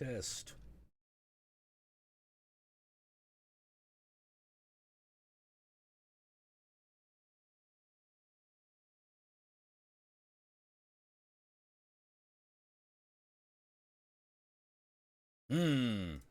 Test. Hmm.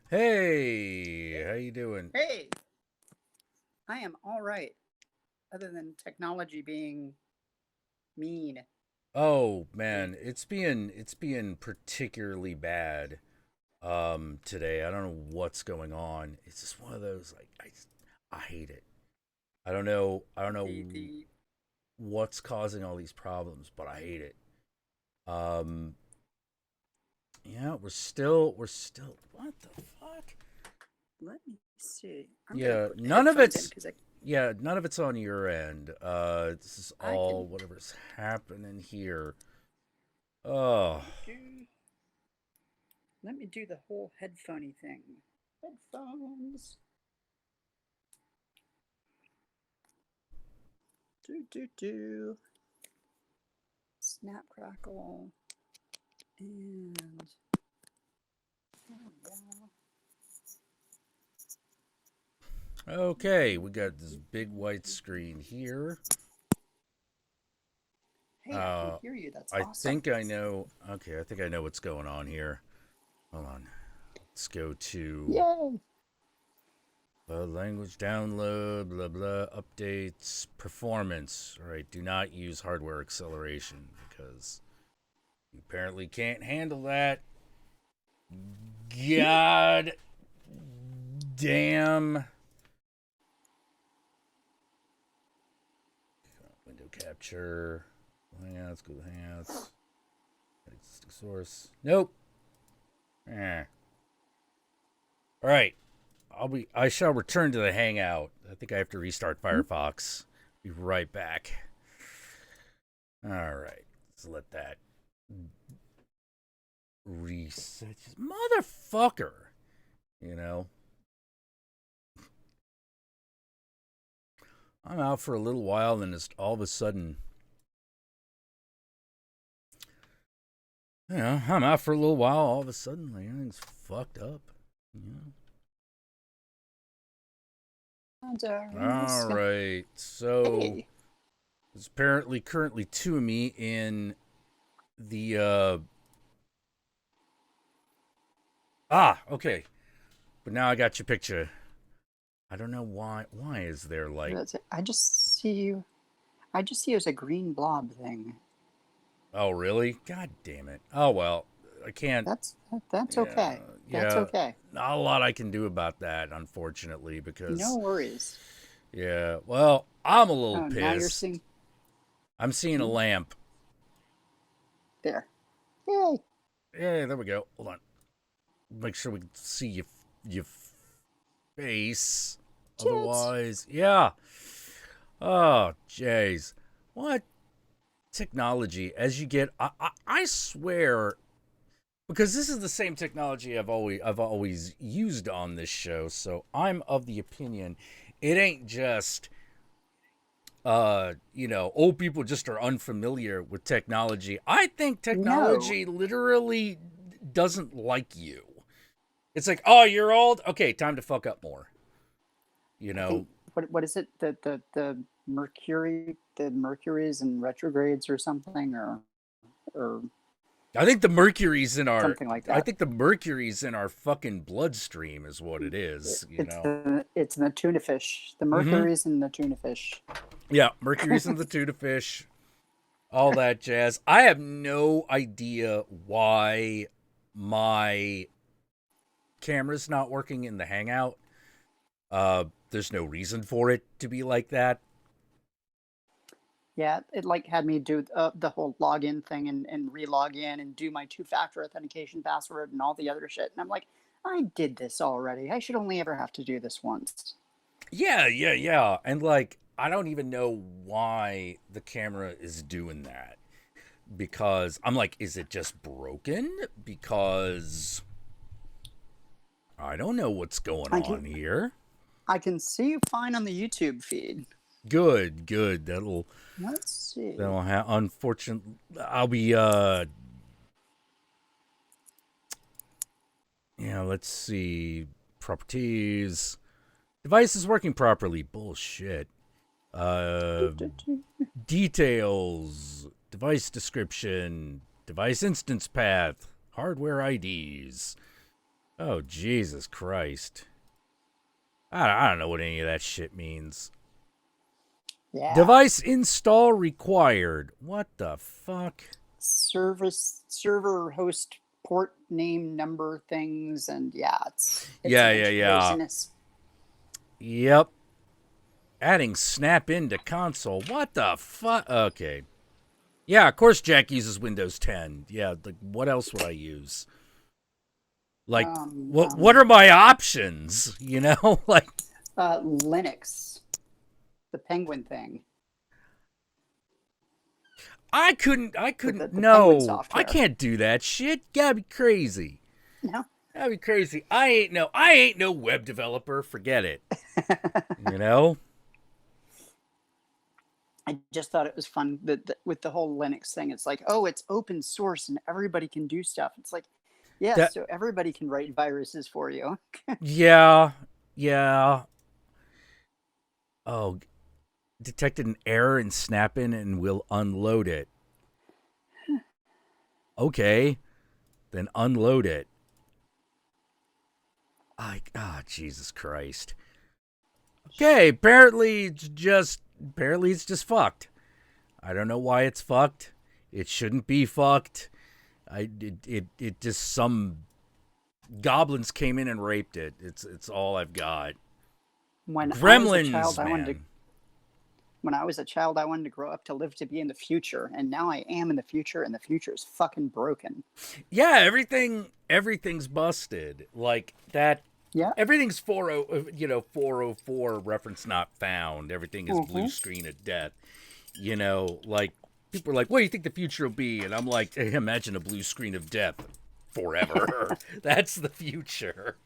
Hey, how you doing? Hey, I am all right, other than technology being mean. Oh And man, it's being particularly bad today. I don't know what's going on. It's just one of those like I hate it. I don't know the what's causing all these problems, but I hate it. Um yeah, we're still what the fuck? let me see. I'm gonna Yeah, put none of headphones in it's because I yeah, none of it's on your end. This is I all can whatever's happening here. Oh, do. Let me do the whole headphoney thing. Headphones. Do. Snap crackle and there we go. okay, we got this big white screen here. Hey, I can hear you. That's I awesome. think I know. Okay, I think I know what's going on here. Hold on. Let's go to Yay! language download, blah blah, updates, performance. All right, do not use hardware acceleration because you apparently can't handle that. God damn. Window capture. Hangouts, Google Hangouts. Existing source. Nope. Eh. All right. I shall return to the hangout. I think I have to restart Firefox. Be right back. All right. Let's let that reset. Motherfucker. You know, I'm out for a little while and it's all of a sudden, I'm out for a little while. All of a sudden, like, everything's fucked up. You know? All right. So, Hey, there's apparently currently two of me in the okay. But now I got your picture. I don't know why. Why is there like? that's it. I just see you. I just see you as a green blob thing. Oh, really? God damn it. Oh well, I can't. That's Yeah, okay. That's yeah. okay. Not a lot I can do about that, unfortunately, No because worries. yeah. Well, I'm a little Oh, now you're pissed. seeing. I'm seeing a Hmm, lamp. there. Yay! Yeah, there we go. Hold on. Make sure we can see your face. Tits. Otherwise, yeah. Oh, jeez. What technology? As you get, I swear, because this is the same technology I've always used on this show. So I'm of the opinion it ain't just old people just are unfamiliar with technology. I think No. technology literally doesn't like you. It's like, oh, you're old. Okay, time to fuck up more. You I think know, what is it? The Mercury's in retrogrades or something or I think the mercury's in our. something like I that. think the mercury's in our fucking bloodstream is what it is. You know. It's in the tuna fish. The Mm-hmm. Mercury's in the tuna fish. Yeah, mercury's in the tuna fish. All that jazz. I have no idea why my camera's not working in the Hangout. There's no reason for it to be like that. Yeah, it like had me do the whole login thing and re-log in and do my two-factor authentication password and all the other shit. And I'm like, I did this already. I should only ever have to do this once. Yeah, yeah, yeah. And like, I don't even know why the camera is doing that. because I'm like, is it just broken? Because I don't know what's going on here. I can see you fine on the YouTube feed. Good. Let's see. That'll have. Unfortunately, I'll be. Yeah. Let's see. Properties. Device is working properly. Bullshit. Details. Device description. Device instance path. Hardware IDs. Oh, Jesus Christ. I don't know what any of that shit means. Yeah. Device install required. What the fuck? Server host port name number things, and it's yeah. craziness. Yep. Adding snap into console. What the fuck? Okay. Yeah, of course Jack uses Windows 10. Yeah, like what else would I use? Like, what are my options? You know, like Linux, the penguin thing. I couldn't. The No, I can't do that shit. Gotta be crazy. No, that'd be crazy. I ain't no web developer. Forget it. You know. I just thought it was fun that with the whole Linux thing. It's like, oh, it's open source and everybody can do stuff. It's like, yeah, so everybody can write viruses for you. Yeah. Oh, detected an error in Snap-in and will unload it. Okay, then unload it. Jesus Christ. Okay, apparently it's just fucked. I don't know why it's fucked. It shouldn't be fucked. It just some goblins came in and raped it. It's all I've got. Gremlins, when I was a child, I wanted to grow up to live to be in the future, and now I am in the future, and the future is fucking broken. Yeah, everything's busted. Like that. Yeah. Everything's 404 reference not found. Everything is blue screen of death. You know, like people are like, "What do you think the future will be?" And I'm like, hey, imagine a blue screen of death forever. That's the future.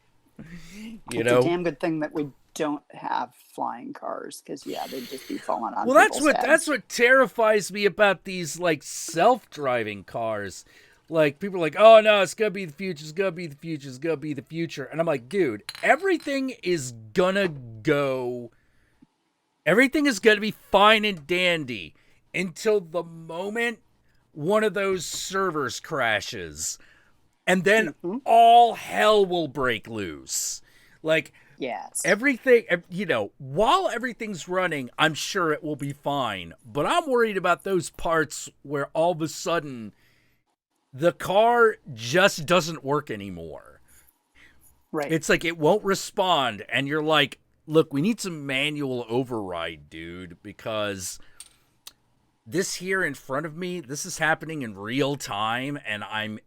It's a damn good thing that we don't have flying cars, because they'd just be falling on. Well, that's what terrifies me about these like self-driving cars. Like, people are like, oh, no, it's going to be the future, it's going to be the future, it's going to be the future. And I'm like, dude, everything is going to be fine and dandy until the moment one of those servers crashes. And then all hell will break loose. Like, yes, everything, while everything's running, I'm sure it will be fine. But I'm worried about those parts where all of a sudden the car just doesn't work anymore. Right. It's like it won't respond, and you're like, look, we need some manual override, dude, because this here in front of me, this is happening in real time, and I'm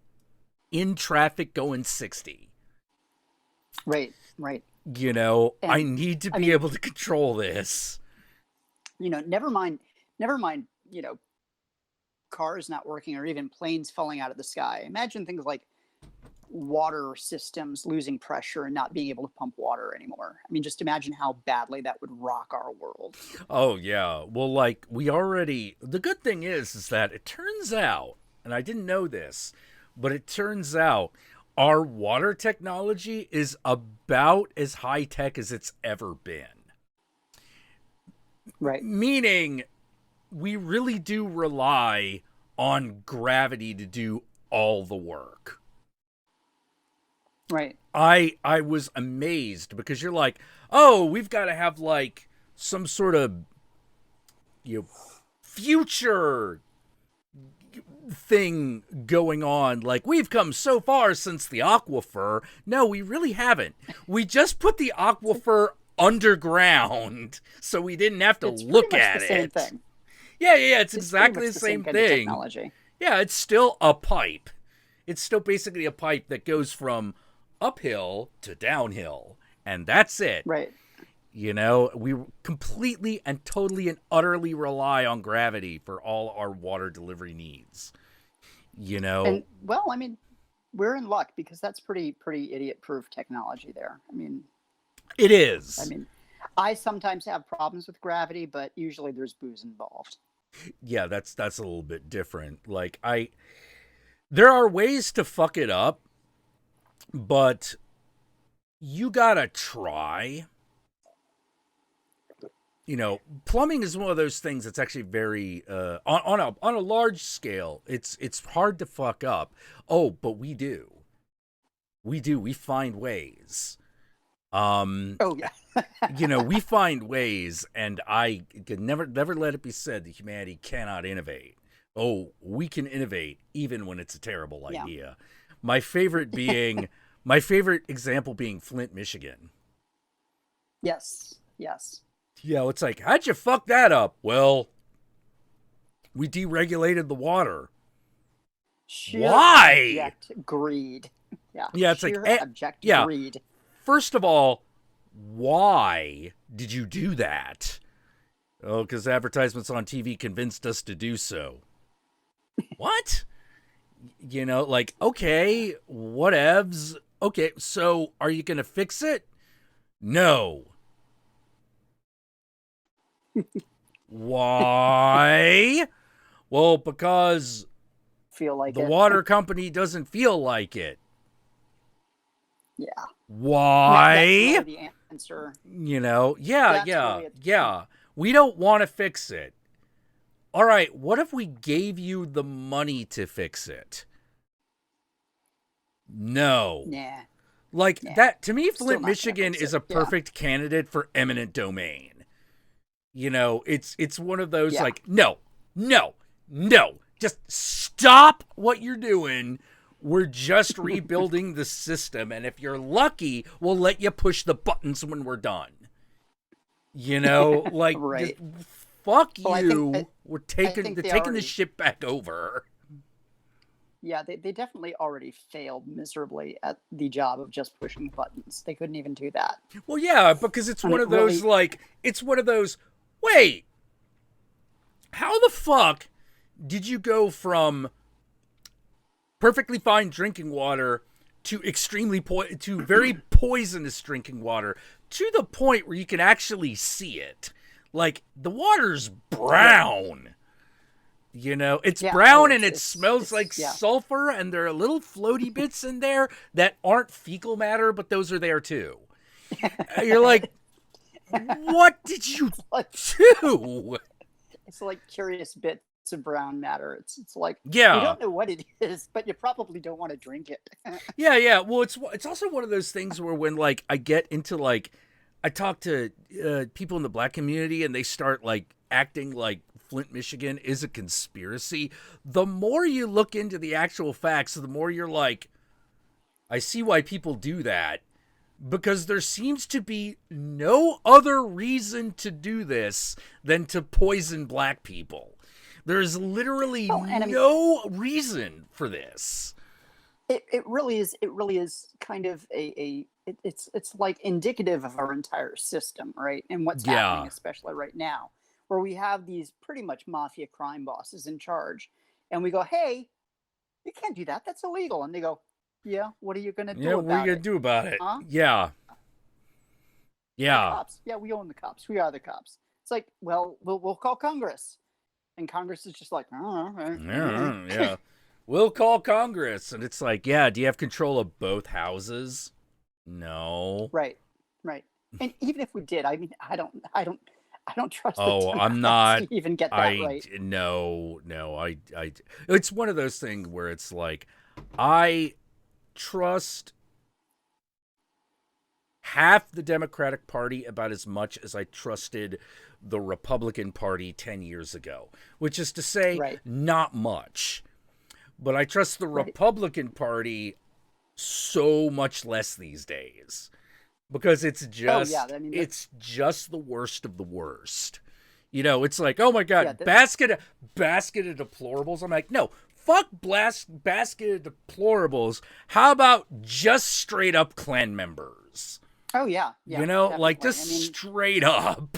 in traffic going 60. Right. I need to be able to control this. Never mind, cars not working or even planes falling out of the sky. Imagine things like water systems losing pressure and not being able to pump water anymore. I mean, just imagine how badly that would rock our world. Oh, yeah. Well, like, the good thing is that it turns out, and I didn't know this, but it turns out our water technology is about as high-tech as it's ever been. Right. Meaning, we really do rely on gravity to do all the work. Right. I was amazed because you're like, oh, we've got to have like some sort of future thing going on. Like, we've come so far since the aquifer. No, we really haven't. We just put the aquifer underground so we didn't have to look at it. Same thing. Yeah, it's exactly the same thing. Technology. Yeah, it's still a pipe. It's still basically a pipe that goes from uphill to downhill, and that's it. Right. You know, we completely and totally and utterly rely on gravity for all our water delivery needs. You know, And well, I mean, we're in luck because that's pretty idiot-proof technology there. it is. I mean, I sometimes have problems with gravity, but usually there's booze involved. Yeah, that's a little bit different. Like there are ways to fuck it up, but you gotta try. You know, plumbing is one of those things that's actually very on a large scale. It's hard to fuck up. Oh, but we do. We find ways. Oh yeah. You know, we find ways, and I can never let it be said that humanity cannot innovate. Oh, we can innovate even when it's a terrible idea. My favorite example being Flint, Michigan. Yes. Yeah, it's like, how'd you fuck that up? Well, we deregulated the water. Sheer Why? abject greed. Yeah. Yeah, it's sheer like, abject yeah. greed. First of all, why did you do that? Oh, because advertisements on TV convinced us to do so. What? You know, like, okay, whatevs. Okay, so are you going to fix it? No. Why? Well, because Feel like the it. water company doesn't feel like it. Yeah. Why? That's really the answer. You know, yeah. Really We don't want to fix it. All right, what if we gave you the money to fix it? No. Nah. Like that, to me, Still Flint, not Michigan gonna fix is it. a perfect candidate for eminent domain. You know, it's one of those like, no. Just stop what you're doing. We're just rebuilding the system, and if you're lucky, we'll let you push the buttons when we're done. You know, like, right. Fuck Well, you. We're taking the ship back over. Yeah, they definitely already failed miserably at the job of just pushing buttons. They couldn't even do that. Well, yeah, because it's one of those, like, it's one of those, wait, how the fuck did you go from perfectly fine drinking water to to very poisonous drinking water to the point where you can actually see it? Like, the water's brown. You know, it's brown and it smells like sulfur, and there are little floaty bits in there that aren't fecal matter, but those are there too. You're like, what did you do? It's like curious bits of brown matter. It's like, yeah, you don't know what it is, but you probably don't want to drink it. yeah. Well, it's also one of those things where when, like, I get into, like, I talk to people in the black community and they start, like, acting like Flint, Michigan is a conspiracy. The more you look into the actual facts, the more you're like, I see why people do that. Because there seems to be no other reason to do this than to poison black people. There's literally no reason for this. It really is kind of it's like indicative of our entire system, right? And what's happening, especially right now, where we have these pretty much mafia crime bosses in charge, and we go, hey, you can't do that. That's illegal. And they go, yeah, what are you going to do about it? Yeah, what are you going to do about it? Huh? Yeah. Yeah. The cops. Yeah, we own the cops. We are the cops. It's like, well, we'll call Congress. And Congress is just like, oh, right. Yeah. We'll call Congress. And it's like, yeah, do you have control of both houses? No. Right. And even if we did, I mean, I don't trust. I'm not to even get that right. No. It's one of those things where it's like, I trust half the Democratic Party about as much as I trusted the Republican Party 10 years ago, which is to say, not much. But I trust the Republican Party so much less these days. Because it's just it's just the worst of the worst. You know, it's like, oh my God, basket of deplorables. I'm like, no, fuck basket of deplorables. How about just straight up Klan members? Oh yeah, yeah, You know, like definitely. just I mean, straight up.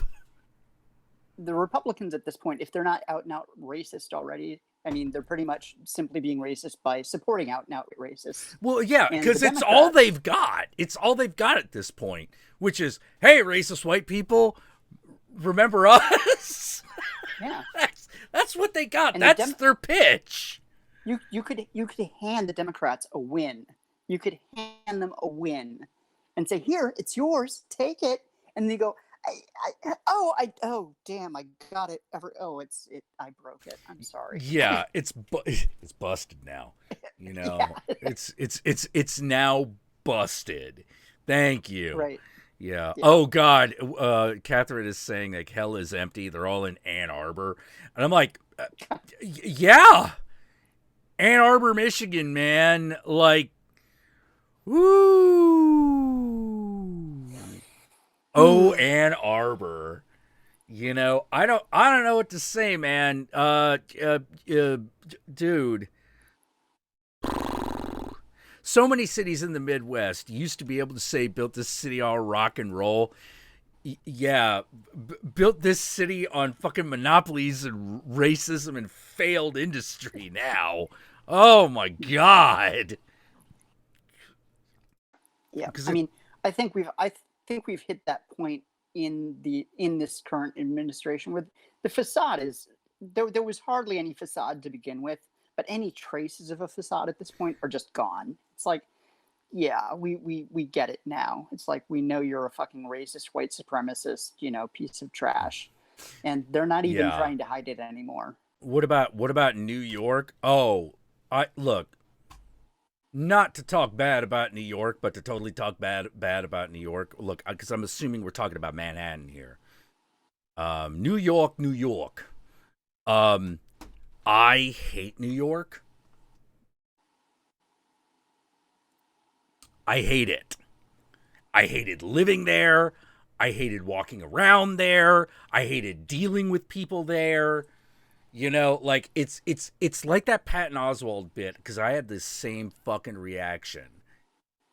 the Republicans at this point, if they're not out and out racist already, I mean, they're pretty much simply being racist by supporting out and out racists. Well, yeah, And the because it's all Democrats, they've got. It's all they've got at this point, which is, hey, racist white people, remember us? yeah, that's what they got. and That's their pitch. you could hand the Democrats a win. You could hand them a win, and say, "Here, it's yours. Take it." And they go, oh, damn, I got it. I broke it. I'm sorry. Yeah, it's busted now. You know, Yeah. it's now busted. Thank you. Right. Yeah. Yeah. Oh God. Catherine is saying like hell is empty. They're all in Ann Arbor, and I'm like, yeah, Ann Arbor, Michigan, man. Like, woo. Oh, Ann Arbor. You know, I don't know what to say, man. Dude. So many cities in the Midwest used to be able to say built this city on rock and roll. Yeah, built this city on fucking monopolies and racism and failed industry now. Oh my God. Yeah. I mean, I think we've hit that point in this current administration where the facade is there was hardly any facade to begin with, but any traces of a facade at this point are just gone. It's like, yeah, we get it now. It's like, we know you're a fucking racist white supremacist, piece of trash, and they're not even trying to hide it anymore. What about New York? Oh, I look, not to talk bad about New York, but to totally talk bad about New York. Look, because I'm assuming we're talking about Manhattan here. New York. I hate New York. I hate it. I hated living there. I hated walking around there. I hated dealing with people there. You know, like it's like that Patton Oswalt bit, because I had this same fucking reaction,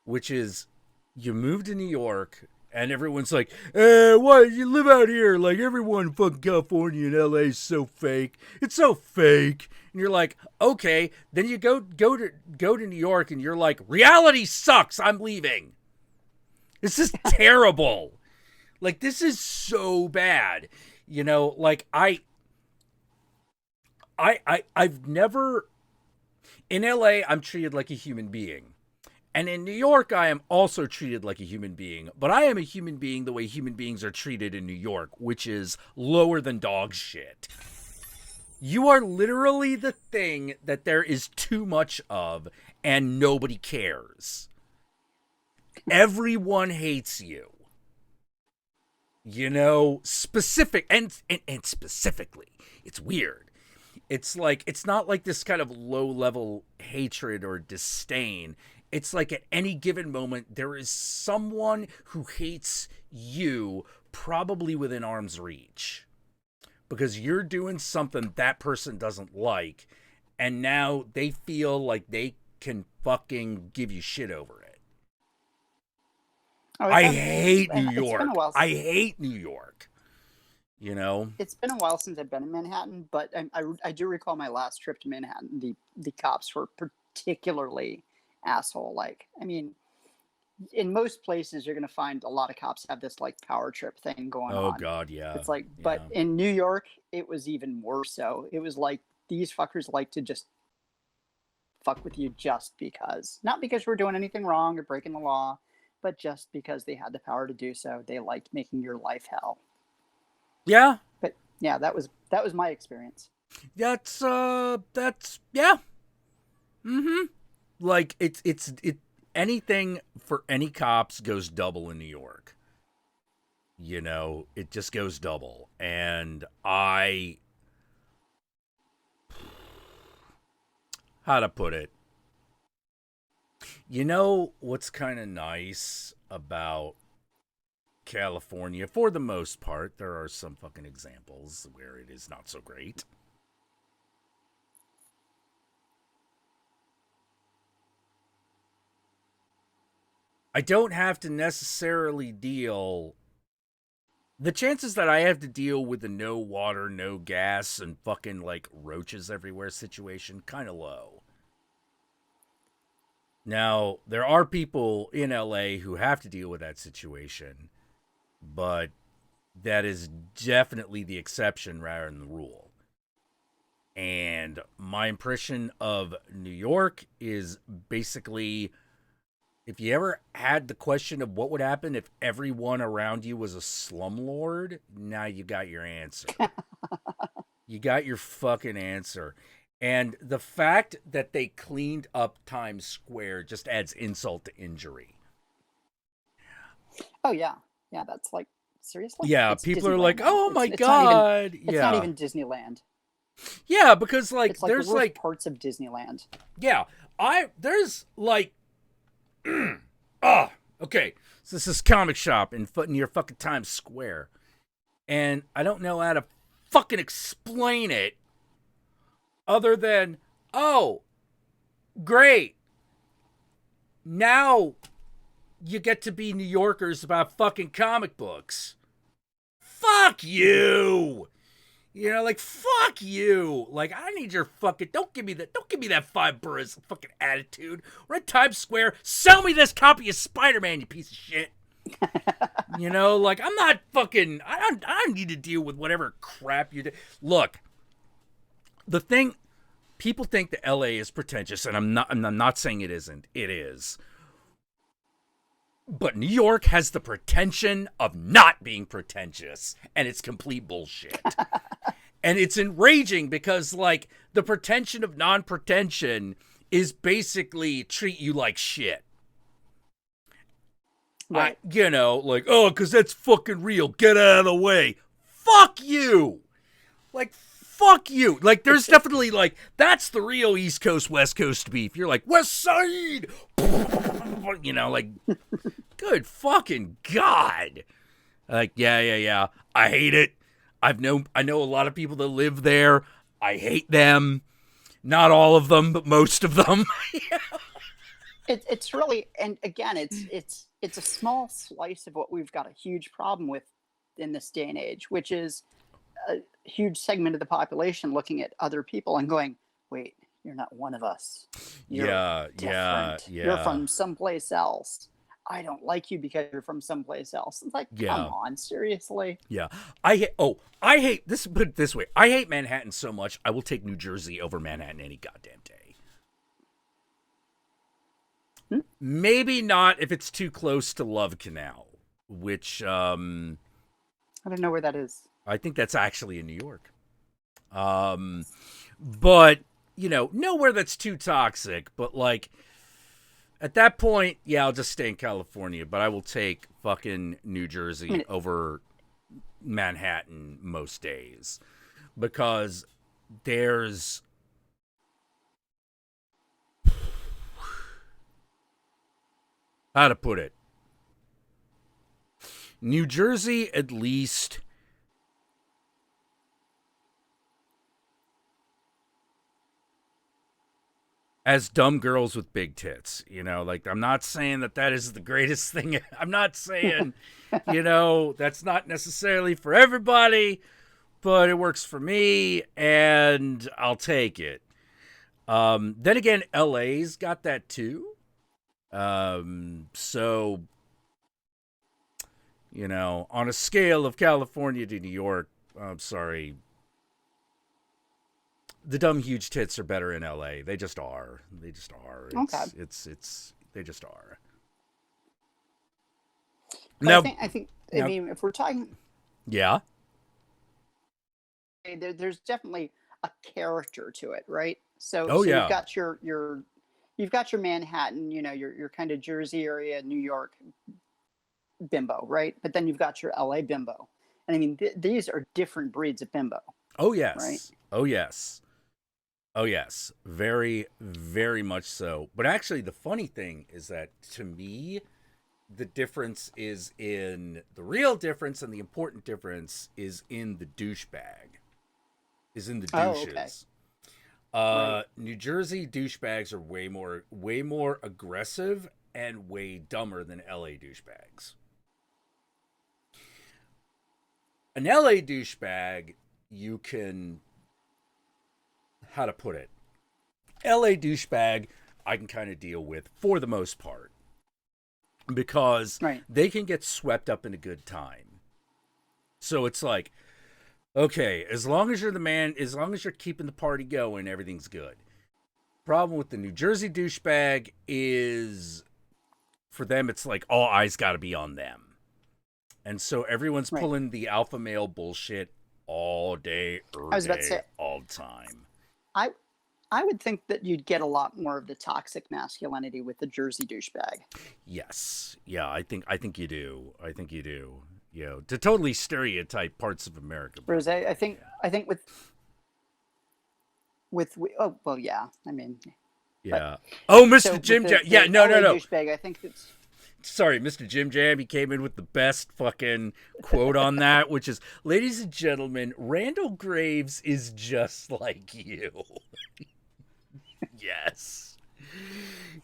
which is, you move to New York and everyone's like, what, you live out here, like everyone in fucking California and LA is so fake. It's so fake. And you're like, okay, then you go to New York and you're like, reality sucks, I'm leaving. This is terrible. Like, this is so bad. You know, like I've never, in LA, I'm treated like a human being. And in New York, I am also treated like a human being. But I am a human being the way human beings are treated in New York, which is lower than dog shit. You are literally the thing that there is too much of, and nobody cares. Everyone hates you. You know, specifically, it's weird. It's like, it's not like this kind of low level hatred or disdain. It's like at any given moment, there is someone who hates you, probably within arm's reach, because you're doing something that person doesn't like, and now they feel like they can fucking give you shit over it. Oh, I hate New It's been a York. while. I hate New York. You know? It's been a while since I've been in Manhattan, but I do recall my last trip to Manhattan. The cops were particularly asshole-like. I mean, in most places, you're going to find a lot of cops have this like power trip thing going on. Oh God, yeah. It's like, yeah. But in New York, it was even more so. It was like, these fuckers like to just fuck with you just because. Not because we're doing anything wrong or breaking the law, but just because they had the power to do so. They liked making your life hell. Yeah. But yeah, that was my experience. That's yeah. Mm-hmm. Like it anything for any cops goes double in New York. You know, it just goes double. And how to put it? You know what's kind of nice about California, for the most part? There are some fucking examples where it is not so great. I don't have to necessarily deal. The chances that I have to deal with a no water, no gas, and fucking like roaches everywhere situation kind of low. Now, there are people in LA who have to deal with that situation, but that is definitely the exception rather than the rule. And my impression of New York is basically, if you ever had the question of what would happen if everyone around you was a slumlord, now you got your answer. You got your fucking answer. And the fact that they cleaned up Times Square just adds insult to injury. Oh yeah, yeah. That's like seriously. Yeah, It's people are Disneyland like, now. "Oh my It's god!" it's not Yeah, even Disneyland. yeah, because like It's like the there's worst like, parts of Disneyland. yeah, there's like, oh, okay. So this is comic shop near fucking Times Square, and I don't know how to fucking explain it other than, oh, great. Now you get to be New Yorkers about fucking comic books. Fuck you. You know, like, fuck you. Like, I need your fucking, don't give me that five boroughs fucking attitude. We're at Times Square. Sell me this copy of Spider-Man, you piece of shit. You know, like, I'm not fucking, I don't need to deal with whatever crap you do. Look, the thing, people think that LA is pretentious, and I'm not saying it isn't. It is. But New York has the pretension of not being pretentious, and it's complete bullshit. And it's enraging because, like, the pretension of non-pretension is basically treat you like shit. Right. You know, like, oh, because that's fucking real. Get out of the way. Fuck you. Like, fuck you. Like, there's definitely, like, that's the real East Coast, West Coast beef. You're like, West Side. You know, like, good fucking God. Like, yeah. I hate it. I know a lot of people that live there. I hate them. Not all of them, but most of them. It's really, and again, it's a small slice of what we've got a huge problem with in this day and age, which is a huge segment of the population looking at other people and going, "Wait, you're not one of us. You're different. You're from someplace else. I don't like you because you're from someplace else." It's like, come on, seriously. Yeah. I hate this, put it this way. I hate Manhattan so much, I will take New Jersey over Manhattan any goddamn day. Maybe not if it's too close to Love Canal, which I don't know where that is. I think that's actually in New York. But, you know, nowhere that's too toxic, but like at that point, yeah, I'll just stay in California, but I will take fucking New Jersey over Manhattan most days because there's how to put it. New Jersey, at least, as dumb girls with big tits, you know, like, I'm not saying that is the greatest thing. I'm not saying, you know, that's not necessarily for everybody, but it works for me and I'll take it. Then again, LA's got that too. So, you know, on a scale of California to New York, I'm sorry, the dumb huge tits are better in LA. They just are. They just are. It's they just are. Now, I think. I mean, if we're talking, yeah, there's definitely a character to it, right? So, yeah. you've got you've got your Manhattan, you know, your kind of Jersey area, New York bimbo, right? But then you've got your LA bimbo, and I mean, these are different breeds of bimbo. Oh yes. Right? Oh yes. Oh yes. Very, very much so. But actually, the funny thing is that to me, the difference is in the real difference, and the important difference is in the douchebag. Is in the douches. Right. New Jersey douchebags are way more aggressive and way dumber than LA douchebags. An LA douchebag, you can, how to put it? LA douchebag, I can kind of deal with for the most part, because they can get swept up in a good time. So it's like, okay, as long as you're the man, as long as you're keeping the party going, everything's good. Problem with the New Jersey douchebag is, for them, it's like all eyes got to be on them. And so everyone's pulling the alpha male bullshit all day, all the time. I would think that you'd get a lot more of the toxic masculinity with the Jersey douchebag. Yes. Yeah, I think you do. I think you do. You know, to totally stereotype parts of America. Whereas I think with oh well, yeah. I mean, yeah. Oh, Mr. Jim Jam. Yeah, no. Douchebag, I think it's. Sorry, Mr. Jim Jam, he came in with the best fucking quote on that, which is, ladies and gentlemen, Randall Graves is just like you. Yes.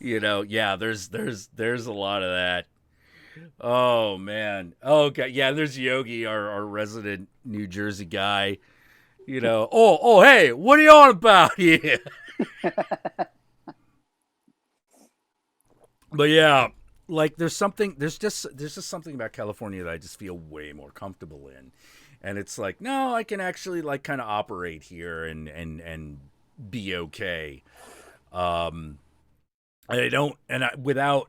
You know, yeah, there's a lot of that. Oh, man. Oh, God. Yeah, there's Yogi, our resident New Jersey guy. You know, oh, hey, what are you on about here? But yeah. Like there's just something about California that I just feel way more comfortable in. And it's like, no, I can actually like kind of operate here and be okay. Without,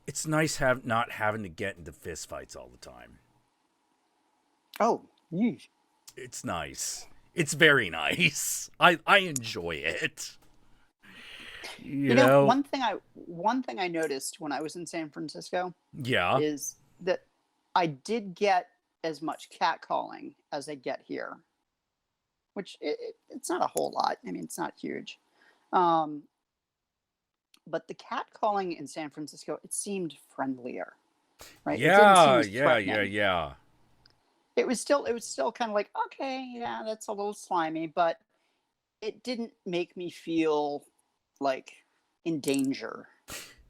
it's nice not having to get into fist fights all the time. Oh, yeesh. It's nice. It's very nice. I enjoy it. You know, one thing I noticed when I was in San Francisco, is that I did get as much catcalling as I get here, which it's not a whole lot. I mean, it's not huge, but the catcalling in San Francisco, it seemed friendlier, right? Yeah. It was still kind of like, okay, yeah, that's a little slimy, but it didn't make me feel like in danger.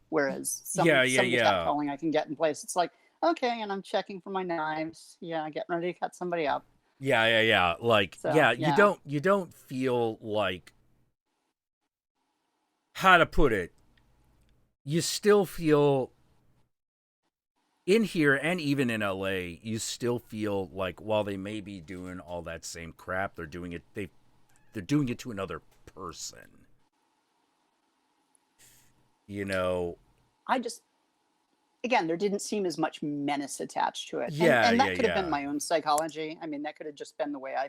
Whereas some of the catcalling I can get in place, it's like, okay, and I'm checking for my knives. Yeah, getting ready to cut somebody up. Yeah. Like, so, you don't feel like, how to put it, you still feel in here and even in LA, you still feel like while they may be doing all that same crap, they're doing it to another person. You know, again, there didn't seem as much menace attached to it. Yeah, and that could have been my own psychology. I mean, that could have just been the way I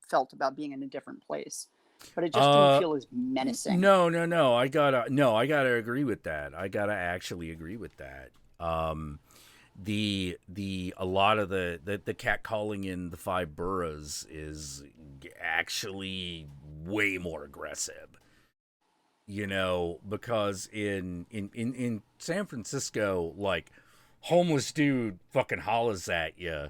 felt about being in a different place. But it just didn't feel as menacing. No. I gotta agree with that. I gotta actually agree with that. A lot of the catcalling in the 5 boroughs is actually way more aggressive. You know, because in San Francisco, like, homeless dude fucking hollers at you.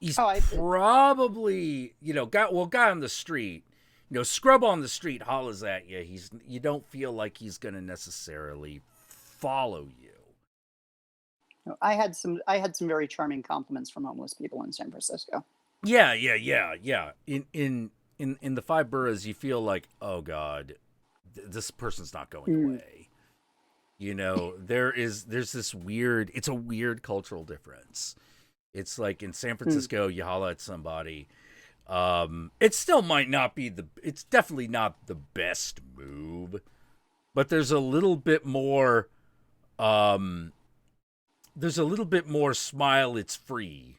He's probably, you know, guy on the street, you know, scrub on the street hollers at you. You don't feel like he's gonna necessarily follow you. I had some very charming compliments from homeless people in San Francisco. Yeah. In the 5 boroughs, you feel like, oh God, this person's not going away. You know, there's this weird, it's a weird cultural difference. It's like in San Francisco, you holler at somebody. It still might not be it's definitely not the best move, but there's a little bit more, smile, it's free.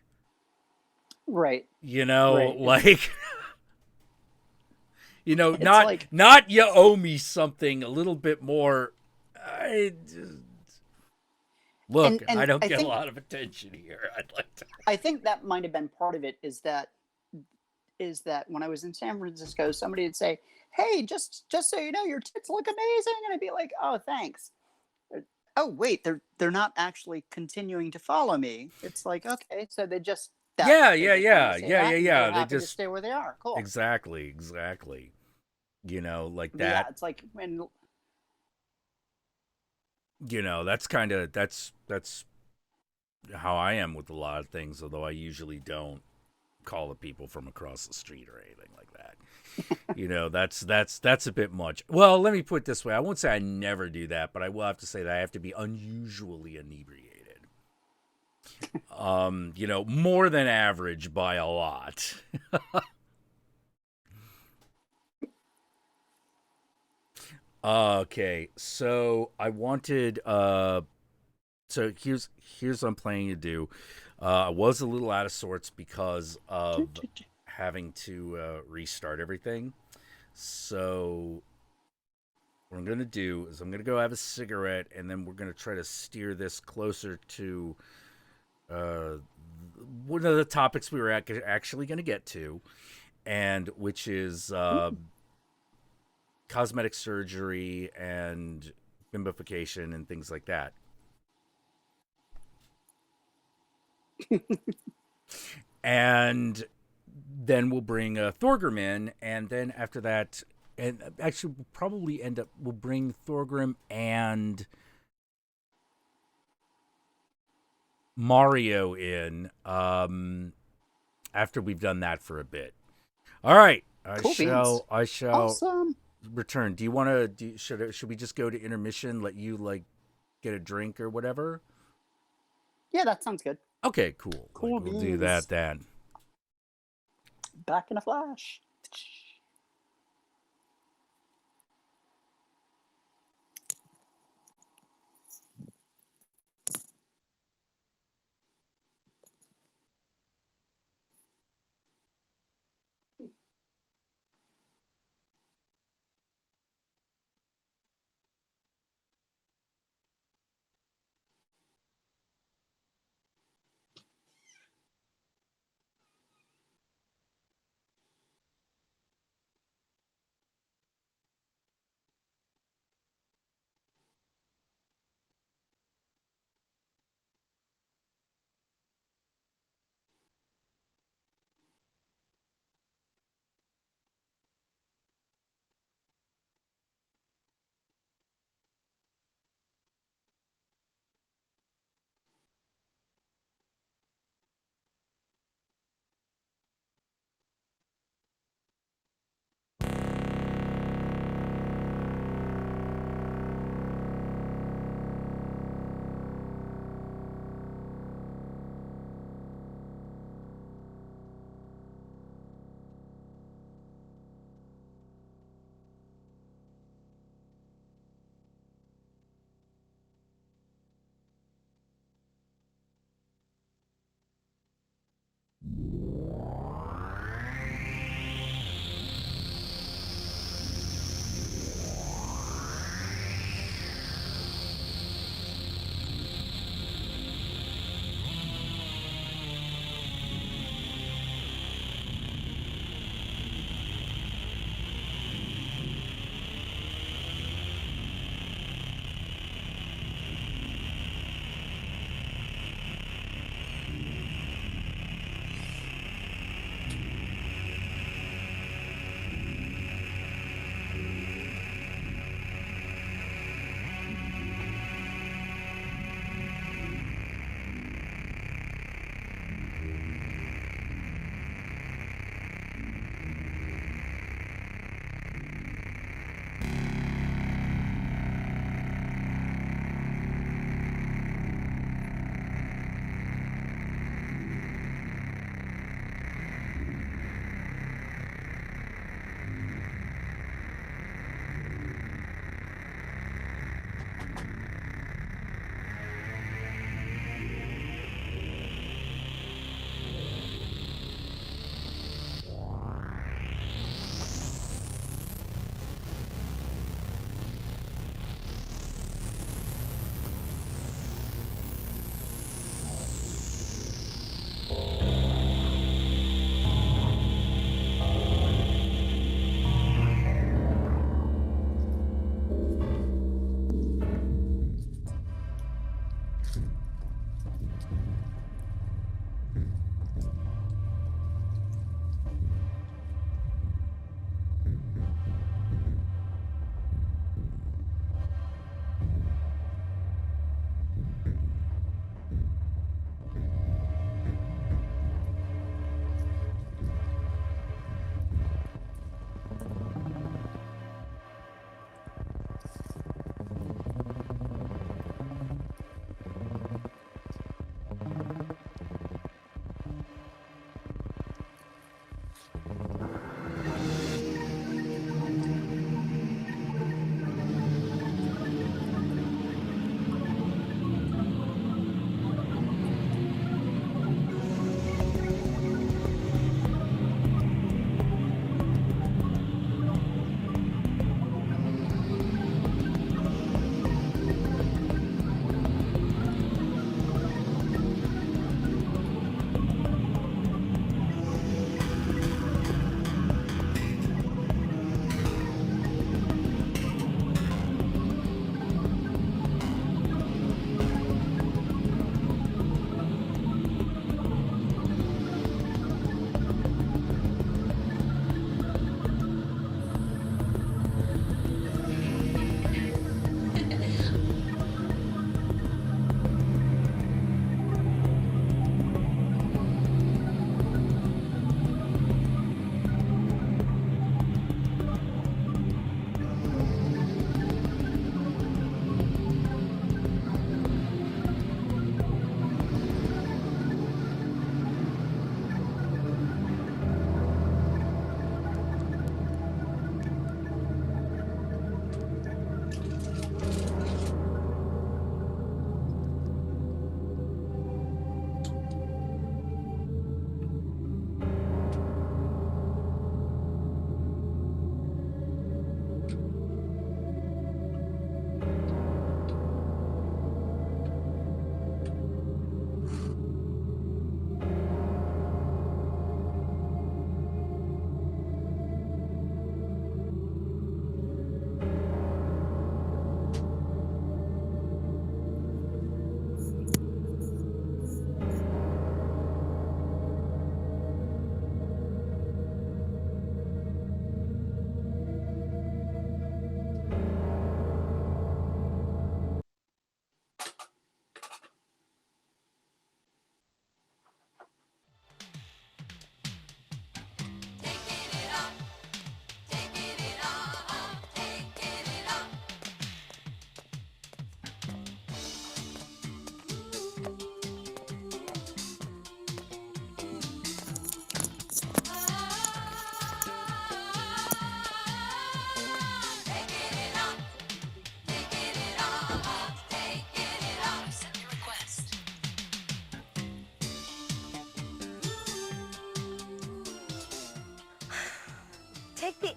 Right. You know, right. like... You know, not you owe me something, a little bit more. I don't get a lot of attention here. I think that might have been part of it. Is that when I was in San Francisco, somebody would say, "Hey, just so you know, your tits look amazing," and I'd be like, "Oh, thanks." Oh, wait, they're not actually continuing to follow me. It's like, okay, so they just. Yeah. They're They happy just to stay where they are. Cool. Exactly. Like But yeah, that. it's like when That's kind of that's how I am with a lot of things, although I usually don't call the people from across the street or anything like that. That's a bit much. Well, let me put it this way. I won't say I never do that, but I will have to say that I have to be unusually inebriated. More than average by a lot. Okay, so I wanted so here's what I'm planning to do. I was a little out of sorts because of having to restart everything. So what I'm gonna do is I'm gonna go have a cigarette, and then we're gonna try to steer this closer to uh, one of the topics we were actually gonna get to, and which is cosmetic surgery and bimbofication and things like that. And then we'll bring Thorgrim in, and then after that, and actually we'll probably we'll bring Thorgrim and Mario in after we've done that for a bit. All right, cool beans. I shall Awesome. return. Do you want to? Should we just go to intermission? Let you like get a drink or whatever. Yeah, that sounds good. Okay, cool. Cool We'll do beans. that then. Back in a flash.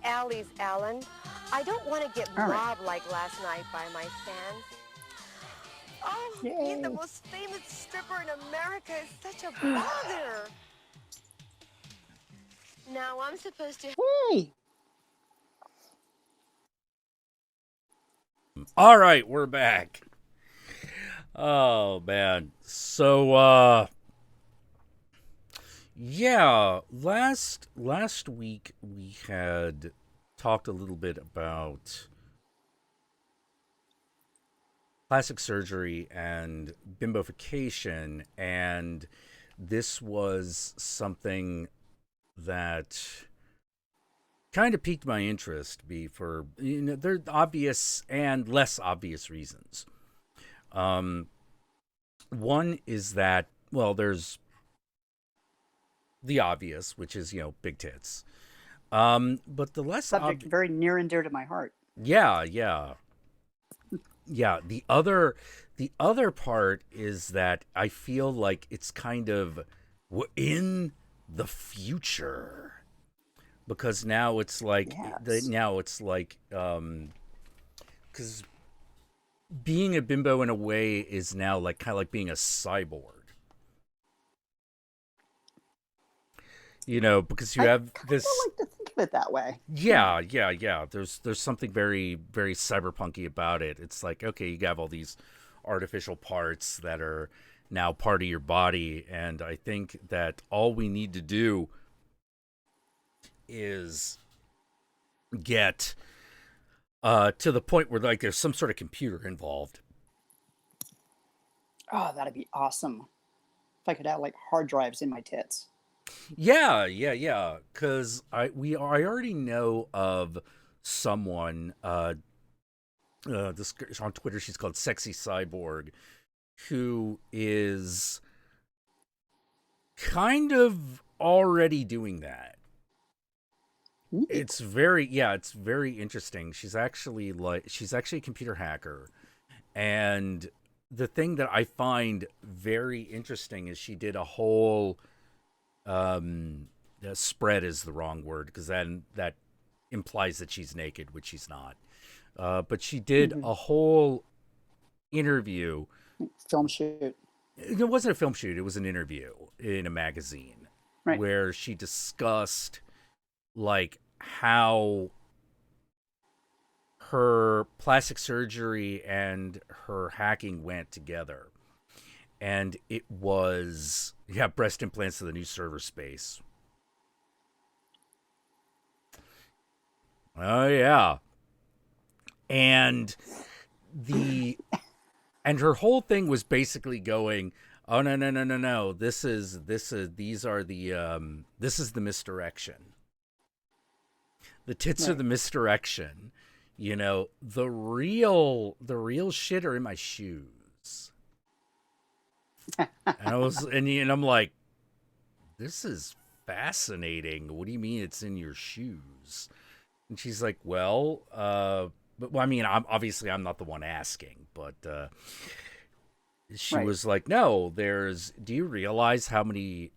alleys, Alan. I don't want to get All right. robbed like last night by my fans. Oh, being the Yay. most famous stripper in America is such a bother. Now I'm supposed to... Yay. All right, we're back. Oh man. So yeah, last week we had talked a little bit about plastic surgery and bimbofication, and this was something that kind of piqued my interest for there are obvious and less obvious reasons. One is that, well, there's the obvious, which is, big tits. But the less Subject very near and dear to my heart. Yeah. The other part is that I feel like it's kind of in the future, because now it's like because being a bimbo in a way is now like kind of like being a cyborg. Because you have this. I like to think of it that way. Yeah. There's something very, very cyberpunky about it. It's like, okay, you have all these artificial parts that are now part of your body, and I think that all we need to do is get to the point where like there's some sort of computer involved. Oh, that'd be awesome. If I could have like hard drives in my tits. Yeah. Because I already know of someone. This on Twitter, she's called Sexy Cyborg, who is kind of already doing that. Ooh. It's very interesting. She's actually a computer hacker, and the thing that I find very interesting is she did a whole spread is the wrong word, because then that implies that she's naked, which she's not. But she did a whole interview. Film shoot. It wasn't a film shoot. It was an interview in a magazine, right, where she discussed like how her plastic surgery and her hacking went together. And it was, breast implants to the new server space. Oh, yeah. And her whole thing was basically going, oh, no. This is the misdirection. The tits are the misdirection. The real shit are in my shoes. And I'm like, this is fascinating. What do you mean it's in your shoes? And she's like, well, I mean, I'm not the one asking, but she was like, no, do you realize how many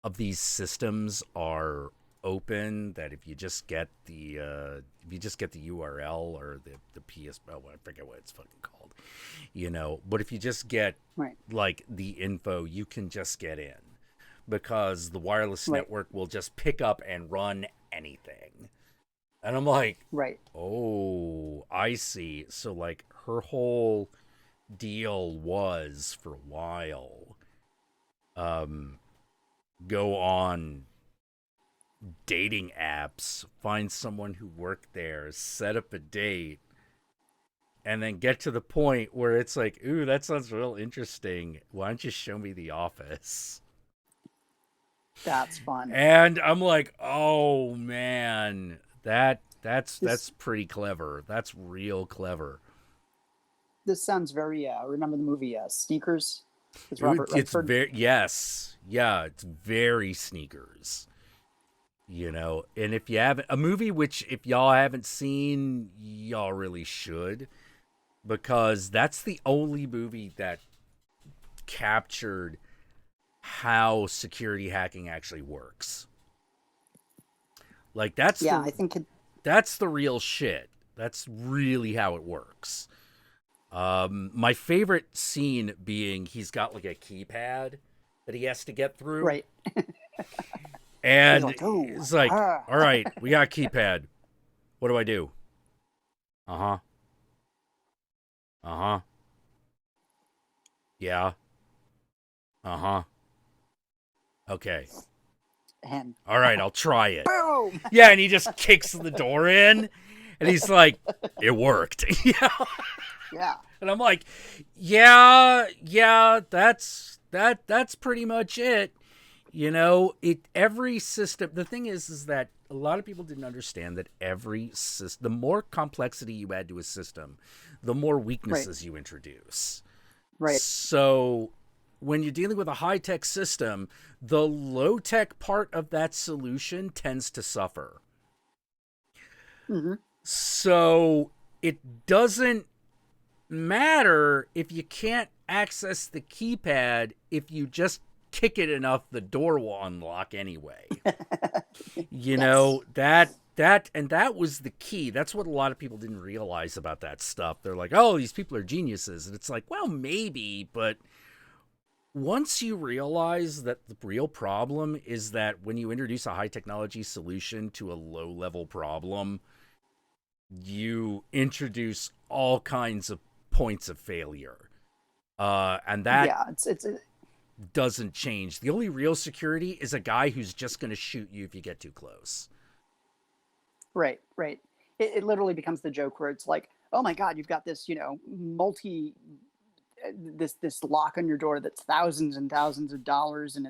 of these systems are open, that if you just get the URL or the PS, I forget what it's fucking called, but if you just get like the info, you can just get in, because the wireless network will just pick up and run anything. And I'm like, oh, I see. So like her whole deal was, for a while, go on dating apps, find someone who worked there, set up a date, and then get to the point where it's like, ooh, that sounds real interesting. Why don't you show me the office? That's fun. And I'm like, oh man, that's pretty clever. That's real clever. This sounds very remember the movie Sneakers with Robert Redford? It's very Sneakers. And if you haven't, a movie which if y'all haven't seen, y'all really should, because that's the only movie that captured how security hacking actually works. Like that's I think That's the real shit. That's really how it works. My favorite scene being he's got like a keypad that he has to get through. Right. And He's like, "Oh, it's like, ah." all right, we got a keypad. What do I do? Uh-huh. Uh-huh. Yeah. Uh-huh. Okay. And All right, I'll try it. boom. Yeah, and he just kicks the door in, and he's like, it worked. Yeah. Yeah. And I'm like, yeah, that's pretty much it. You know, every system, the thing is that a lot of people didn't understand that every system, the more complexity you add to a system, the more weaknesses you introduce. Right. So when you're dealing with a high-tech system, the low-tech part of that solution tends to suffer. Mm-hmm. So it doesn't matter if you can't access the keypad. If you just kick it enough, the door will unlock anyway. You know, that was the key. That's what a lot of people didn't realize about that stuff. They're like, oh, these people are geniuses. And it's like, well, maybe, but once you realize that the real problem is that when you introduce a high technology solution to a low level problem, you introduce all kinds of points of failure. And that it's doesn't change. The only real security is a guy who's just going to shoot you if you get too close. right. It literally becomes the joke where it's like, oh my God, you've got this, this lock on your door that's thousands and thousands of dollars, and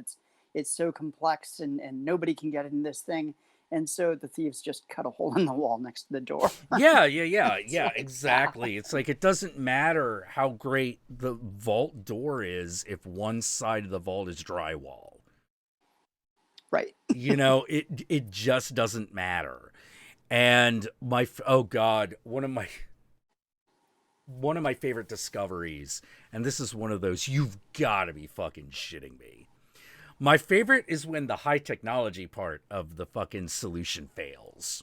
it's so complex, and nobody can get in this thing. And so the thieves just cut a hole in the wall next to the door. Yeah, like, exactly. It's like, it doesn't matter how great the vault door is if one side of the vault is drywall. Right. You know, it just doesn't matter. And oh God, one of my favorite discoveries, and this is one of those, you've got to be fucking shitting me. My favorite is when the high technology part of the fucking solution fails.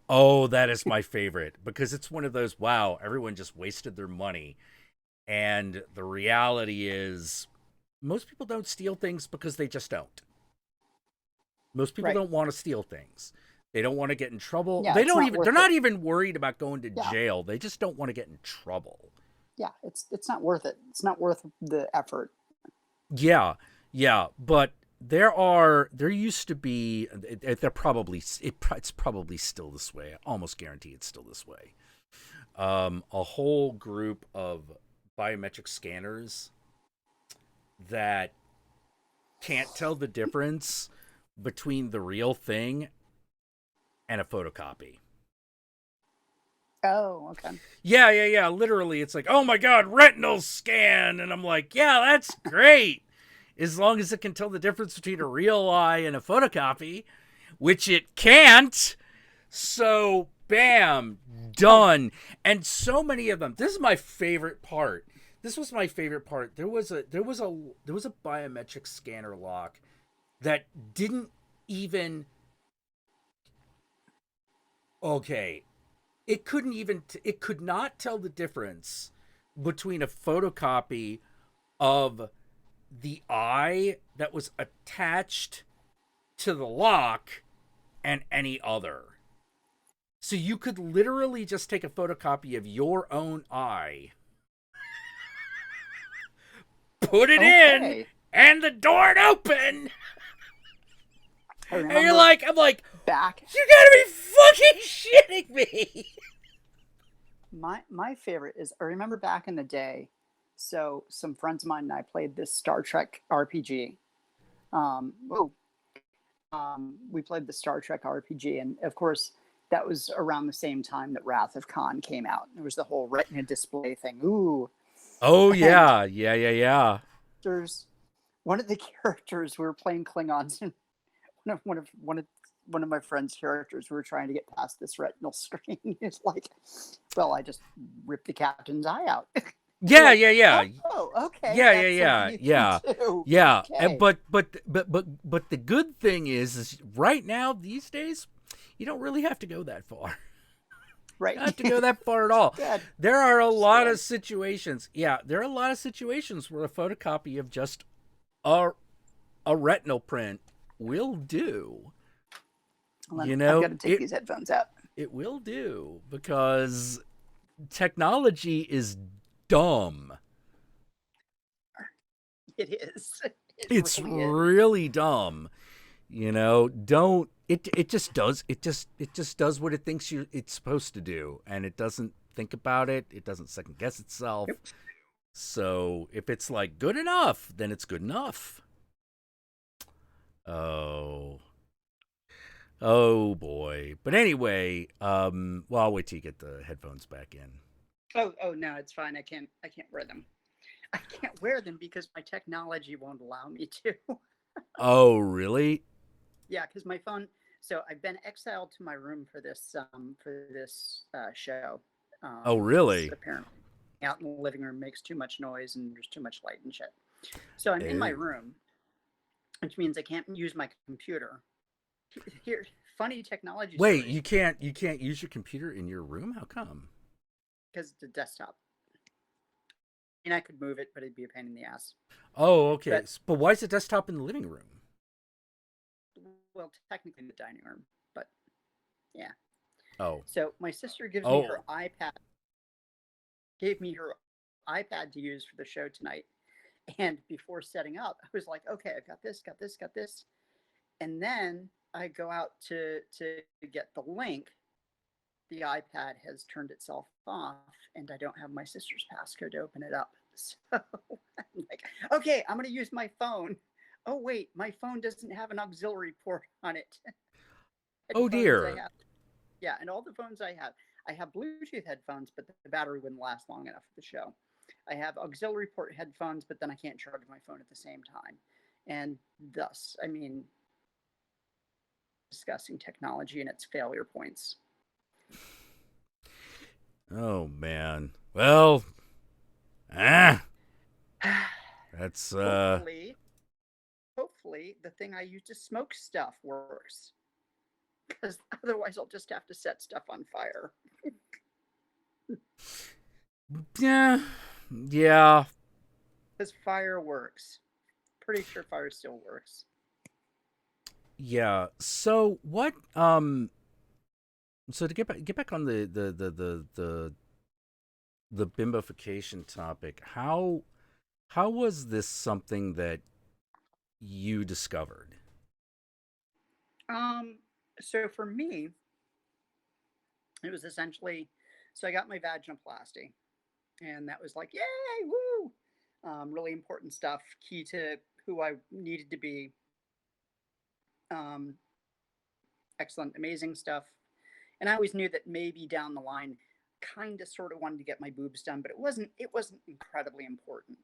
Oh, that is my favorite, because it's one of those, wow, everyone just wasted their money. And the reality is, most people don't steal things because they just don't. Most people don't want to steal things. They don't want to get in trouble. Yeah, They're not even worried about going to jail. They just don't want to get in trouble. Yeah, it's not worth it. It's not worth the effort. Yeah, but there used to be, it's probably still this way. I almost guarantee it's still this way. A whole group of biometric scanners that can't tell the difference between the real thing and a photocopy. Oh, okay. Yeah. Literally, it's like, oh my God, retinal scan. And I'm like, yeah, that's great. As long as it can tell the difference between a real eye and a photocopy, which it can't. So, bam, done. And so many of them. This is my favorite part. This was my favorite part. There was a biometric scanner lock that didn't even. Okay, it could not tell the difference between a photocopy of the eye that was attached to the lock and any other. So you could literally just take a photocopy of your own eye, put it in, and the door would open. And I'm like, back. You gotta be fucking shitting me. My favorite is, I remember back in the day, so some friends of mine and I played this Star Trek RPG. We played the Star Trek RPG, and of course, that was around the same time that Wrath of Khan came out. There was the whole retina display thing. Ooh. Oh, yeah. Yeah. There's one of the characters, we were playing Klingons, and one of my friend's characters, we were trying to get past this retinal screen. It's like, well, I just ripped the captain's eye out. Yeah. Oh, okay. Yeah. Okay. And but the good thing is right now these days, You don't really have to go that far. Right. Not to go that far at all. Good. There are a lot Good. of situations. Yeah, there are a lot of situations where a photocopy of just a retinal print will do. Hold on, You I've know, got to take these headphones out. it will do because technology is dumb. It is. It's really is. really dumb. You know, don't it just does it just does what it thinks it's supposed to do, and it doesn't think about it. It doesn't second guess itself. Yep. So if it's like good enough, then it's good enough. Oh boy. But anyway, well, I'll wait till you get the headphones back in. Oh no, it's fine. I can't wear them. I can't wear them because my technology won't allow me to. Oh, really? Yeah, because my phone. So I've been exiled to my room for this show. Oh, really? Apparently, out in the living room makes too much noise and there's too much light and shit. So I'm in my Ew. room, which means I can't use my computer. Here, funny technology. Wait, you can't use your computer in your room? How come? Because it's a desktop. And I could move it, but it'd be a pain in the ass. Oh, okay. But why is the desktop in the living room? Well, technically the dining room, but yeah. Oh. So my sister gives me her iPad. Gave me her iPad to use for the show tonight. And before setting up, I was like, okay, I've got this. And then I go out to get the link. The iPad has turned itself off, and I don't have my sister's passcode to open it up. So I'm like, okay, I'm going to use my phone. Oh, wait, my phone doesn't have an auxiliary port on it. Oh, dear. Yeah, and all the phones I have Bluetooth headphones, but the battery wouldn't last long enough for the show. I have auxiliary port headphones, but then I can't charge my phone at the same time. And thus, I mean, discussing technology and its failure points. Oh, man. Well, that's Hopefully the thing I use to smoke stuff works, because otherwise I'll just have to set stuff on fire. yeah. Because fire works. Pretty sure fire still works. Yeah. So what? So to get back on the bimbofication topic, how was this something that you discovered? So for me, it was essentially, so I got my vaginoplasty, and that was like, yay, woo! Really important stuff, key to who I needed to be. Excellent, amazing stuff. And I always knew that maybe down the line, kind of sort of wanted to get my boobs done, but it wasn't incredibly important.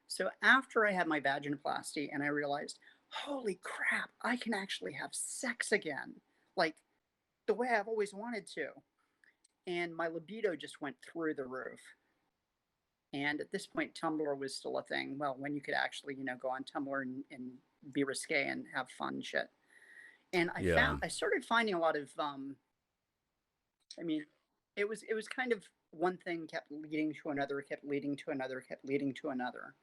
So after I had my vaginoplasty and I realized, holy crap, I can actually have sex again, like the way I've always wanted to. And my libido just went through the roof. And at this point, Tumblr was still a thing. Well, when you could actually, go on Tumblr and be risque and have fun shit. And I started finding a lot of, I mean, it was kind of one thing kept leading to another, kept leading to another, kept leading to another.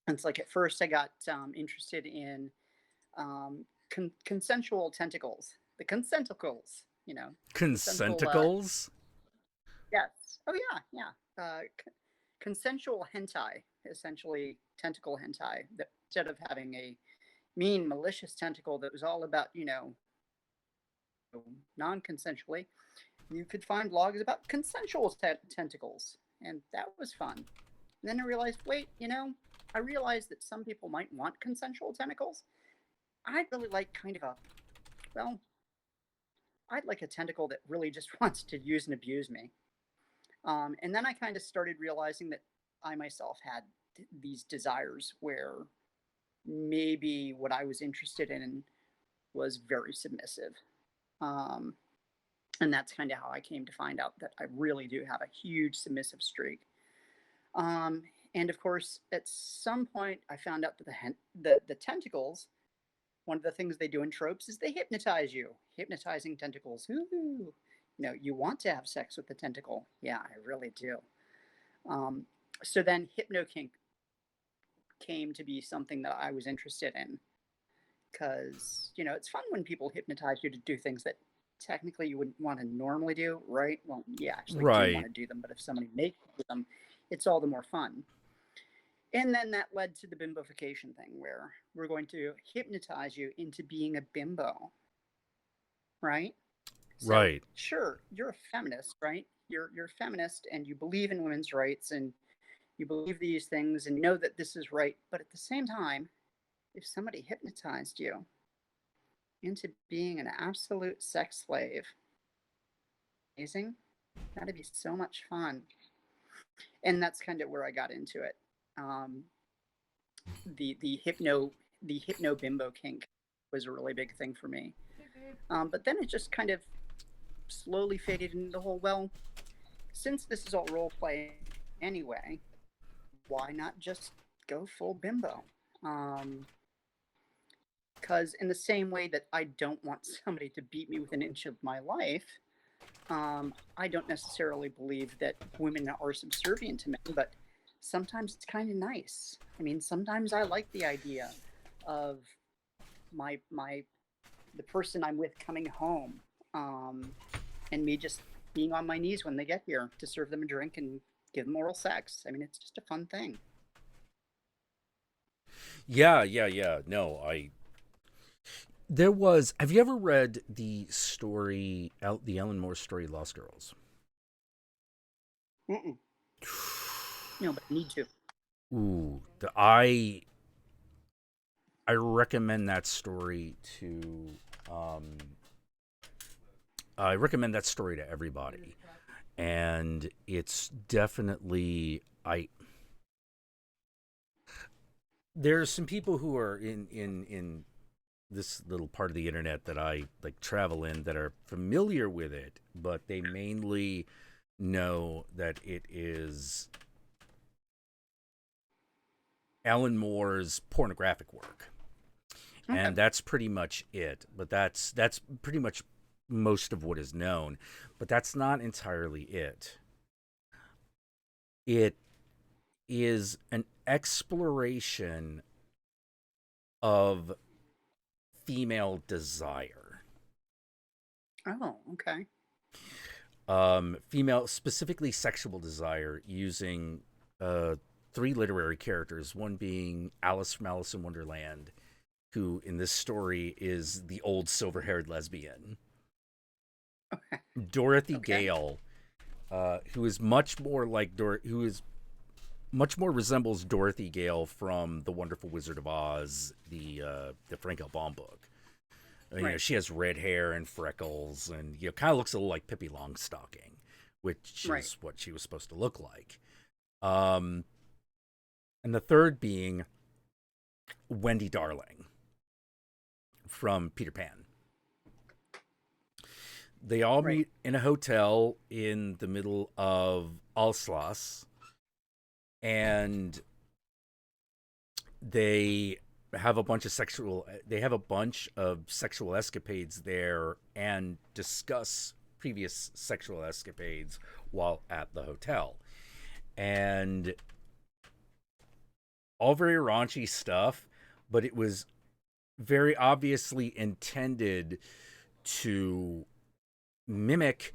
And it's like at first I got interested in consensual tentacles, the consenticles, Consenticles? Yes. Oh yeah, yeah. Consensual hentai, essentially tentacle hentai. That instead of having a mean, malicious tentacle that was all about, non-consensually, you could find blogs about consensual tentacles, and that was fun. And then I realized, wait, I realized that some people might want consensual tentacles. I'd really like I'd like a tentacle that really just wants to use and abuse me. And then I kind of started realizing that I myself had these desires where maybe what I was interested in was very submissive. And that's kind of how I came to find out that I really do have a huge submissive streak. And of course, at some point, I found out that the tentacles one of the things they do in tropes is they hypnotize you. Hypnotizing tentacles. Ooh. You want to have sex with the tentacle. Yeah, I really do. So then hypno kink came to be something that I was interested in because, it's fun when people hypnotize you to do things that technically you wouldn't want to normally do, right? Well, you actually do want to do them, but if somebody makes you do them, it's all the more fun. And then that led to the bimbofication thing where we're going to hypnotize you into being a bimbo, right? So, Right. sure, you're a feminist, right? You're a feminist and you believe in women's rights and you believe these things and know that this is right. But at the same time, if somebody hypnotized you into being an absolute sex slave, amazing, that'd be so much fun. And that's kind of where I got into it. The hypno bimbo kink was a really big thing for me. But then it just kind of slowly faded into the whole, well, since this is all role play anyway, why not just go full bimbo? Because in the same way that I don't want somebody to beat me with an inch of my life, I don't necessarily believe that women are subservient to men, but sometimes it's kind of nice. I mean, sometimes I like the idea of the person I'm with coming home, and me just being on my knees when they get here to serve them a drink and give them oral sex. I mean, it's just a fun thing. Yeah. No, have you ever read the story, the Ellen Moore story, Lost Girls? Mm-mm. No, but I need to. Ooh, I recommend that story to everybody, and it's definitely there's some people who are in this little part of the internet that I like travel in that are familiar with it, but they mainly know that it is Alan Moore's pornographic work. Okay. And that's pretty much it. But that's pretty much most of what is known. But that's not entirely it. It is an exploration of female desire. Oh, okay. Female, specifically sexual desire, using 3 literary characters, one being Alice from Alice in Wonderland, who in this story is the old silver-haired lesbian. Okay. Dorothy Gale, who is much more like much more resembles Dorothy Gale from The Wonderful Wizard of Oz, the Frank L. Baum book. Right. She has red hair and freckles, and kind of looks a little like Pippi Longstocking, which is what she was supposed to look like. And the third being Wendy Darling from Peter Pan. They all meet in a hotel in the middle of Alsace, and they have a bunch of sexual escapades there and discuss previous sexual escapades while at the hotel. And all very raunchy stuff, but it was very obviously intended to mimic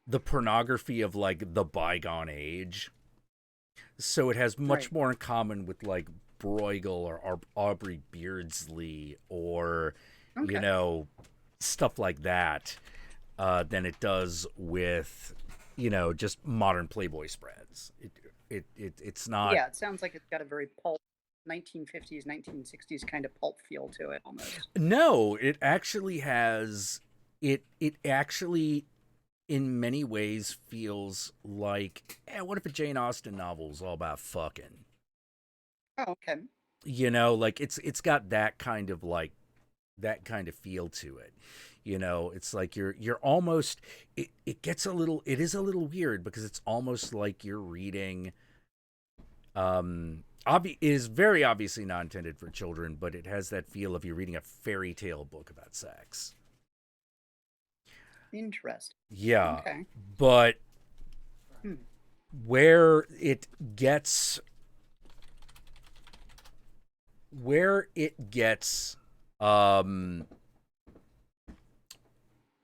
the pornography of like the bygone age. So it has much more in common with like Bruegel or Aubrey Beardsley or stuff like that than it does with just modern Playboy spreads. It's not. Yeah, it sounds like it's got a very pulp 1950s, 1960s kind of pulp feel to it almost. No, it actually has. It actually, in many ways, feels like, what if a Jane Austen novel is all about fucking? Oh, okay. Like it's got that kind of feel to it. It's like you're almost. It is a little weird because it's almost like you're reading, is very obviously not intended for children, but it has that feel of you're reading a fairy tale book about sex. Interesting. Yeah, Okay. but where it gets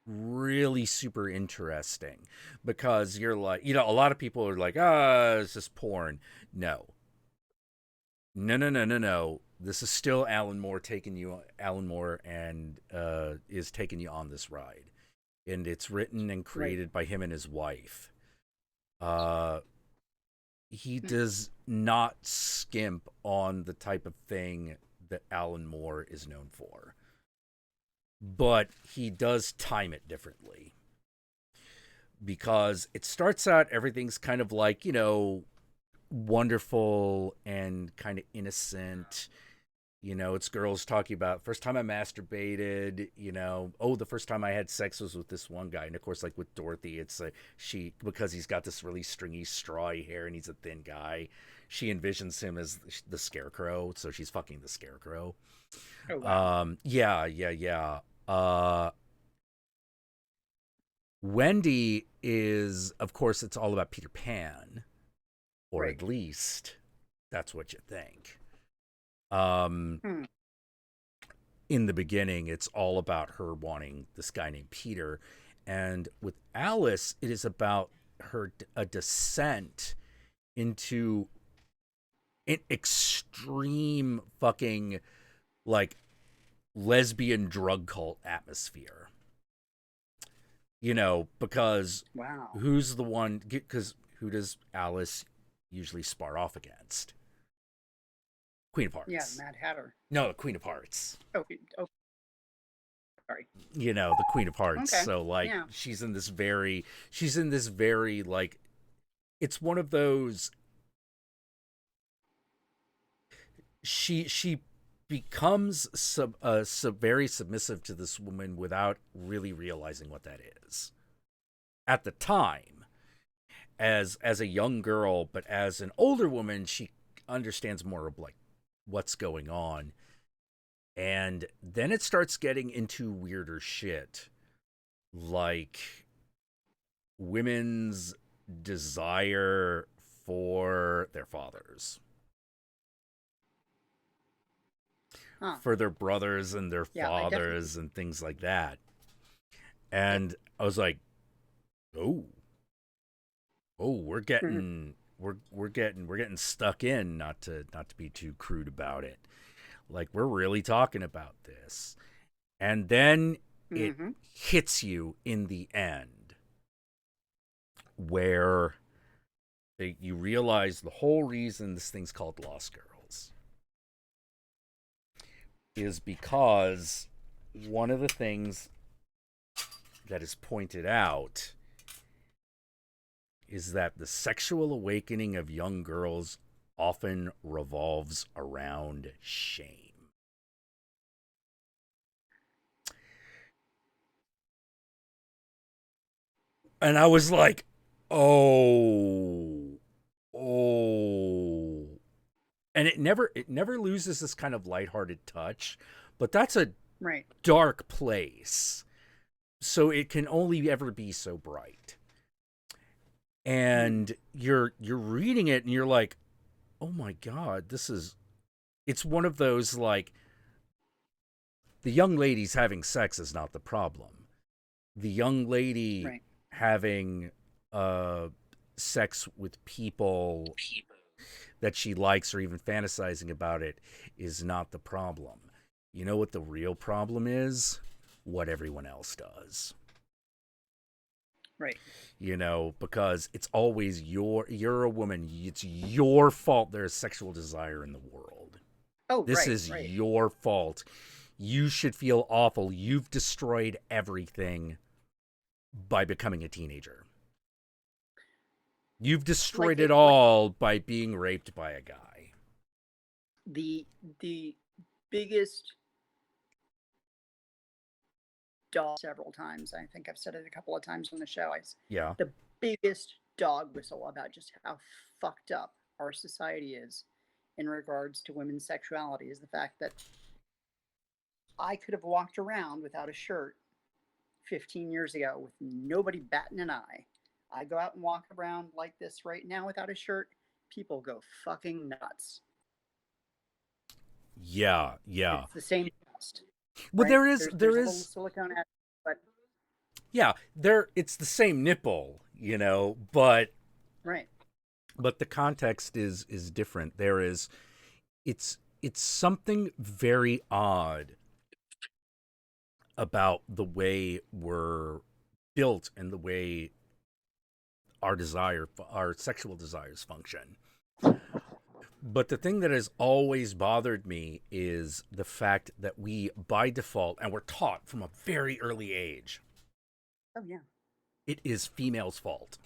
really super interesting, because you're like, a lot of people are like, it's just porn. No. This is still Alan Moore and is taking you on this ride, and it's written and created by him and his wife. He does not skimp on the type of thing that Alan Moore is known for, but he does time it differently, because it starts out, everything's kind of like, wonderful and kind of innocent. It's girls talking about first time I masturbated, the first time I had sex was with this one guy. And of course, like with Dorothy, it's because he's got this really stringy, strawy hair and he's a thin guy, she envisions him as the Scarecrow, so she's fucking the Scarecrow. Oh, wow. Yeah. Wendy is, of course, it's all about Peter Pan, or at least that's what you think. In the beginning, it's all about her wanting this guy named Peter, and with Alice, it is about a descent into an extreme fucking like lesbian drug cult atmosphere. Because who's the one? Because who does Alice usually spar off against? Queen of Hearts. Yeah, Mad Hatter. No, the Queen of Hearts. Oh, sorry. The Queen of Hearts. Okay. So she's in this very like, it's one of those, she becomes very submissive to this woman without really realizing what that is at the time, as a young girl. But as an older woman, she understands more of like what's going on. And then it starts getting into weirder shit, like women's desire for their fathers, for their brothers and their fathers and things like that. And I was like, we're getting stuck in, not to be too crude about it. Like, we're really talking about this. And then it hits you in the end, where you realize the whole reason this thing's called Lost Girls is because one of the things that is pointed out is that the sexual awakening of young girls often revolves around shame. And I was like, oh. And it never loses this kind of lighthearted touch, but that's a dark place. So it can only ever be so bright. And you're reading it and you're like, oh my God, it's one of those, like, the young lady's having sex is not the problem. The young lady having sex with people that she likes, or even fantasizing about it, is not the problem. You know what the real problem is? What everyone else does. Right. Because it's always you're a woman. It's your fault there's sexual desire in the world. Oh, this is your fault. You should feel awful. You've destroyed everything by becoming a teenager. You've destroyed it all by being raped by a guy. The biggest dog several times. I think I've said it a couple of times on the show. The biggest dog whistle about just how fucked up our society is in regards to women's sexuality is the fact that I could have walked around without a shirt 15 years ago with nobody batting an eye. I go out and walk around like this right now without a shirt, people go fucking nuts. Yeah, yeah. It's the same test. Well, Right? there is There's there a little is silicone added, but yeah, there it's the same nipple, you know, but right. the context is different. There is it's something very odd about the way we're built and the way our sexual desires function. But the thing that has always bothered me is the fact that we, by default, and we're taught from a very early age, Oh yeah. it is female's fault.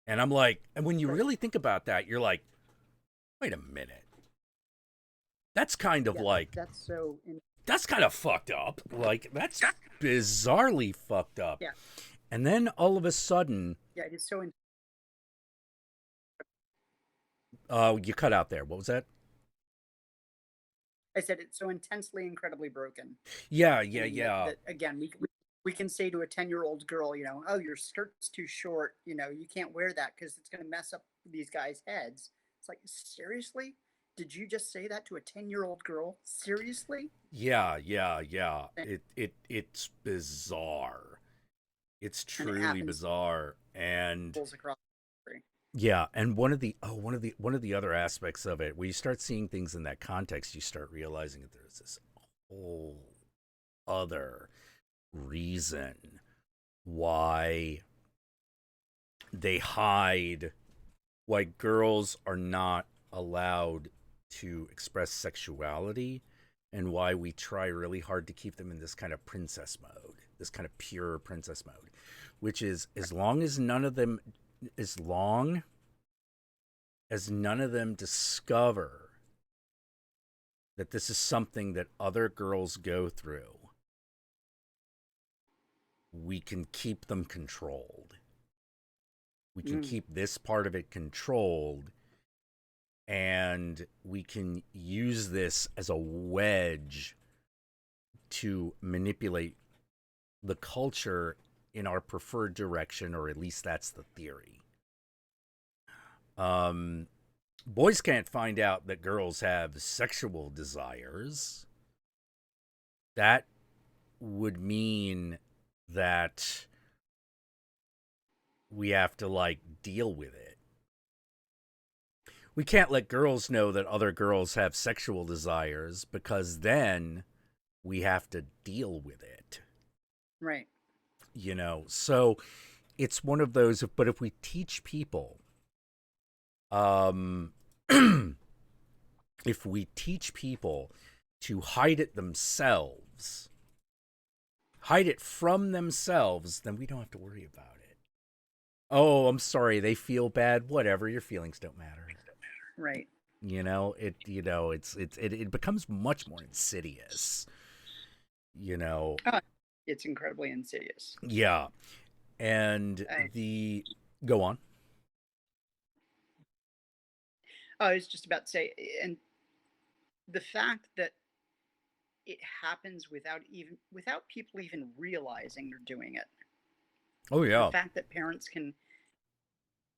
And I'm like, and when you really think about that, you're like, wait a minute. That's kind of like, that's so. that's kind of fucked up. Like, that's bizarrely fucked up. Yeah. And then all of a sudden, Yeah, it is so. you cut out there. What was that? I said it's so intensely, incredibly broken. Yeah. That, again, we can say to a 10-year-old girl, you know, oh, your skirt's too short. You know, you can't wear that because it's going to mess up these guys' heads. It's like, seriously? Did you just say that to a 10-year-old girl? Seriously? Yeah. It's bizarre. It's truly bizarre. And yeah, and one of the other aspects of it, where you start seeing things in that context, you start realizing that there's this whole other reason why they hide, why girls are not allowed to express sexuality, and why we try really hard to keep them in this kind of princess mode, this kind of pure princess mode, which is as long as none of them discover that this is something that other girls go through, we can keep them controlled. We can keep this part of it controlled, and we can use this as a wedge to manipulate the culture in our preferred direction, or at least that's the theory. Boys can't find out that girls have sexual desires. That would mean that we have to, like, deal with it. We can't let girls know that other girls have sexual desires, because then we have to deal with it. Right. You know, so it's one of those, but if we teach people, if we teach people to hide it themselves, hide it from themselves, then we don't have to worry about it. Oh, I'm sorry, they feel bad. Whatever, your feelings don't matter. Right. You know, it becomes much more insidious. You know. It's incredibly insidious. Yeah. And go on. I was just about to say, and the fact that it happens without people even realizing they're doing it. Oh yeah. The fact that parents can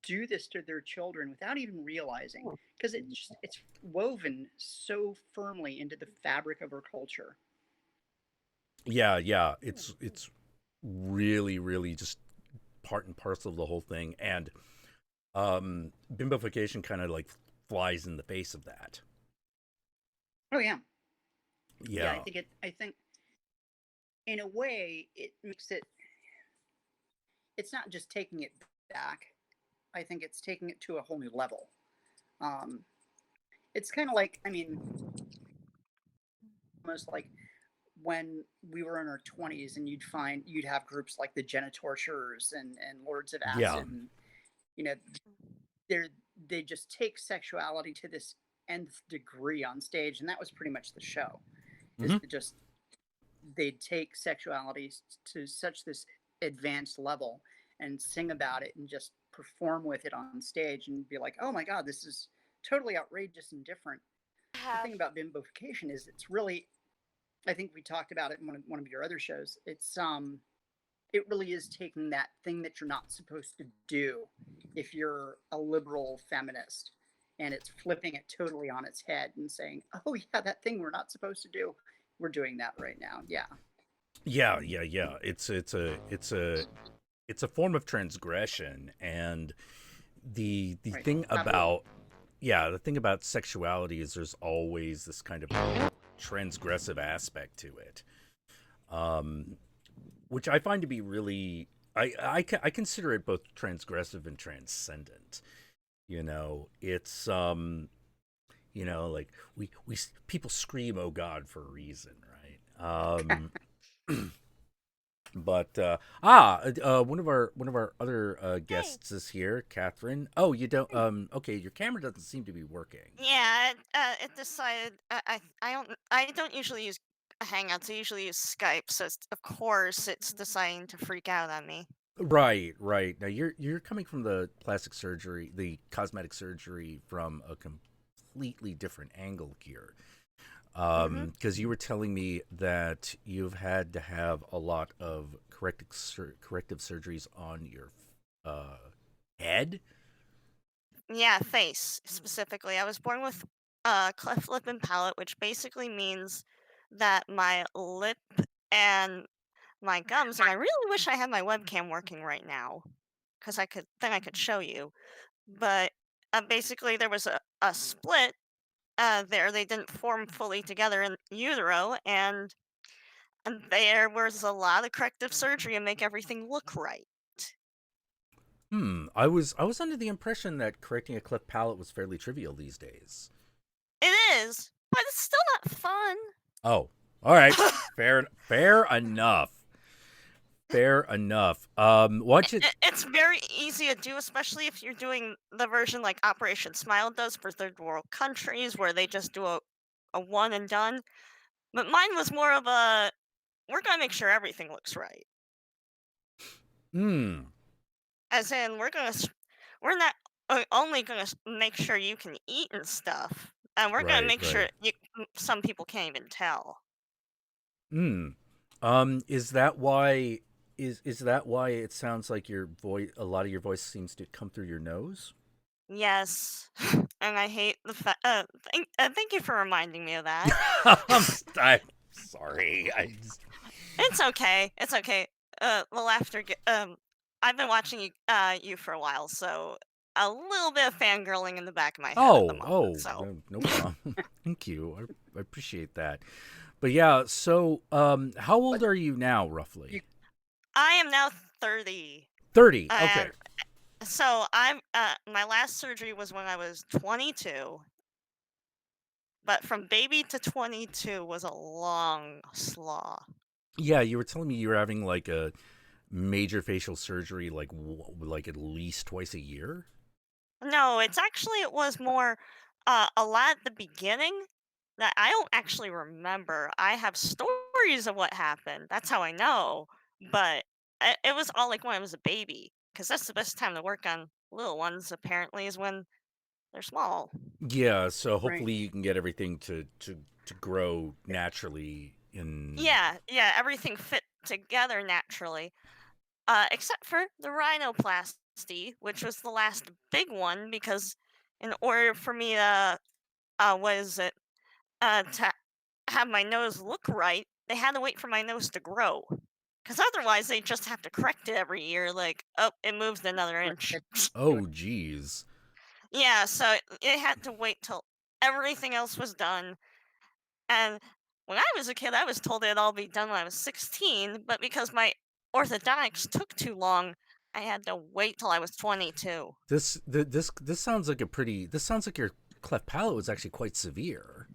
do this to their children without even realizing, because it's woven so firmly into the fabric of our culture. Yeah. It's really, really just part and parcel of the whole thing, and Bimbofication kind of like flies in the face of that. Oh yeah. Yeah. I think in a way it makes it. It's not just taking it back. I think it's taking it to a whole new level. It's kind of like, I mean, almost like when we were in our 20s and you'd have groups like the Genitorturers and Lords of Acid. Yeah. And, you know, they just take sexuality to this nth degree on stage, and that was pretty much the show. Just they'd take sexuality to such this advanced level and sing about it and just perform with it on stage and be like, oh my god, this is totally outrageous and different. The Have thing about bimbofication is it's really, I think we talked about it in one of your other shows. It really is taking that thing that you're not supposed to do if you're a liberal feminist, and it's flipping it totally on its head and saying, oh yeah, that thing we're not supposed to do, we're doing that right now. Yeah. Yeah, yeah, yeah. It's a form of transgression, and the Right. thing Absolutely. about the thing about sexuality is there's always this kind of transgressive aspect to it, um, which I find to be really I consider it both transgressive and transcendent. You know, it's like people scream "Oh God" for a reason, right? But one of our other hey. guests is here, Catherine. Oh, you don't. Okay, your camera doesn't seem to be working. Yeah, it decided I don't usually use Hangouts. I usually use Skype, so of course it's deciding to freak out on me. Right, right. Now you're coming from the plastic surgery, the cosmetic surgery from a completely different angle here. Mm-hmm. Because you were telling me that you've had to have a lot of corrective surgeries on your uh, head. Yeah, face specifically. I was born with cleft lip and palate, which basically means that my lip and my gums, and I really wish I had my webcam working right now, because I could show you. But basically, there was a split there. They didn't form fully together in utero, and there was a lot of corrective surgery to make everything look right. I was under the impression that correcting a cleft palate was fairly trivial these days. It is, but it's still not fun. Oh, all right. Fair enough. Fair enough. Why don't you? It's very easy to do, especially if you're doing the version like Operation Smile does for third world countries, where they just do a one and done. But mine was more of a, we're gonna make sure everything looks right. Hmm. As in, we're not only gonna make sure you can eat and stuff, and we're gonna Right. make Right. sure some people can't even tell. Hmm. Is that why? Is that why it sounds like your voice? A lot of your voice seems to come through your nose. Yes, and I hate the fact. Thank you for reminding me of that. I'm sorry. It's okay. It's okay. The laughter. I've been watching you for a while, so a little bit of fangirling in the back of my head at the moment. So No problem. Thank you. I appreciate that. But yeah, so how old But are you now, roughly? you, I am now 30, 30. Okay. and so I'm. My last surgery was when I was 22, but from baby to 22 was a long slog. Yeah, you were telling me you were having like a major facial surgery, like like at least twice a year. No, it was more a lot at the beginning that I don't actually remember. I have stories of what happened. That's how I know. But it was all like when I was a baby, because that's the best time to work on little ones. Apparently, is when they're small. Yeah, so right. hopefully you can get everything to grow naturally in. Yeah, yeah, everything fit together naturally, except for the rhinoplasty, which was the last big one because in order for me to what is it to have my nose look right, they had to wait for my nose to grow. Because otherwise, they just have to correct it every year. Like, oh, it moves another Right. inch. Oh, geez. Yeah, so it had to wait till everything else was done. And when I was a kid, I was told it'd all be done when I was 16. But because my orthodontics took too long, I had to wait till I was 22. This sounds like a pretty. This sounds like your cleft palate was actually quite severe.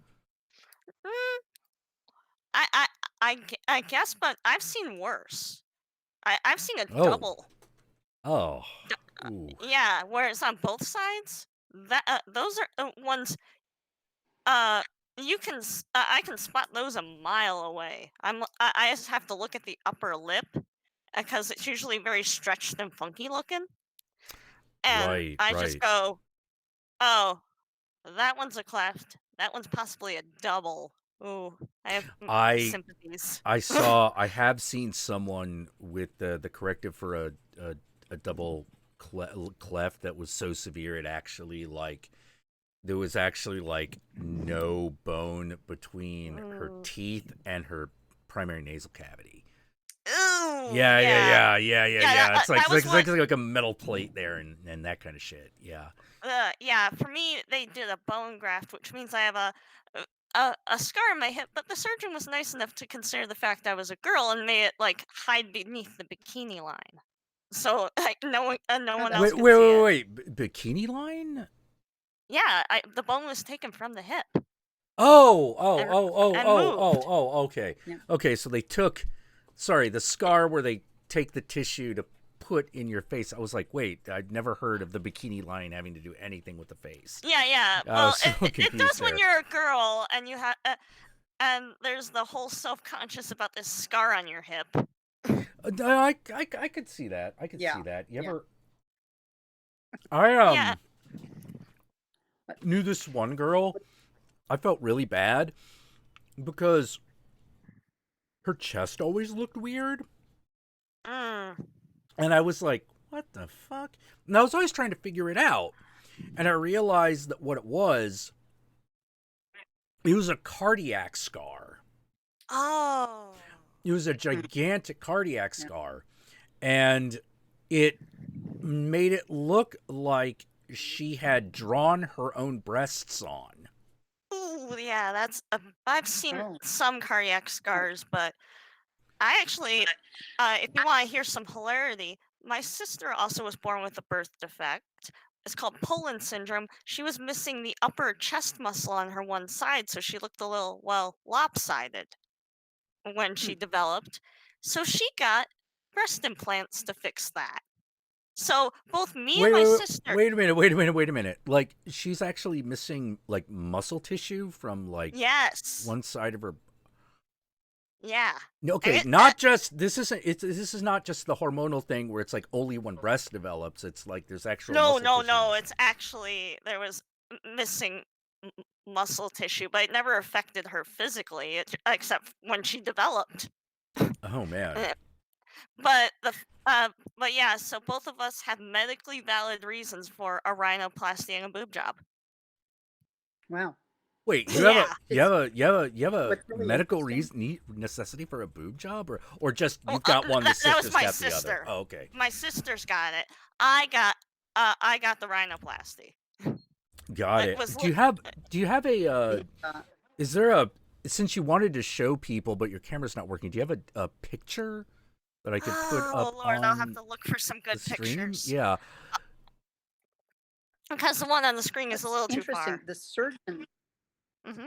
Mm, I, I, I guess, but I've seen worse. I've seen a Oh. double. Oh. Ooh. Yeah, where it's on both sides. Those are ones. Uh, I can spot those a mile away. I just have to look at the upper lip because it's usually very stretched and funky looking, and Right, I just right. go, oh. That one's a cleft. That one's possibly a double. Ooh, I have I sympathies. I have seen someone with the corrective for a double cleft that was so severe it actually like there was actually like no bone between her Ooh. teeth and her primary nasal cavity. Ooh, Yeah, yeah. yeah. It's That was what. like a metal plate there and that kind of shit. Yeah. Yeah, for me, they did a bone graft, which means I have a scar on my hip. But the surgeon was nice enough to consider the fact I was a girl and made it like hide beneath the bikini line, so like no Oh, one that's else Wait, could wait, see wait, it. wait. Bikini line? Yeah, the bone was taken from the hip and moved. Okay. yeah. Okay, so they took, sorry, the scar where they take the tissue to put in your face. I was like, wait, I'd never heard of the bikini line having to do anything with the face. Yeah. I was Well, so it confused does when there. you're a girl and you have and there's the whole self-conscious about this scar on your hip. I could see that. I could Yeah, see that. You yeah. ever? I Yeah. knew this one girl. I felt really bad because her chest always looked weird. Mm. And I was like, what the fuck? And I was always trying to figure it out. And I realized that what it was a cardiac scar. Oh. It was a gigantic cardiac scar. And it made it look like she had drawn her own breasts on. Ooh, yeah, that's I've seen Oh. some cardiac scars, but I actually, if you want to hear some hilarity, my sister also was born with a birth defect. It's called Poland syndrome. She was missing the upper chest muscle on her one side, so she looked a little, well, lopsided when she developed. So she got breast implants to fix that. So both me and my sister, Wait a minute. Like, she's actually missing, like, muscle tissue from, like, yes, one side of her. yeah. Okay, And not just this is not just the hormonal thing where it's like only when breast develops. It's like there's actual no, muscle tissue no. missing. It's actually there was missing muscle tissue, but it never affected her physically, except when she developed. Oh man. Uh, But but yeah, so both of us have medically valid reasons for a rhinoplasty and a boob job. Wow. Wait, Yeah. you have a What's really medical interesting. necessity for a boob job or just Well, you've got one, the that was sister's my got the other. sister. Oh, okay. My sister's got it. I got the rhinoplasty. Got It it. was Do you have a The, is there a since you wanted to show people but your camera's not working, do you have a picture that I could put oh up Lord, I'll have on to look for some the good stream? pictures Yeah. because the one on the screen is a what's little too interesting, far. the surgeon, Hmm.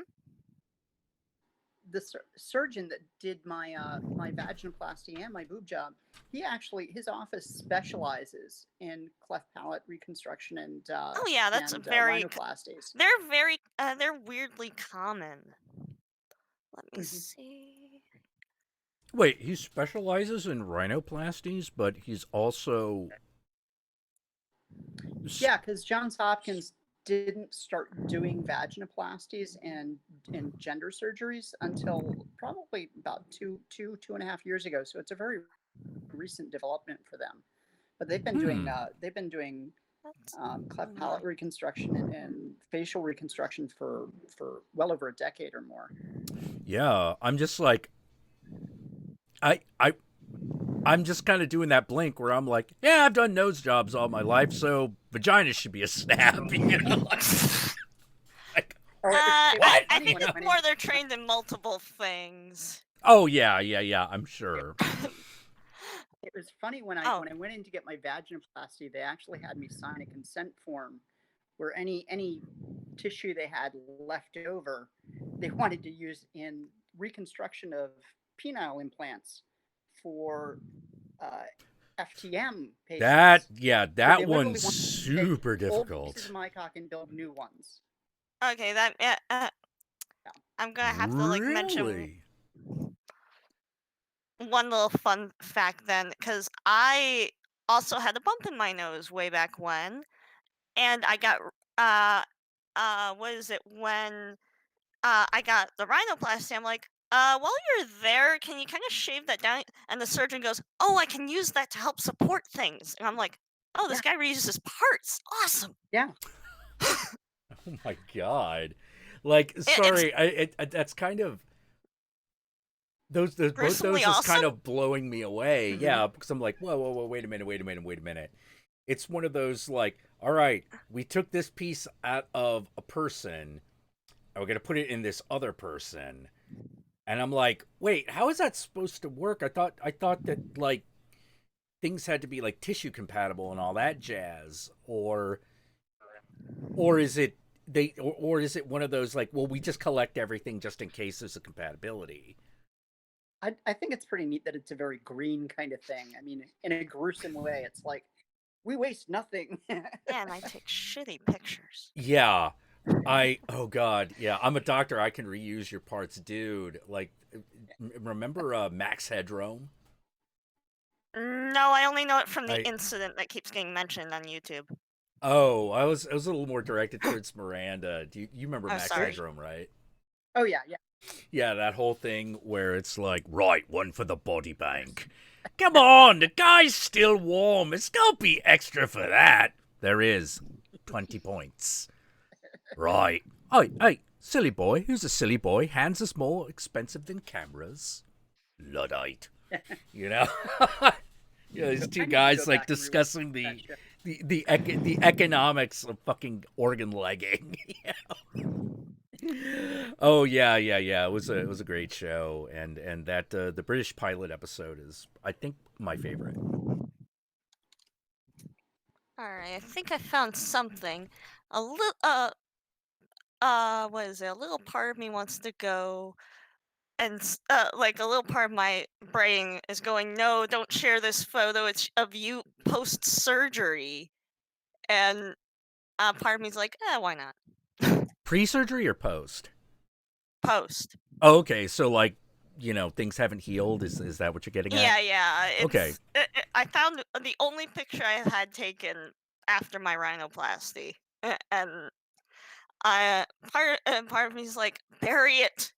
surgeon that did my my vaginoplasty and my boob job, his office specializes in cleft palate reconstruction Oh yeah, that's a rhinoplasties. they're weirdly common. Let me Mhm. see. Wait, he specializes in rhinoplasties, but he's also Yeah, because Johns Hopkins didn't start doing vaginoplasties and gender surgeries until probably about two and a half years ago. So it's a very recent development for them. But they've been doing That's cleft palate reconstruction and facial reconstruction for well over a decade or more. Yeah, I'm just like I'm just kind of doing that blink where I'm like, yeah, I've done nose jobs all my life, so vagina should be a snap, you know? Like, Oh, it was I funny think when I it's went more in. they're trained in multiple things. oh yeah, I'm sure. It was funny Oh, when I went in to get my vaginoplasty. They actually had me sign a consent form where any tissue they had left over, they wanted to use in reconstruction of penile implants for uh, FTM patients. So That they one's literally wanted to take super old pieces difficult. of my cock and build new ones. okay. Yeah. I'm gonna have to like mention Really? one little fun fact then, because I also had a bump in my nose way back when, and I got what is it, when I got the rhinoplasty, I'm like, while you're there, can you kind of shave that down? And the surgeon goes, oh, I can use that to help support things. And I'm like, oh, this guy reuses parts. Awesome. Yeah. Oh my god! Like, sorry, that's kind of those both those Gruesomely is kind awesome? of blowing me away. Mhm. Yeah, because I'm like, whoa, wait a minute. It's one of those like, all right, we took this piece out of a person, and we're gonna put it in this other person, and I'm like, wait, how is that supposed to work? I thought that like things had to be like tissue compatible and all that jazz, or is it or is it one of those like, well, we just collect everything just in case there's a compatibility? I think it's pretty neat that it's a very green kind of thing. I mean, in a gruesome way, it's like we waste nothing. Yeah, and I take shitty pictures. Yeah. Oh god, yeah, I'm a doctor, I can reuse your parts, dude. Like, remember Max Headroom? No, I only know it from the I- incident that keeps getting mentioned on YouTube. Oh, I was a little more directed towards Miranda. You remember Oh, Max sorry. Headroom, right? Oh yeah. Yeah, that whole thing where it's like, right, one for the body bank. Come on, the guy's still warm. It's gonna be extra for that. There is 20 points. Right. Hey, silly boy. Who's a silly boy? Hands is more expensive than cameras. Luddite. You know? These I two need to guys go like back and rewatch discussing that show. the economics of fucking organ legging. Oh yeah. It was a great show, and that the British pilot episode is, I think, my favorite. Alright, I think I found something. A little, what is it? A little part of me wants to go and, like, a little part of my brain is going, no, don't share this photo. It's of you post surgery. And part of me's like, why not? Pre-surgery or post? Post. Oh, okay, so like, things haven't healed. Is that what you're getting at? Yeah. Okay. I found the only picture I had taken after my rhinoplasty, and part of me's like, bury it,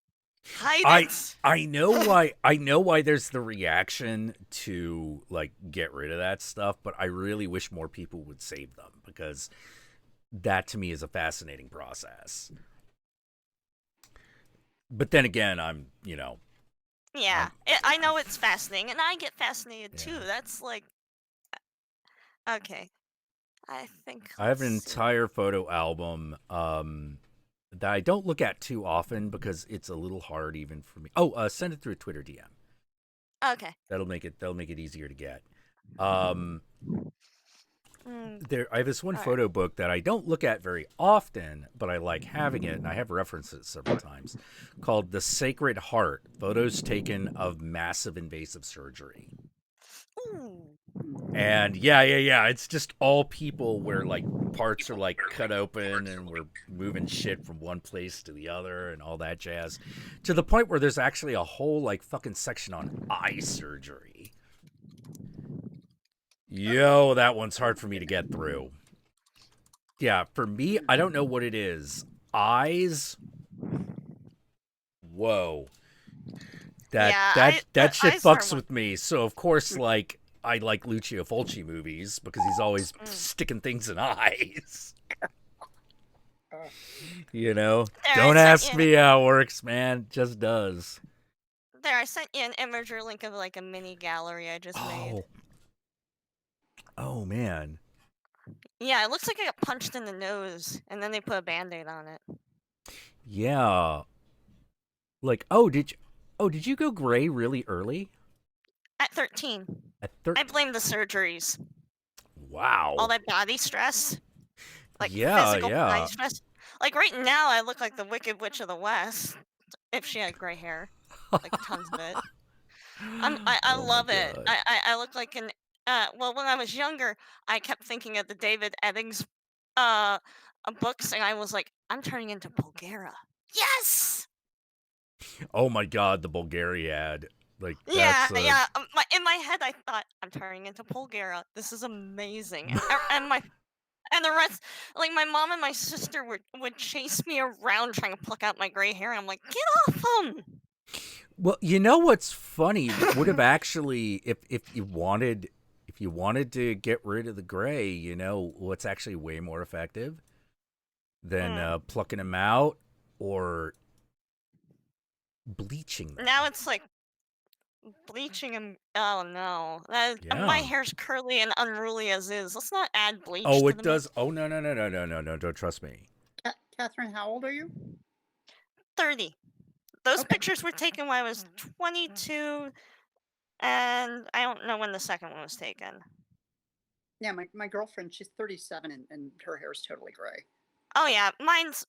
hide it. I know why there's the reaction to like get rid of that stuff, but I really wish more people would save them, because that to me is a fascinating process. But then again, Yeah, I know it's fascinating, and I get fascinated too. Yeah. That's like, okay. I think I have an let's see. entire photo album that I don't look at too often because it's a little hard even for me. Oh, send it through a Twitter DM. Okay. That'll make it easier to get. Mm, I have this one All right. photo book that I don't look at very often, but I like having it, and I have referenced it several times, called The Sacred Heart: Photos Taken of Massive Invasive Surgery. Ooh. And yeah, it's just all people where like parts are like cut open and we're moving shit from one place to the other and all that jazz, to the point where there's actually a whole like fucking section on eye surgery. Yo, that one's hard for me to get through. Yeah, for me, I don't know what it is. Eyes. Whoa. That shit eyes are fucks one- with me. So of course, like, I like Lucio Fulci movies because he's always sticking things in eyes. Uh, Don't sent ask you me how it works, man. It just does. There, I sent you an image or link of like a mini gallery I just made. Oh man. Yeah, it looks like I got punched in the nose, and then they put a band-aid on it. Yeah. Like, did you go gray really early? At 13. At I blame the surgeries. Wow. All that body stress. Like Yeah, physical yeah. body stress. Like right now I look like the Wicked Witch of the West. If she had gray hair. Like tons of it. I Oh my love it. God. I look like an well, when I was younger, I kept thinking of the David Eddings books, and I was like, I'm turning into Bulgara. Yes! Oh my God, the Bulgariad. Like, Yeah, that's yeah. In my head, I thought, I'm turning into Bulgara. This is amazing. And my And the rest, like my mom and my sister would chase me around trying to pluck out my gray hair. I'm like, get off them. Well, you know what's funny would have actually, if you wanted to get rid of the gray, you know what's actually way more effective than plucking them out or bleaching them. Now it's like bleaching and oh no, my Yeah. hair's curly and unruly as is. Let's not add bleach. Oh, to it the does. mix. Oh, no! Don't trust me. Catherine, how old are you? 30. Those Okay. pictures were taken when I was 22, and I don't know when the second one was taken. Yeah, my girlfriend, she's 37 and her hair's totally gray. Oh yeah, mine's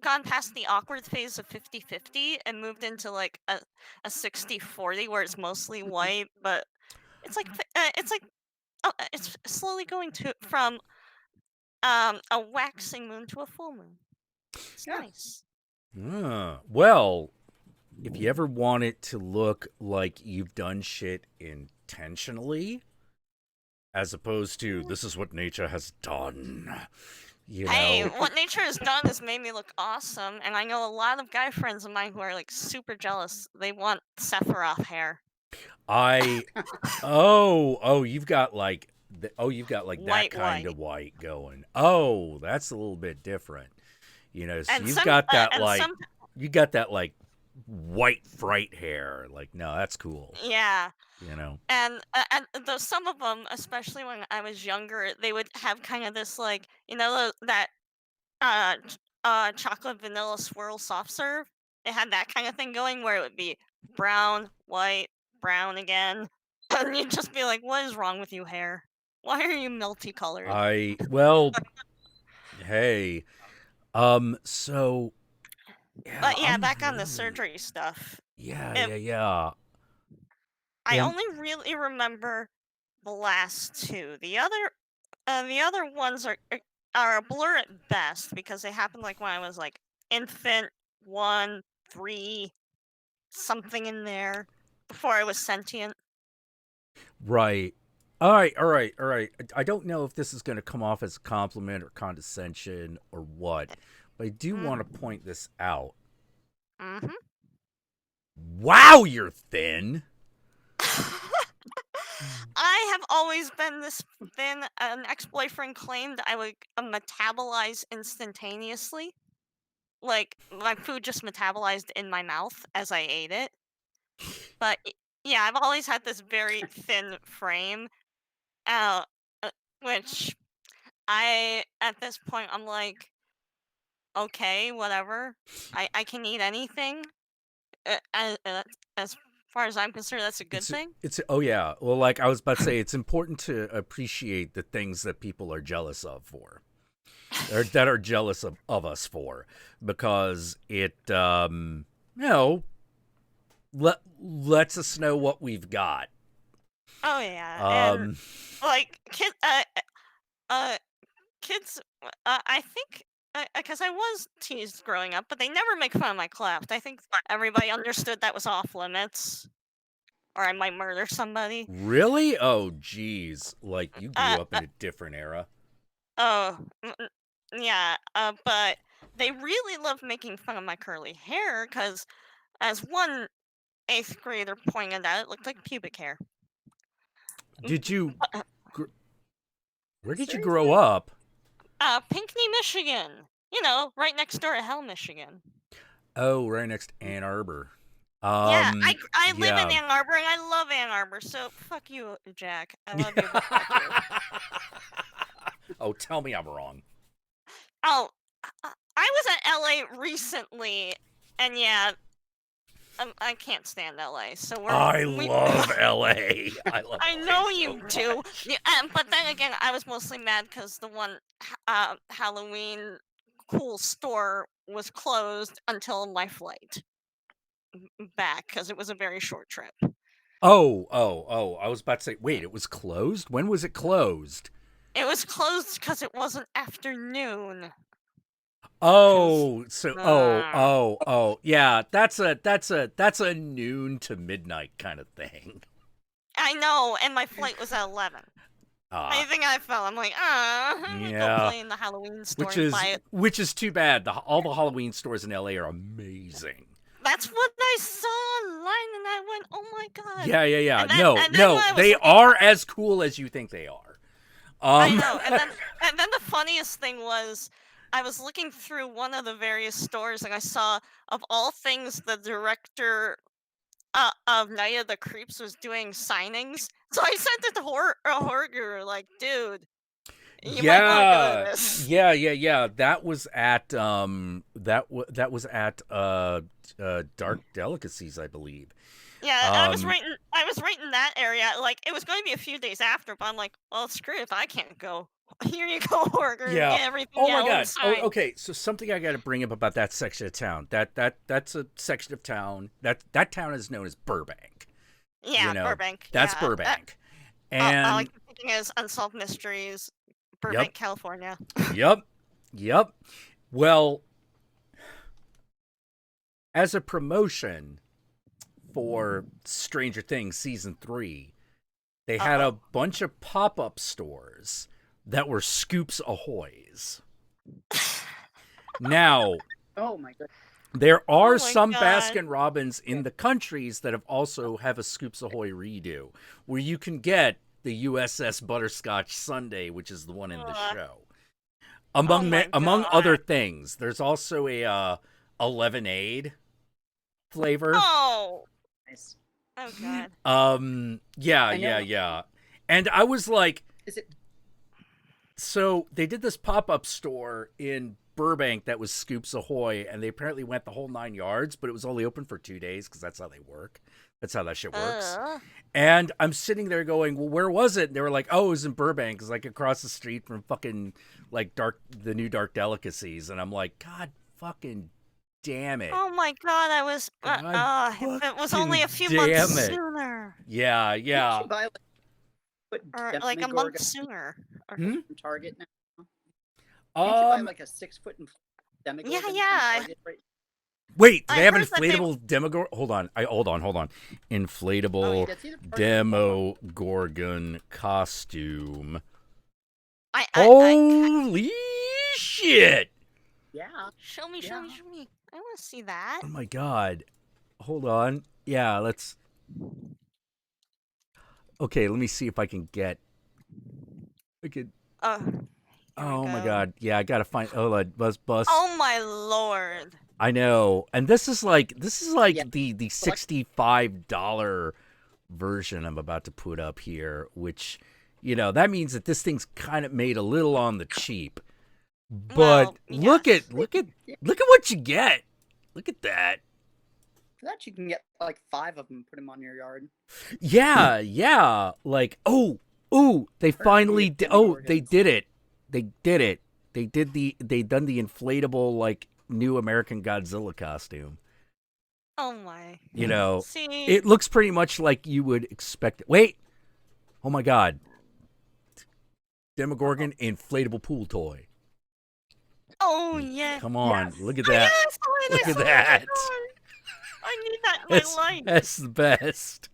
gone past the awkward phase of 50-50 and moved into like a 60-40 where it's mostly white, but it's like it's slowly going from a waxing moon to a full moon. It's Yeah. nice. Well, if you ever want it to look like you've done shit intentionally, as opposed to this is what nature has done, you Hey, know. what nature has done has made me look awesome, and I know a lot of guy friends of mine who are like super jealous. They want Sephiroth hair. You've got like you've got like that kind of white going. Oh, that's a little bit different. You know, so And you've some- got that and like some- you got that like white fright hair. Like, no, that's cool. Yeah. You know. And though some of them, especially when I was younger, they would have kind of this like, you know, that chocolate vanilla swirl soft serve. It had that kind of thing going where it would be brown, white, brown again. And you'd just be like, what is wrong with you, hair? Why are you multicolored? Hey. So yeah, But yeah, back on the surgery stuff. Yeah. I only really remember the last two. The other ones are a blur at best because they happened like when I was like infant, 1, 3, something in there before I was sentient. Right. All right. I don't know if this is going to come off as a compliment or condescension or what, but I do want to point this out. Mm-hmm. Wow, you're thin. I have always been this thin. An ex-boyfriend claimed I would metabolize instantaneously. Like, my food just metabolized in my mouth as I ate it. But, yeah, I've always had this very thin frame. Which at this point, I'm like, okay, whatever. I can eat anything. As far as I'm concerned, that's a good thing. Oh yeah. Well, like I was about to say, it's important to appreciate the things that people are jealous of for, or that are jealous of us for, because it lets us know what we've got. Oh yeah, and like kids. I think because I was teased growing up, but they never make fun of my cleft. I think everybody understood that was off limits, or I might murder somebody. Really? Oh, geez. Like you grew up in a different era. Oh, yeah. But they really love making fun of my curly hair because, as one 8th grader pointed out, it looked like pubic hair. Did you? Where did you grow up? Pinckney, Michigan. You know, right next door to Hell, Michigan. Oh, right next to Ann Arbor. Yeah, I live in Ann Arbor and I love Ann Arbor, so fuck you, Jack. I love you, but fuck you. Oh, tell me I'm wrong. Oh, I was at LA recently, and yeah, I can't stand LA. So I love LA. I know you do. Yeah, but then again, I was mostly mad because the one Halloween cool store was closed until my flight back because it was a very short trip. Oh, I was about to say, wait, it was closed? When was it closed? It was closed because it wasn't afternoon. Oh, so yeah, that's a noon to midnight kind of thing. I know, and my flight was at 11. Anything I felt, I'm like, I'm gonna go Yeah. play in the Halloween store and buy it. Which is too bad. All the Halloween stores in LA are amazing. That's what I saw online, and I went, "Oh my god!" Yeah. And then, No, and then when I was they looking, are as cool as you think they are. I know. And then the funniest thing was, I was looking through one of the various stores, and I saw, of all things, the director of Night of the Creeps was doing signings. So I sent it to horror guru, like, dude, you might want to go to this. Yeah. That was at that was at Dark Delicacies, I believe. Yeah, I was right in that area. Like, it was going to be a few days after, but I'm like, well, screw it if I can't go. Here you go, horror guru. Yeah. Get everything. Oh my god. Signed. Oh, okay. So something I got to bring up about that section of town. That's a section of town that town is known as Burbank. Yeah, Burbank. That's yeah. Burbank. And all I keep thinking is Unsolved Mysteries, Burbank, California. Yep. Well, as a promotion for Stranger Things season 3, they had a bunch of pop-up stores that were Scoops Ahoy's. Now, Oh my god. there are my some God. Baskin Robbins in the countries that have a Scoops Ahoy redo, where you can get the USS Butterscotch Sundae, which is the one in the show. Among God. other things, there's also a lemonade flavor. Oh. Nice. Oh god. Yeah. And I was like, Is it? so they did this pop-up store in Burbank that was Scoops Ahoy, and they apparently went the whole 9 yards, but it was only open for 2 days because that's how they work. That's how that shit works. And I'm sitting there going, well, where was it? And they were like, oh, it was in Burbank. It's like across the street from fucking like the new Dark Delicacies. And I'm like, God fucking damn it. Oh my god, I was. If it was only a few damn months it. sooner. Yeah. Can't you buy Or like a month sooner. from Target now? Can't you buy like a 6-foot Demogorgon from yeah. Target right? Wait, do I they have heard that inflatable Demogorgon? Hold on. Inflatable that's either Target or Demogorgon costume. I Holy shit! Yeah. show me. Yeah. I want to see that. Oh my god. Hold on. Yeah, let's. Okay, let me see if I can get. I could. Oh. Oh my god. Yeah, I gotta find. Oh, bus. Oh my lord. I know, and this is like Yeah. the $65 version I'm about to put up here, which, that means that this thing's kind of made a little on the cheap. But Well, look yes. at what you get. Look at that. For that you can get like 5 of them and put them on your yard. Yeah. Like, they finally they did it. They done the inflatable like new American Godzilla costume. Oh my. See. It looks pretty much like you would expect it. Wait. Oh my god. Demogorgon inflatable pool toy. Oh yeah. Come on. Yes. Look at that. Look at Oh, that. I need that in my life. That's the best.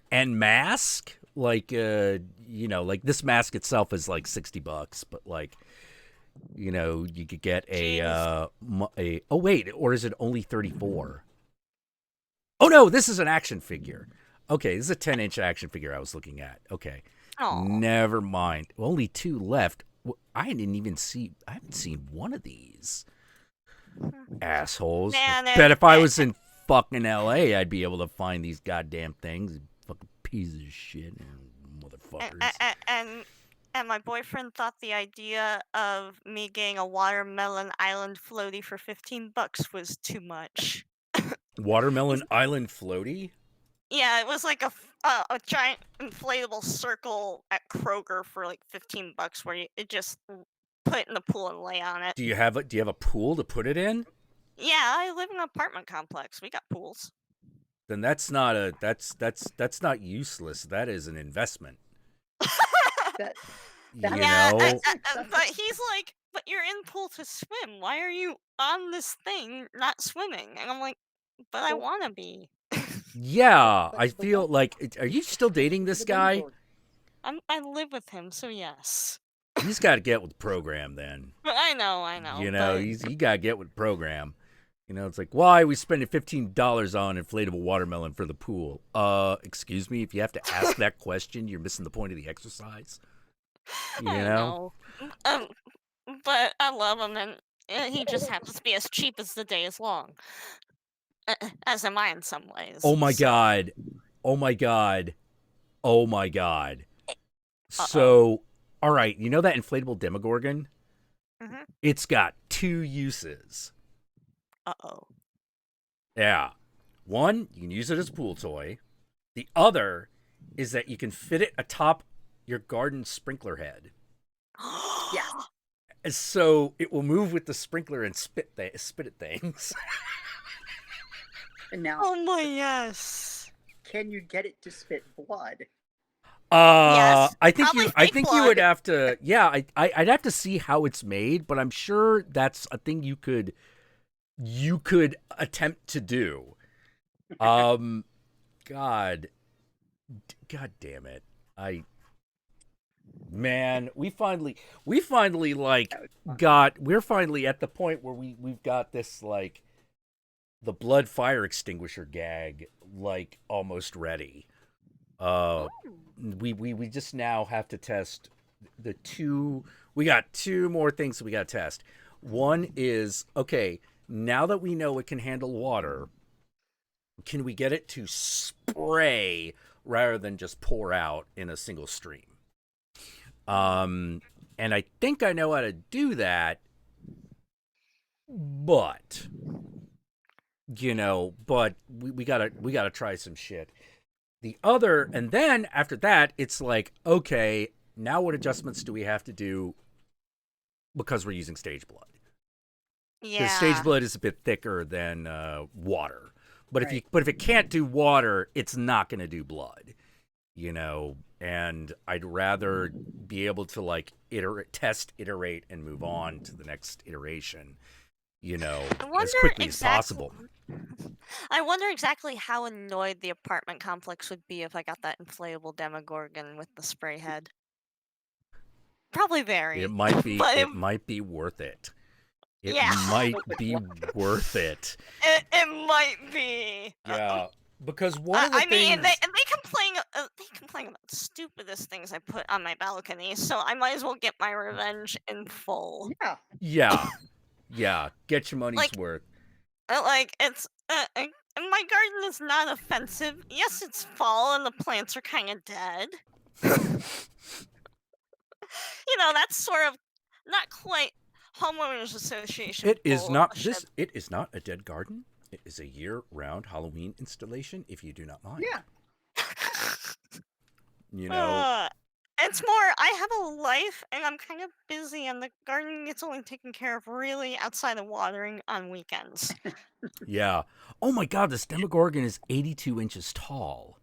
And mask, like like this mask itself is like $60, but like you could get or is it only 34? Oh no, this is an action figure. Okay, this is a 10-inch action figure I was looking at. Okay. Aw. Never mind. Only 2 left. I haven't seen one of these. Assholes. Man, Bet if I was in fucking LA, I'd be able to find these goddamn things. Fucking pieces of shit, motherfuckers. And my boyfriend thought the idea of me getting a watermelon island floaty for $15 was too much. Watermelon Island floaty? Yeah, it was like a giant inflatable circle at Kroger for like $15, where you just put it in the pool and lay on it. Do you have a pool to put it in? Yeah, I live in an apartment complex. We got pools. Then that's not not useless. That is an investment. That, But he's like, but you're in pool to swim. Why are you on this thing not swimming? And I'm like, but I want to be. Yeah, I feel like. Are you still dating this guy? I live with him, so yes. He's got to get with the program then. I know. You know, but he got to get with the program. You know, it's like, why are we spending $15 on inflatable watermelon for the pool? Excuse me, if you have to ask that question, you're missing the point of the exercise. You I know? know. But I love him, and he just happens to be as cheap as the day is long. As am I in some ways. Oh my so- god. Oh my god. Oh my god. Uh-oh. So, all right, you know that inflatable Demogorgon? Mhm. It's got 2 uses. Uh-oh. Yeah. One, you can use it as a pool toy. The other is that you can fit it atop your garden sprinkler head. Yeah. So it will move with the sprinkler and spit at things. And now, Oh my yes. can you get it to spit blood? Yes, I think probably you. I fake think you would blood. have to. Yeah, I'd have to see how it's made, but I'm sure that's a thing you could attempt to do. God damn it! We finally like we're finally at the point where we've got this like the blood fire extinguisher gag like almost ready. We just now have to test the 2. We got 2 more things that we got to test. One is, okay, now that we know it can handle water, can we get it to spray rather than just pour out in a single stream? And I think I know how to do that, but we gotta try some shit. The other, and then after that, it's like, okay, now what adjustments do we have to do because we're using stage blood? Yeah. Because stage blood is a bit thicker than water. But Right. if it can't do water, it's not going to do blood, you know. And I'd rather be able to like iterate, and move on to the next iteration, you know, as quickly as possible. I wonder exactly how annoyed the apartment complex would be if I got that inflatable Demogorgon with the spray head. Probably very. It might be. But It might be worth it. It Yeah. might be worth it. it might be. Yeah, because one of the I mean, things. they complain about the stupidest things I put on my balcony, so I might as well get my revenge in full. Yeah. Yeah. Get your money's Like- worth. It's my garden is not offensive. Yes, it's fall and the plants are kind of dead. You know, that's sort of not quite homeowners association. It is full not of this. shit. It is not a dead garden. It is a year-round Halloween installation. If you do not mind, Yeah. you know. It's more, I have a life and I'm kind of busy, and the garden gets only taken care of really outside of watering on weekends. Yeah. Oh my God, this Demogorgon is 82 inches tall.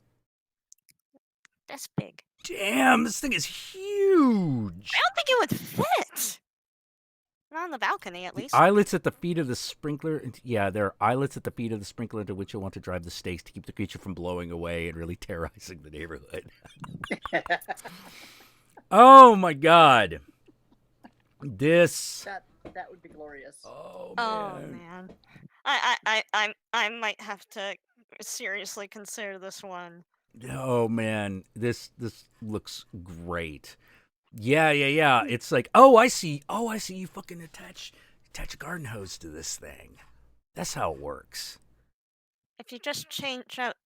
That's big. Damn, this thing is huge. I don't think it would fit. Not on the balcony, at least. Eyelets at the feet of the sprinkler. Yeah, there are eyelets at the feet of the sprinkler into which you'll want to drive the stakes to keep the creature from blowing away and really terrorizing the neighborhood. Oh my God. This. That would be glorious. Oh Oh man. man, I might have to seriously consider this one. Oh man, this looks great. Yeah. It's like, oh, I see. You fucking attach a garden hose to this thing. That's how it works. If you just change out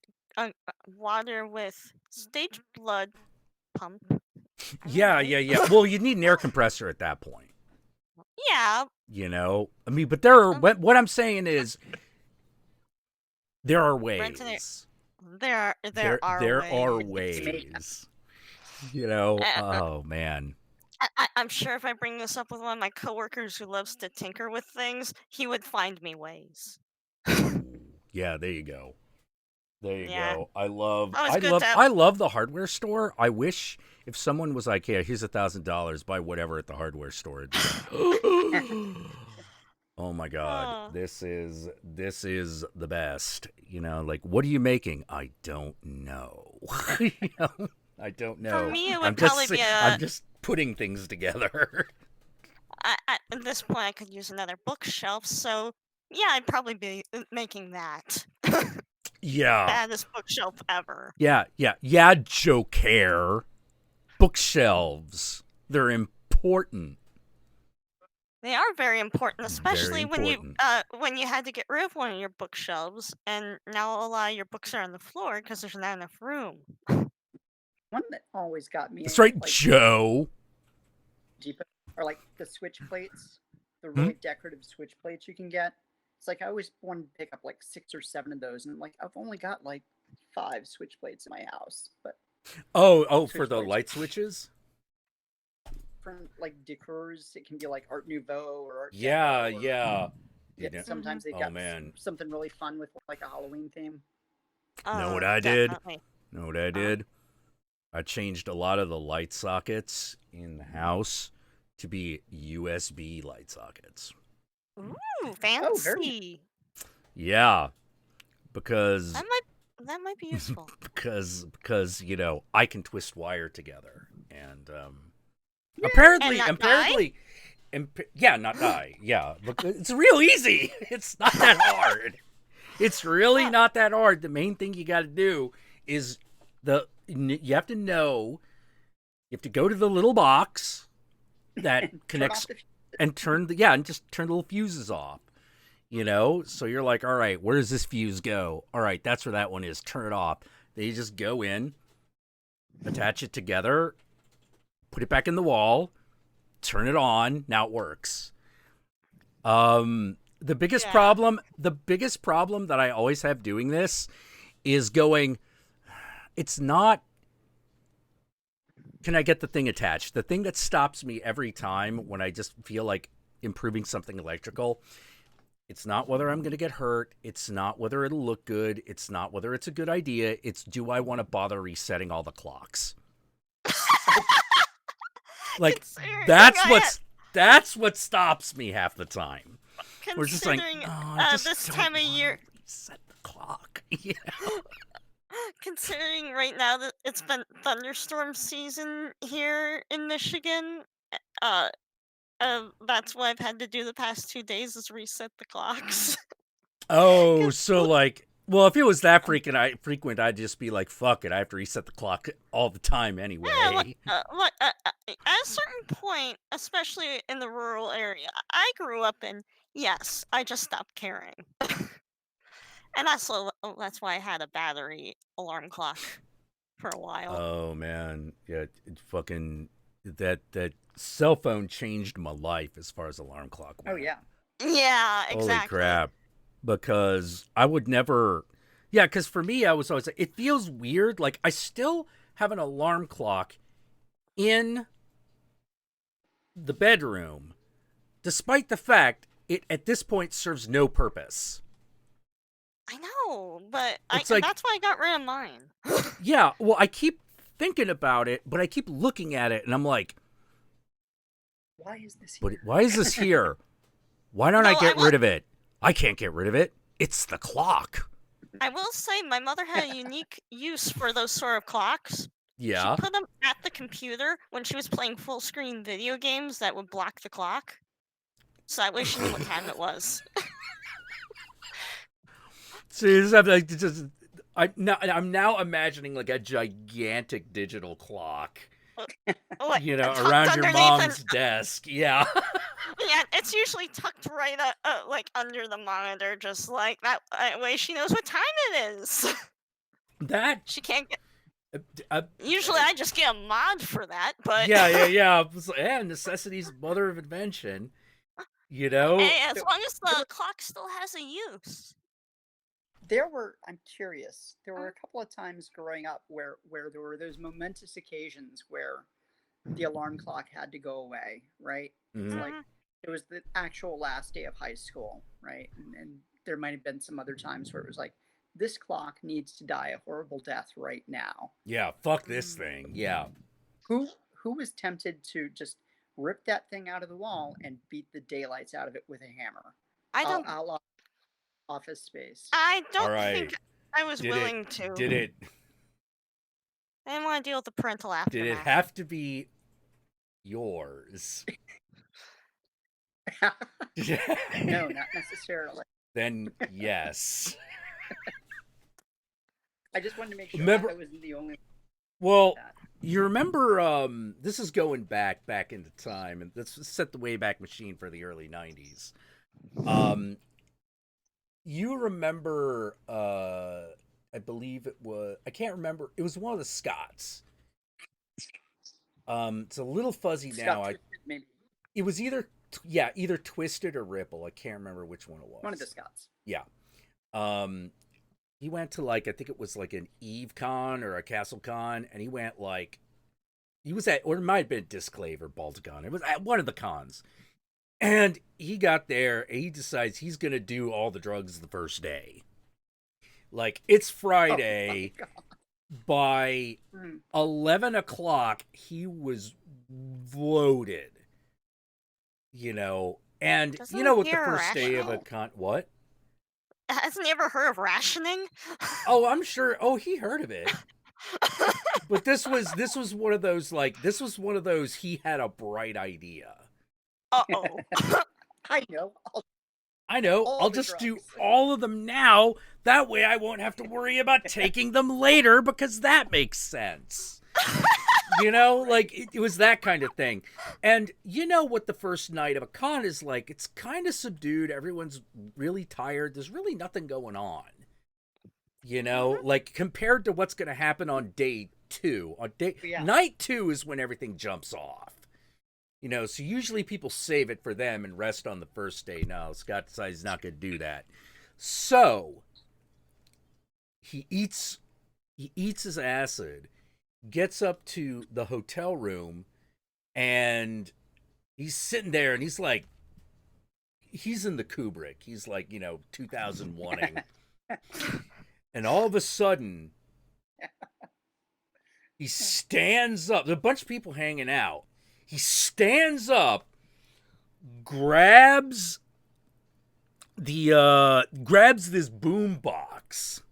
water with stage blood pump. Yeah. Well, you need an air compressor at that point. Yeah. You know, I mean, but there are. What I'm saying is, there are ways. There are ways. You know. Oh man. I'm sure if I bring this up with one of my coworkers who loves to tinker with things, he would find me ways. Yeah, there you go. Yeah. Go. I love the hardware store. I wish if someone was like, "Yeah, here's $1,000, buy whatever at the hardware store." It'd be like, Oh my God, Oh. this is the best. You know, like, what are you making? I don't know. You know, I don't know. For me, it I'm would probably just be I'm just putting things together. at this point, I could use another bookshelf. So yeah, I'd probably be making that. Yeah, Baddest bookshelf ever. yeah, Joker. Bookshelves. They're important. They are very important, especially important. when you had to get rid of one of your bookshelves, and now a lot of your books are on the floor because there's not enough room. One that always got me, That's right, like, Joe. Jeep, are like the switch plates, the Hmm? really decorative switch plates you can get. It's like I always wanted to pick up like 6 or 7 of those, and like I've only got like 5 switch plates in my house. But Oh, for the Switchblades. light switches? from like decors, it can be like Art Nouveau or Art Yeah, Deco. Or, yeah. sometimes they've Oh, got man. something really fun with like a Halloween theme. Know what I did? Definitely. Know what I did? I changed a lot of the light sockets in the house to be USB light sockets. Ooh, Oh, fancy. Yeah, because That might be useful. because you know, I can twist wire together, and Yeah. apparently And not die? yeah, not die. Yeah, but it's real easy. It's not that hard. It's really not that hard. The main thing you got to do is you have to know. You have to go to the little box that connects and just turn the little fuses off. You know, so you're like, all right, where does this fuse go? All right, that's where that one is. Turn it off. Then you just go in, attach it together, put it back in the wall, turn it on. Now it works. The biggest Yeah. problem that I always have doing this is going, it's not, can I get the thing attached? The thing that stops me every time when I just feel like improving something electrical, it's not whether I'm going to get hurt. It's not whether it'll look good. It's not whether it's a good idea. It's, do I want to bother resetting all the clocks? Like, that's what stops me half the time. We're just like, Considering oh, I just this don't time of wanna year, reset the clock. You know? considering right now that it's been thunderstorm season here in Michigan, uh, that's what I've had to do the past 2 days is reset the clocks. Oh, 'Cause so like, well, if it was that frequent, I'd just be like, fuck it. I have to reset the clock all the time anyway. at a certain point, especially in the rural area I grew up in, yes, I just stopped caring. And that's why I had a battery alarm clock for a while. Oh man, yeah, fucking that cell phone changed my life as far as alarm clock Oh went. yeah. Yeah, Holy exactly. crap. Because I would never, yeah, because for me, I was always, it feels weird. Like, I still have an alarm clock in the bedroom, despite the fact it at this point serves no purpose. I know, but It's like, that's why I got rid of mine. yeah, well, I keep thinking about it, but I keep looking at it, and I'm like, Why is this but here? why is this here? Why don't I No, get rid of it? I can't get rid of it. It's the clock. I will say my mother had a unique use for those sort of clocks. Yeah. She put them at the computer when she was playing full screen video games that would block the clock. So that way she knew what time it was. So you just have to, like, I'm now imagining like a gigantic digital clock, Like, you know, tucked around your underneath mom's desk. Yeah. Yeah, it's usually tucked right like under the monitor, just like that way she knows what time it is. That. She can't get. Uh, Usually, I just get a mod for that, but yeah. It's like, yeah, necessity's the mother of invention. You know. hey, as long as the clock still has a use. I'm curious, there were a couple of times growing up where there were those momentous occasions where the alarm clock had to go away, right? It's like it was the actual last day of high school, right? And there might have been some other times where it was like, this clock needs to die a horrible death right now. Yeah. Fuck this thing. Yeah. Who was tempted to just rip that thing out of the wall and beat the daylights out of it with a hammer? I don't. outlaw Office Space. I All don't right. think I was Did willing it? to. Did it? I didn't want to deal with the parental Did aftermath. it have to be yours? No, not necessarily. Then yes. I just wanted to make sure Remember- I wasn't the only Well, that. you remember, this is going back into time, and let's set the Wayback Machine for the early 90s. You remember, I believe it was, I can't remember, it was one of the Scots. It's a little fuzzy now. Scott Twisted, maybe. It was either Twisted or Ripple. I can't remember which one it was. One of the Scots. Yeah. He went to, like, I think it was like an Eve Con or a Castle Con, and he went, like, he was at, or it might have been Disclave or Balticon. It was at one of the cons. And he got there, and he decides he's going to do all the drugs the first day. Like, it's Friday. Oh, by 11 o'clock, he was loaded. You know, and Doesn't you know what he the hear first day of a rational? con... What? Hasn't he ever heard of rationing? Oh, I'm sure. Oh, he heard of it. But this was one of those, like, this was one of those, he had a bright idea. Uh-oh. I know. I know, All I'll the just do drugs. all of them now. That way I won't have to worry about taking them later, because that makes sense. You know, like, it was that kind of thing. And you know what the first night of a con is like. It's kind of subdued. Everyone's really tired. There's really nothing going on. You know, like, compared to what's going to happen on day 2. Night 2 is when everything jumps off. You know, so usually people save it for them and rest on the first day. No, Scott decides he's not going to do that. So, he eats his acid, gets up to the hotel room, and he's sitting there, and he's like, he's in the Kubrick. He's like, 2001ing. And all of a sudden, he stands up. There's a bunch of people hanging out. He stands up, grabs this boom box.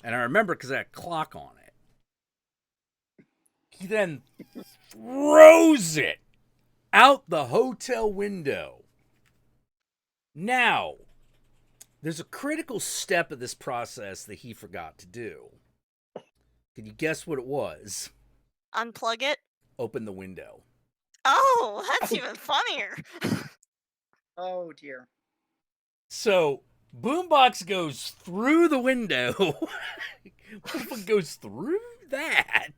And I remember because I had a clock on it. He then throws it out the hotel window. Now, there's a critical step of this process that he forgot to do. Can you guess what it was? Unplug it? Open the window. Oh, that's even funnier. Oh, dear. So, Boombox goes through the window. What if it goes through that?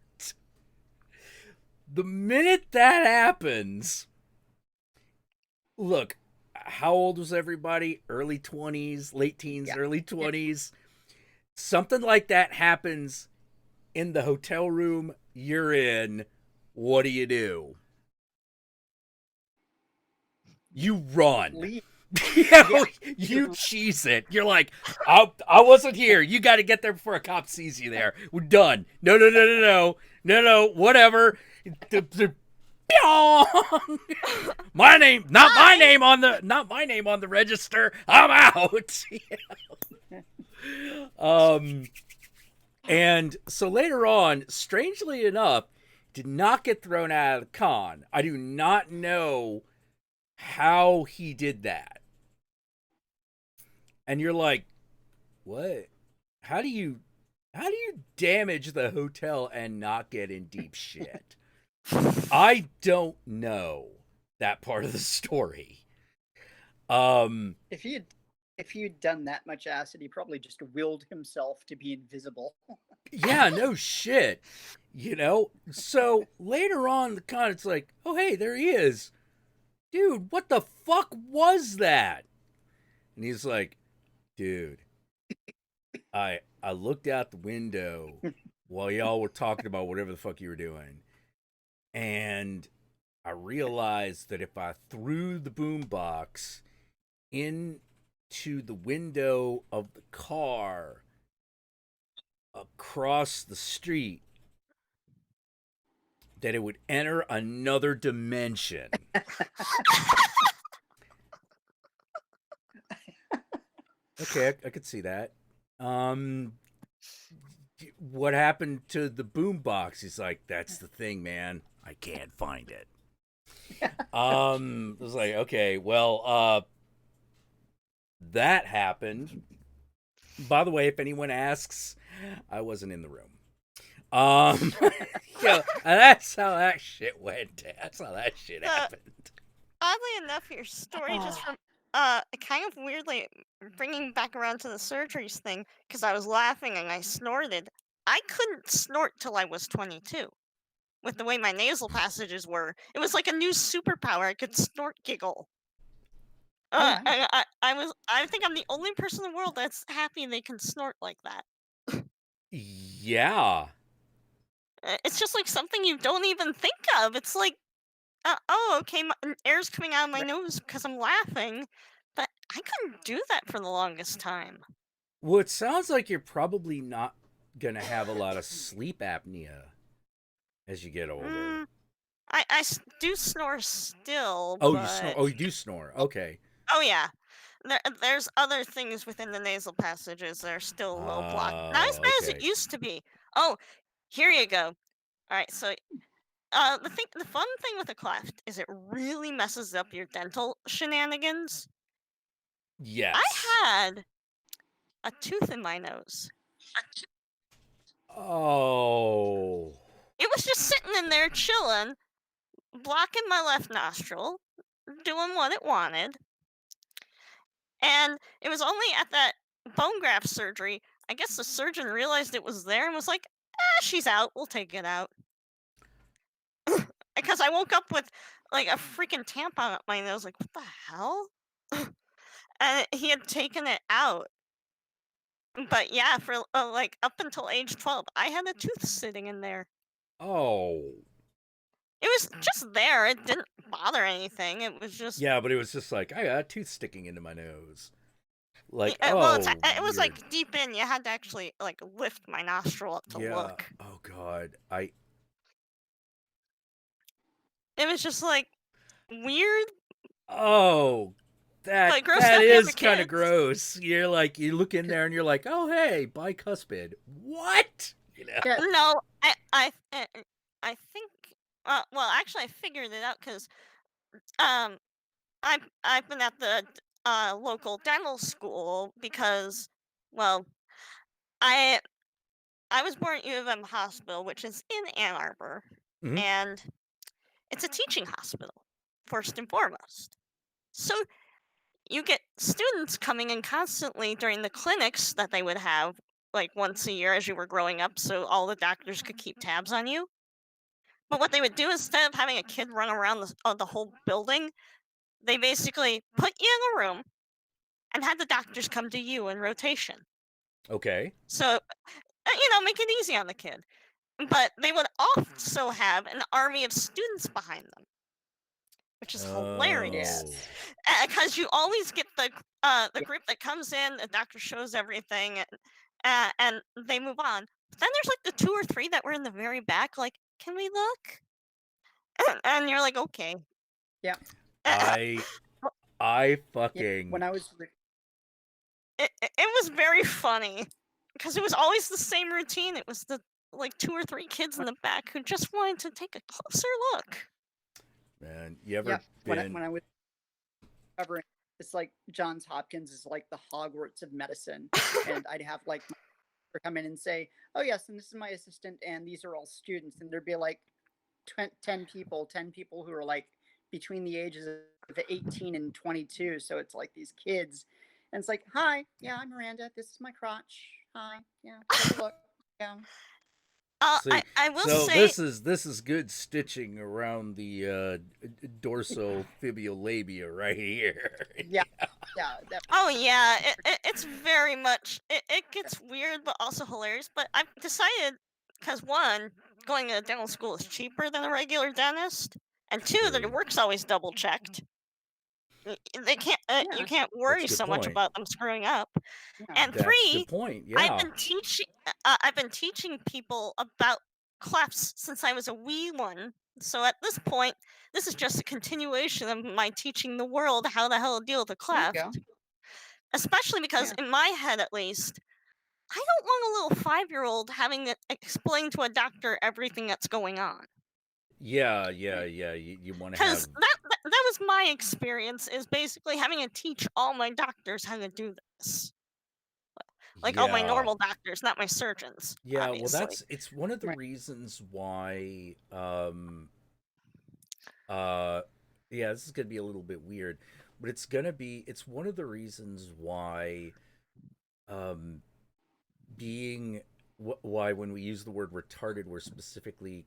The minute that happens, look, how old was everybody? Early 20s, late teens, early 20s. Something like that happens in the hotel room you're in. What do? You run. Leave. You cheese it. You're like, I wasn't here. You got to get there before a cop sees you there. We're done. No, whatever. My name, not my name on the register. I'm out. And so later on, strangely enough, did not get thrown out of the con. I do not know how he did that. And you're like, what? How do you damage the hotel and not get in deep shit? I don't know that part of the story. If he'd done that much acid, he probably just willed himself to be invisible. Yeah, no shit. So later on in the con, it's like, oh hey, there he is. Dude, what the fuck was that? And he's like, dude, I looked out the window while y'all were talking about whatever the fuck you were doing, and I realized that if I threw the boombox into the window of the car across the street, that it would enter another dimension. Okay, I could see that. What happened to the boom box? He's like, that's the thing, man. I can't find it. It was like, okay, well, that happened. By the way, if anyone asks, I wasn't in the room. Yeah, that's how that shit went. That's how that shit happened. Oddly enough, your story just from kind of weirdly bringing back around to the surgeries thing, because I was laughing and I snorted. I couldn't snort till I was 22. With the way my nasal passages were, it was like a new superpower. I could snort giggle. wow. And I think I'm the only person in the world that's happy they can snort like that. Yeah. It's just like something you don't even think of. It's like, oh, okay, air's coming out of my nose because I'm laughing, but I couldn't do that for the longest time. Well, it sounds like you're probably not gonna have a lot of sleep apnea as you get older. I do snore still. Oh, but... you snore. Oh, you do snore. Okay. Oh yeah. There's other things within the nasal passages that are still a little blocked. Not as bad as it okay. used to be. Oh, here you go. All right, so the fun thing with a cleft is it really messes up your dental shenanigans. Yes. I had a tooth in my nose. Oh. It was just sitting in there chilling, blocking my left nostril, doing what it wanted. And it was only at that bone graft surgery, I guess the surgeon realized it was there and was like, she's out, we'll take it out. Because I woke up with like a freaking tampon up my nose, like, what the hell? And he had taken it out. But yeah, for like up until age 12, I had a tooth sitting in there. Oh. It was just there. It didn't bother anything. It was just... Yeah, but it was just like, I got a tooth sticking into my nose. Like, well, oh, it was weird. like deep in. You had to actually like lift my nostril up to look. Oh God, It was just like weird. Oh, that gross that stuff you have is with kind of kids. gross. You're like, you look in there and you're like, oh hey, bicuspid. What? You know? Yeah. No, I think. Well, actually, I figured it out because I've been at the local dental school because, well, I was born at U of M Hospital, which is in Ann Arbor, Mhm. and it's a teaching hospital first and foremost. So you get students coming in constantly during the clinics that they would have like once a year as you were growing up, so all the doctors could keep tabs on you. But what they would do instead of having a kid run around the whole building, they basically put you in a room and had the doctors come to you in rotation. Okay. So, make it easy on the kid. But they would also have an army of students behind them, which is hilarious. Because you always get the group that comes in, the doctor shows everything, and they move on. But then there's like the 2 or 3 that were in the very back, like, can we look? And you're like, okay. Yeah. I fucking. When I was It was very funny because it was always the same routine. It was the like 2 or 3 kids in the back who just wanted to take a closer look. Man, you ever been? When I was covering, it's like Johns Hopkins is like the Hogwarts of medicine, and I'd have like my doctor come in and say, "Oh yes, and this is my assistant, and these are all students," and there'd be like 10 people who are like between the ages of 18 and 22. So it's like these kids, and it's like, "Hi, yeah, I'm Miranda. This is my crotch. Hi, yeah, take a look, yeah." See, I will so say this is good stitching around the dorsofibulabia right here. Yeah. Oh yeah, it's very much it gets weird but also hilarious. But I've decided because one, going to dental school is cheaper than a regular dentist, and two, their True. work's always double checked. They can't you can't worry That's a good so much point. about them screwing up. Yeah. And That's a three, good point. I've Yeah. been teaching people about clefts since I was a wee one. So at this point, this is just a continuation of my teaching the world how the hell to deal with a There you cleft. go. Especially because in my head, at least, I don't want a little 5-year-old having to explain to a doctor everything that's going on. Yeah. You want to Because have. that was my experience, is basically having to teach all my doctors how to do this. Like all my Yeah. normal doctors, not my surgeons, Yeah. Well, obviously. it's one of the Right. reasons why. Yeah, this is gonna be a little bit weird, but it's one of the reasons why being why when we use the word retarded, we're specifically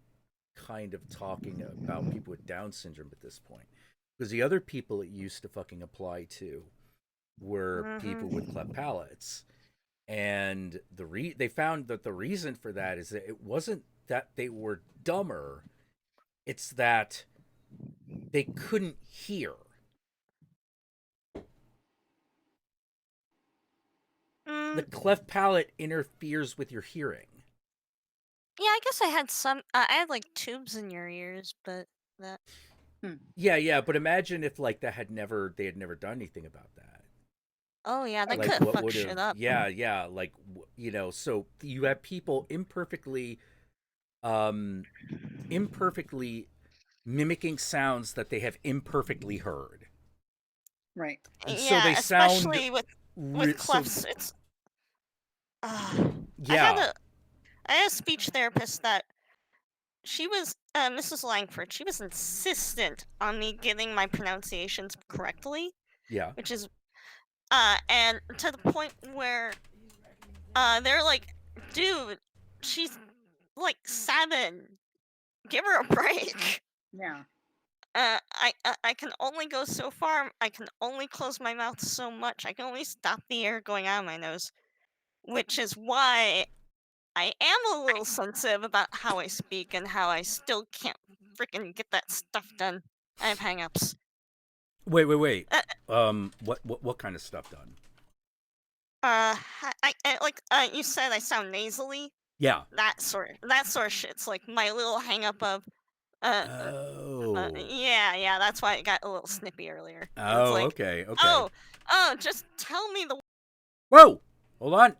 kind of talking about people with Down syndrome at this point, because the other people it used to fucking apply to were people with cleft palates, and they found that the reason for that is that it wasn't that they were dumber, it's that they couldn't hear. The cleft palate interferes with your hearing. Yeah, I guess I had some. I had like tubes in your ears, but that. Yeah, but imagine if like they had never done anything about that. Oh yeah, that Like could have what fucked would shit have? up. Yeah, like so you have people imperfectly mimicking sounds that they have imperfecently heard. Right. And so Yeah, they sound especially with clefts. It's. yeah. I had a speech therapist that she was Mrs. Langford. She was insistent on me getting my pronunciations correctly, Yeah. which is and to the point where they're like, dude, she's like 7. Give her a break. Yeah. I can only go so far. I can only close my mouth so much. I can only stop the air going out of my nose, which is why I am a little sensitive about how I speak and how I still can't freaking get that stuff done. I have hang-ups. Wait. What kind of stuff done? You said I sound nasally. Yeah. That sort of shit's like my little hang-up of yeah, that's why it got a little snippy earlier. It's like, Okay. oh, just tell me the. Whoa! Hold on.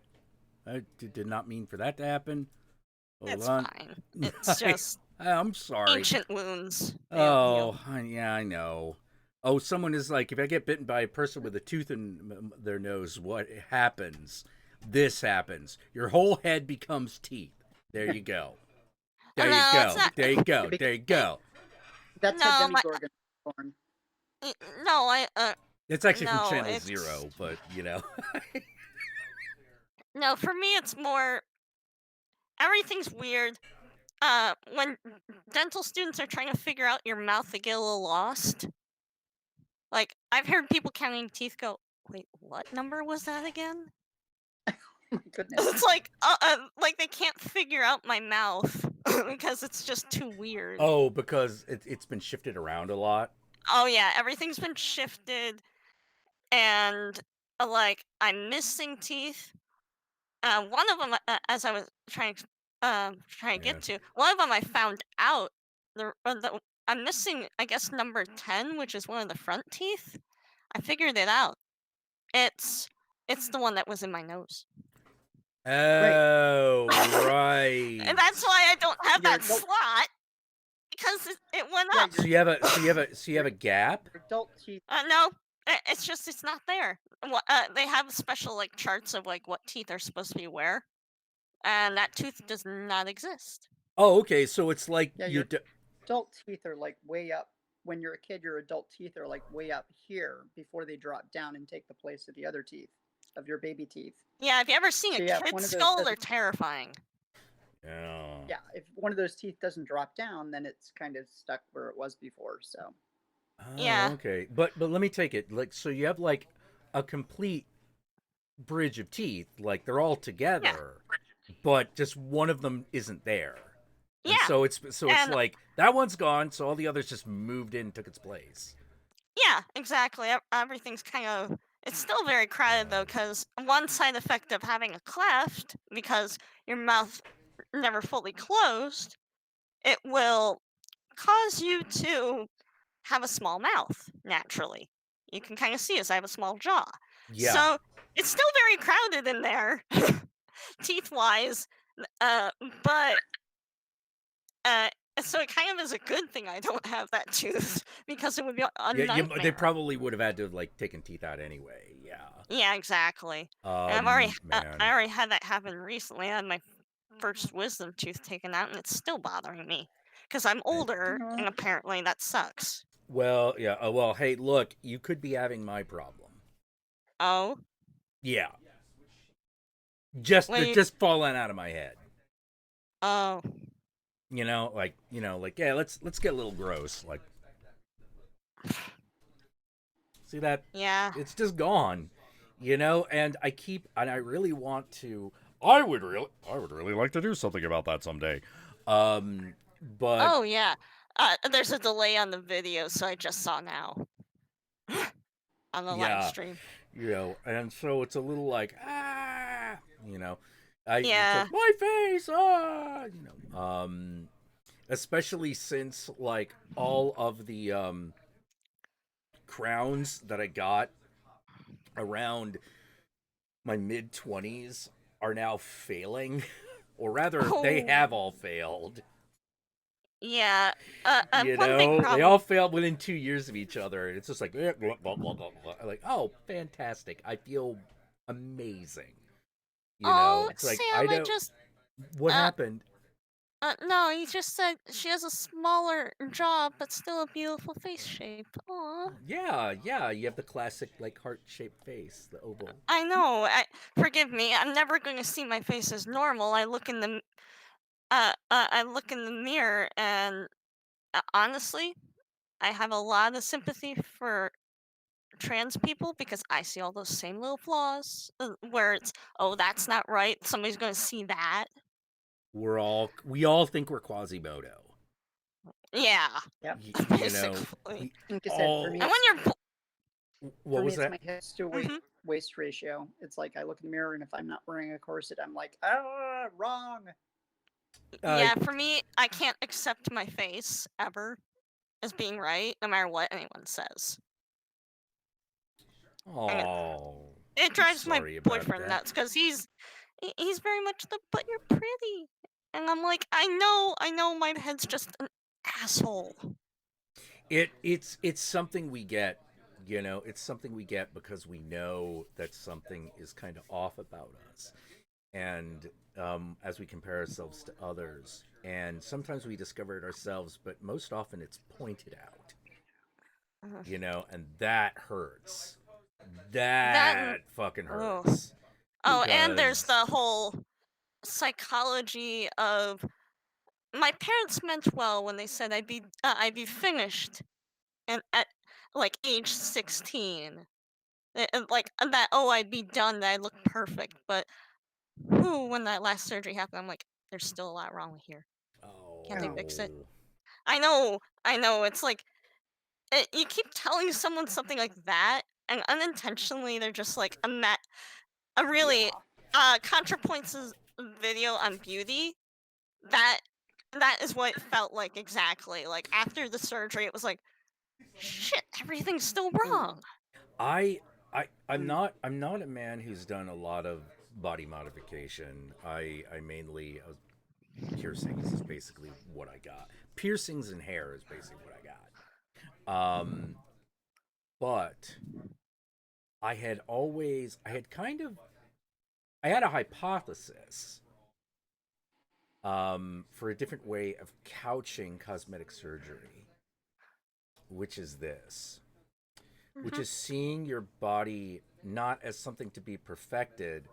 I did not mean for that to happen. Hold It's on. fine. It's just I'm sorry. ancient wounds. Oh, yeah, I know. Oh, someone is like, if I get bitten by a person with a tooth in their nose, what happens? This happens. Your whole head becomes teeth. There you go. There you go. There you go. There you go. That's how Demogorgon was born. No, It's actually no, from Channel it's... Zero, but No, for me it's more. Everything's weird. When dental students are trying to figure out your mouth, they get a little lost. Like, I've heard people counting teeth go, wait, what number was that again? Oh my goodness. It's like they can't figure out my mouth because it's just too weird. Oh, because it's been shifted around a lot. Oh yeah, everything's been shifted, and like I'm missing teeth. One of them, as I was trying to get to, one of them I found out. I'm missing, I guess, number 10, which is one of the front teeth. I figured it out. It's the one that was in my nose. Oh, right. And that's why I don't have that slot, because it went up. So you have a gap? Adult teeth. No, it's not there. They have special like charts of like what teeth are supposed to be where, and that tooth does not exist. Oh, okay. So it's like your adult teeth are like way up. When you're a kid, your adult teeth are like way up here before they drop down and take the place of the other teeth, of your baby teeth. Yeah, have you ever seen a kid's skull? They're terrifying. Yeah, if one of those teeth doesn't drop down, then it's kind of stuck where it was before. So. Yeah. Okay, but let me take it. Like, so you have like a complete bridge of teeth, like they're all together, but just one of them isn't there. Yeah. And so it's like that one's gone, so all the others just moved in, took its place. Yeah, exactly. Everything's kind of. It's still very crowded though, because one side effect of having a cleft, because your mouth never fully closed, it will cause you to have a small mouth naturally. You can kind of see as I have a small jaw. Yeah. So It's still very crowded in there, teeth-wise, but so it kind of is a good thing I don't have that tooth because it would be a Yeah, nightmare. they probably would have had to have like taken teeth out anyway. Yeah. Yeah, exactly. And I Man. already had that happen recently. I had my first wisdom tooth taken out, and it's still bothering me because I'm older, and apparently that sucks. Well, yeah. Well, hey, look, you could be having my problem. Oh, Yeah. what do you? Just falling out of my head. Oh, Like yeah, let's get a little gross. Like, see that? yeah. It's just gone. And I really want to. I would really like to do something about that someday. But Oh, yeah. There's a delay on the video, so I just saw now on the live yeah, stream. and so it's a little like it's Yeah. like my face, especially since like all of the crowns that I got around my mid-20s are now failing, or rather, they Oh, have all failed. yeah. One big They problem. all failed within 2 years of each other. It's just like, blah, blah, blah, blah, blah. Like, oh, fantastic! I feel amazing. Oh, It's like Sam, I I don't. just. What Uh, happened? no, you just said she has a smaller jaw, but still a beautiful face shape. Aw. Yeah, yeah. You have the classic like heart-shaped face, the oval. I know. Forgive me. I'm never going to see my face as normal. I look in the mirror, and honestly, I have a lot of sympathy for trans people because I see all those same little flaws where it's, oh, that's not right. Somebody's going to see that. We all think we're Quasimodo. Yeah, Yep. basically. We Like I said, all. for me, And when you're. What for me, was it's that? my hips to weight Mhm. waist ratio. It's like I look in the mirror, and if I'm not wearing a corset, I'm like, ah, wrong. Yeah, for me, I can't accept my face ever as being right, no matter what anyone says. And Oh, it I'm drives my sorry about boyfriend that. nuts because he's very much the but you're pretty, and I'm like, I know, my head's just an asshole. It's something we get. It's something we get because we know that something is kind of off about us, and as we compare ourselves to others, and sometimes we discover it ourselves, but most often it's pointed out. And that hurts. That and That fucking oh hurts and there's because the whole psychology of my parents meant well when they said I'd be finished and at like age 16. And like that, oh, I'd be done, that I'd look perfect. But when that last surgery happened, I'm like, there's still a lot wrong with here. Can't they fix it? oh, I know. It's like you keep telling someone something like that, and unintentionally they're just like a really ContraPoints' video on beauty. That is what it felt like exactly. Like after the surgery, it was like, shit, everything's still wrong. I I'm not a man who's done a lot of body modification. I mainly piercings is basically what I got. Piercings and hair is basically what I got. But I had a hypothesis for a different way of couching cosmetic surgery, which is this, which Mhm. is seeing your body not as something to be perfected,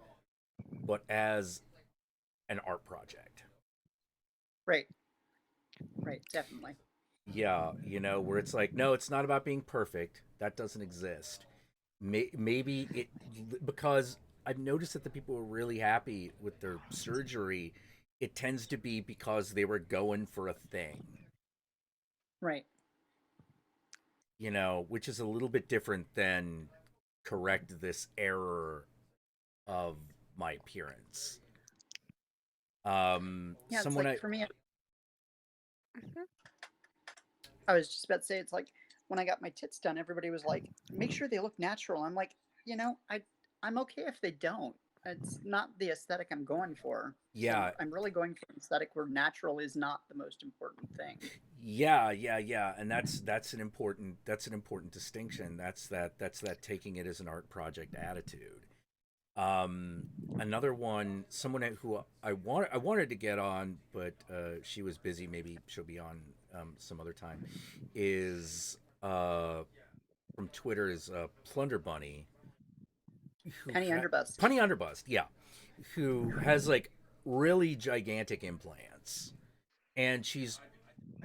but as an art project. Right. Right. Definitely. Yeah, where it's like, no, it's not about being perfect. That doesn't exist. Maybe because I've noticed that the people who are really happy with their surgery, it tends to be because they were going for a thing, Right. which is a little bit different than correct this error of my appearance. Yeah. It's Someone like I for me, Mhm. I was just about to say, it's like when I got my tits done, everybody was like, make sure they look natural. I'm like, I I'm okay if they don't. It's not the aesthetic I'm going for. Yeah. So I'm really going for an aesthetic where natural is not the most important thing. Yeah, and that's an important distinction. That's that taking it as an art project attitude. Another one, someone who I wanted to get on, but she was busy. Maybe she'll be on some other time. Is from Twitter is Plunder Bunny, who Penny Underbust. Punny Underbust, yeah, who has like really gigantic implants, and she's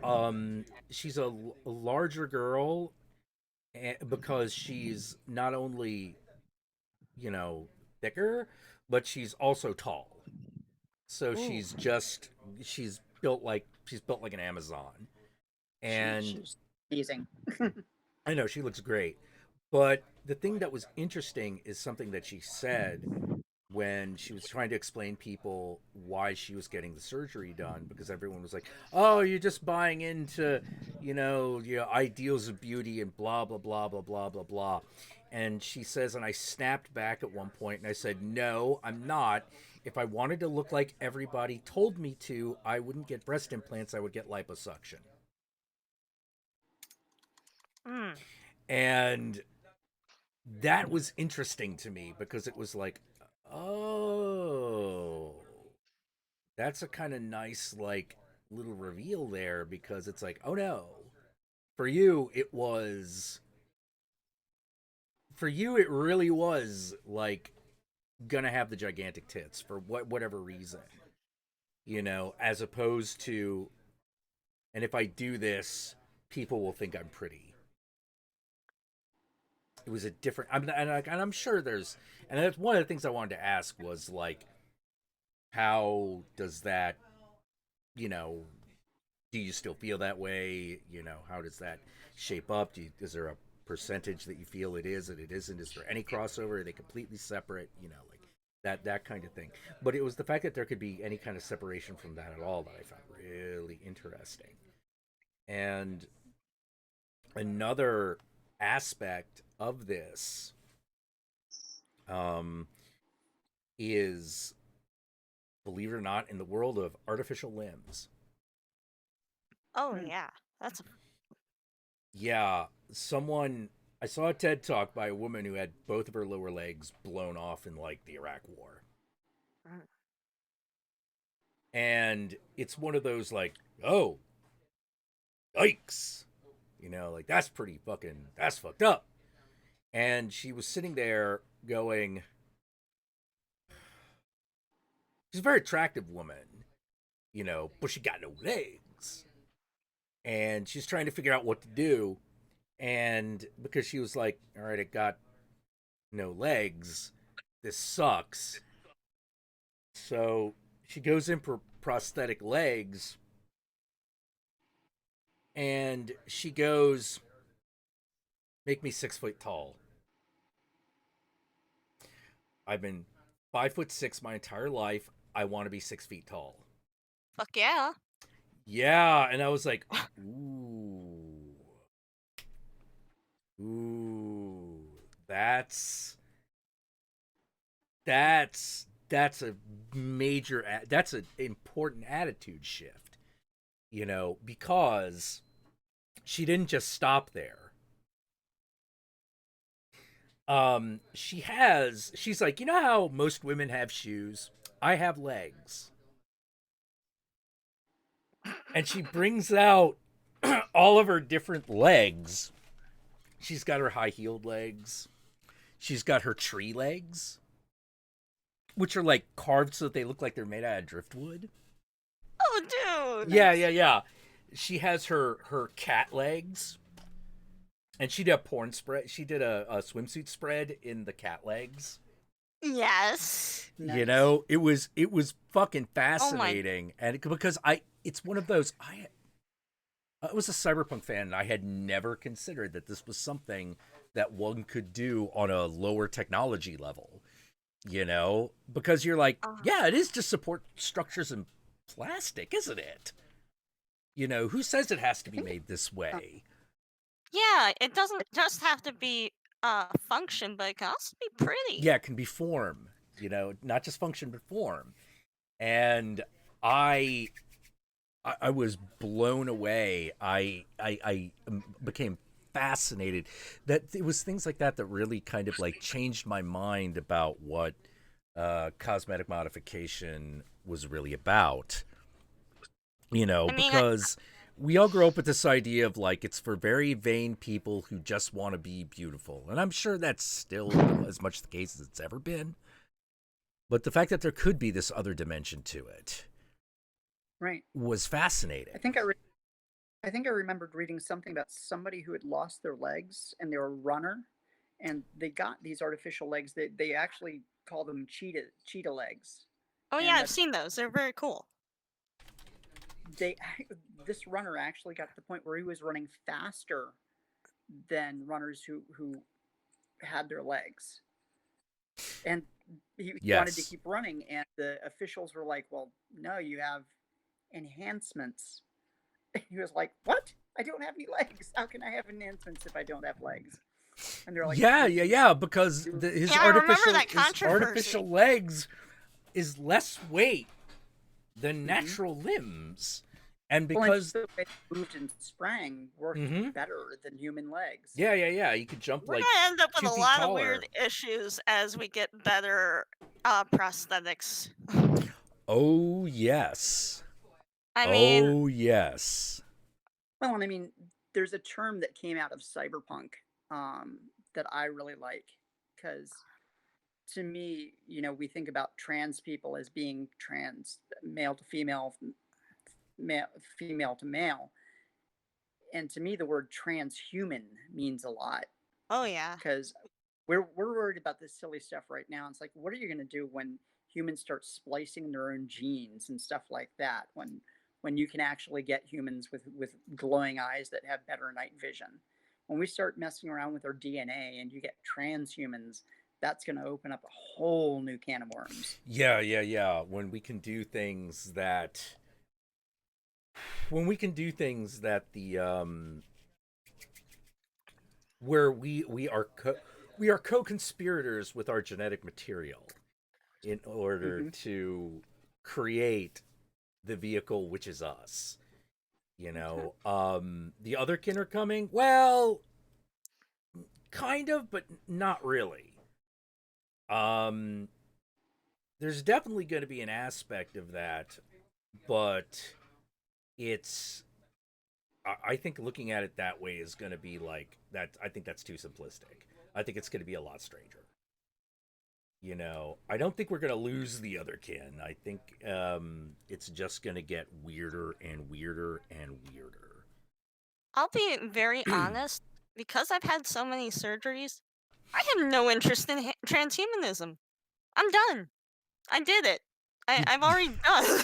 a larger girl, because she's not only, you know, thicker, but she's also tall. So Ooh. she's built like an Amazon, and She's amazing. I know she looks great. But the thing that was interesting is something that she said when she was trying to explain people why she was getting the surgery done, because everyone was like, "Oh, you're just buying into, your ideals of beauty and blah blah blah blah blah blah blah." And she says, and I snapped back at one point and I said, "No, I'm not. If I wanted to look like everybody told me to, I wouldn't get breast implants. I would get liposuction." Mm. And that was interesting to me, because it was like, oh, that's a kind of nice, like, little reveal there, because it's like, oh no, for you it really was like gonna have the gigantic tits for whatever reason, as opposed to, and if I do this, people will think I'm pretty. It was a different. I'm sure there's, and that's one of the things I wanted to ask was like, how does that, do you still feel that way? How does that shape up? Is there a percentage that you feel it is and it isn't? Is there any crossover? Are they completely separate? Like that kind of thing. But it was the fact that there could be any kind of separation from that at all that I found really interesting. And another aspect of this is, believe it or not, in the world of artificial limbs. Oh yeah, that's Yeah, I saw a TED talk by a woman who had both of her lower legs blown off in like the Iraq War. Mm. And it's one of those like, oh, yikes. Like that's fucked up. And she was sitting there going, she's a very attractive woman, but she got no legs. And she's trying to figure out what to do. And because she was like, all right, it got no legs, this sucks. So she goes in for prosthetic legs, and she goes, make me 6 foot tall. I've been 5'6" my entire life. I want to be 6 feet tall. fuck yeah. Yeah, and I was like, ooh, that's a major, that's an important attitude shift, because she didn't just stop there. She's like, how most women have shoes? I have legs. And she brings out all of her different legs. She's got her high-heeled legs. She's got her tree legs, which are like carved so that they look like they're made out of driftwood. Oh dude. Yeah. She has her cat legs. And she did a porn spread. She did a swimsuit spread in the cat legs. Yes. Nice. It was fucking fascinating. And because it's one of those, I was a Cyberpunk fan, and I had never considered that this was something that one could do on a lower technology level. Because you're like, yeah, it is just support structures in plastic, isn't it? Who says it has to be made this way? Yeah, it doesn't just have to be function, but it can also be pretty. Yeah, it can be form, you know, not just function but form. And I was blown away. I became fascinated that it was things like that that really kind of like changed my mind about what cosmetic modification was really about. You know, I mean, because we all grow up with this idea of like it's for very vain people who just want to be beautiful. And I'm sure that's still as much the case as it's ever been. But the fact that there could be this other dimension to it Right. was fascinating. I think I remembered reading something about somebody who had lost their legs and they were a runner, and they got these artificial legs. They actually call them cheetah legs, oh yeah, and I've seen those. They're very cool. they this runner actually got to the point where he was running faster than runners who had their legs, and he wanted to Yes. keep running, and the officials were like, well, no, you have enhancements. He was like, what? I don't have any legs. How can I have enhancements if I don't have legs? And they're like, Yeah, because Yeah, I remember that his controversy. artificial legs is less weight than Mhm. natural limbs. And well, and just because the way they moved and sprang worked Mhm. better than human legs. yeah, you could jump We're like gonna end up with 2 a feet lot of taller. weird issues as we get better prosthetics. Oh, yes. I mean, Oh, yes. Well, and I mean, there's a term that came out of cyberpunk um, that I really like because to me, we think about trans people as being trans, male to female, male, female to male. And to me, the word transhuman means a lot oh yeah. because we're worried about this silly stuff right now. It's like, what are you going to do when humans start splicing their own genes and stuff like that? When you can actually get humans with glowing eyes that have better night vision. When we start messing around with our DNA and you get transhumans, that's going to open up a whole new can of worms. Yeah. When we can do things that the where we are co-conspirators with our genetic material in order Hmm. to create the vehicle which is us. You know, the other kin are coming. Well, kind of, but not really. Um, there's definitely going to be an aspect of that, but it's. I think looking at it that way is going to be like that. I think that's too simplistic. I think it's going to be a lot stranger. You know, I don't think we're going to lose the other kin. I think it's just going to get weirder and weirder and weirder. I'll be very honest. Because I've had so many surgeries, I have no interest in transhumanism. I'm done. I did it. I've already done.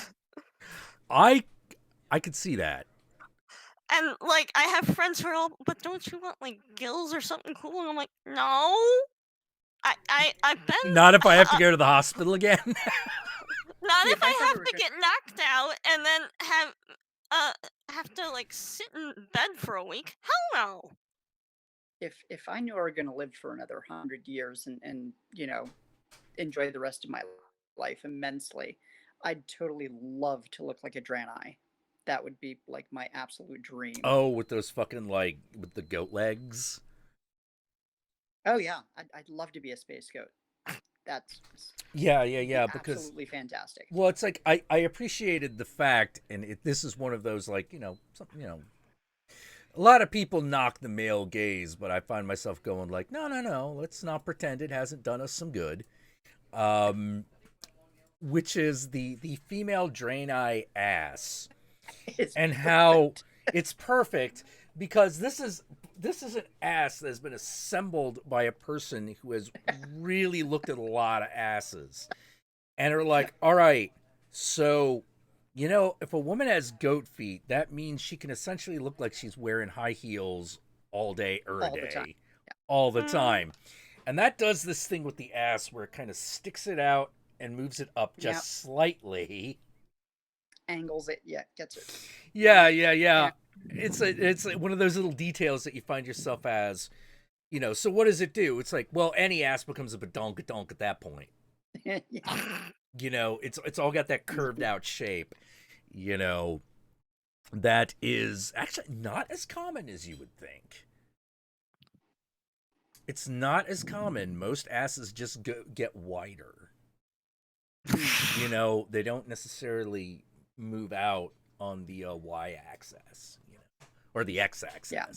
I could see that. And like, I have friends who are all, but don't you want like gills or something cool? And I'm like, no. I've been Not if I have to go to the hospital again. not See, if if I I thought have we were to get knocked out and then have to like sit in bed for a week. Hell no. if I knew I were going to live for another 100 years and enjoy the rest of my life immensely, I'd totally love to look like a Draenei. That would be like my absolute dream. Oh, with those fucking like with the goat legs. Oh yeah, I'd love to be a space goat. That's Yeah. Because absolutely fantastic. well, it's like I appreciated the fact, and this is one of those like a lot of people knock the male gaze, but I find myself going like, no, let's not pretend it hasn't done us some good. Which is the female Draenei ass. It's And perfect. how it's perfect because this is an ass that has been assembled by a person who has really looked at a lot of asses and are like, all right, so if a woman has goat feet, that means she can essentially look like she's wearing high heels all day or a All the time. day, all the time. And that does this thing with the ass where it kind of sticks it out and moves it up just slightly. Angles it, gets it. Yeah. It's one of those little details that you find yourself as You know, so what does it do? It's like, well, any ass becomes a badonk-a-donk at that point. Yeah. You know, it's all got that curved out shape. You know, that is actually not as common as you would think. It's not as common. Most asses just get wider. You know, they don't necessarily move out on the y-axis, you know, or the x-axis. Yeah.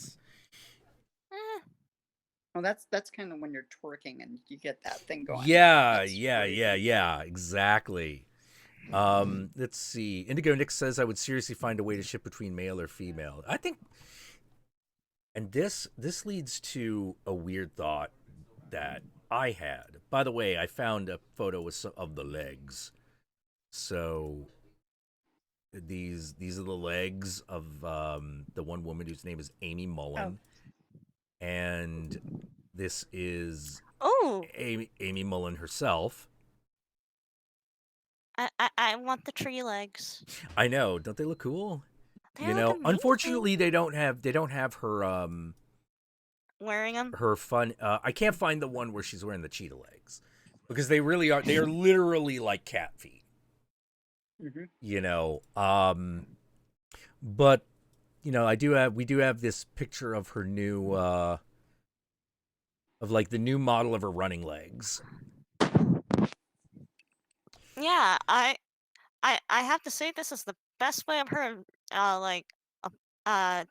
Well, that's kind of when you're twerking and you get that thing going. Yeah, That's yeah, really yeah, yeah, exactly. Let's see. Indigo Nick says I would seriously find a way to ship between male or female. I think, and this leads to a weird thought that I had. By the way, I found a photo of the legs. So these are the legs of the one woman whose name is Amy Mullen, and this is Oh, Amy Mullen herself. I want the tree legs. I know, don't they look cool? They You look know, amazing. unfortunately they don't have her Wearing them. her fun. I can't find the one where she's wearing the cheetah legs because they really are. They are literally like cat feet. Mhm. You know, but you know, we do have this picture of her new of like the new model of her running legs. Yeah, I have to say this is the best way I've heard.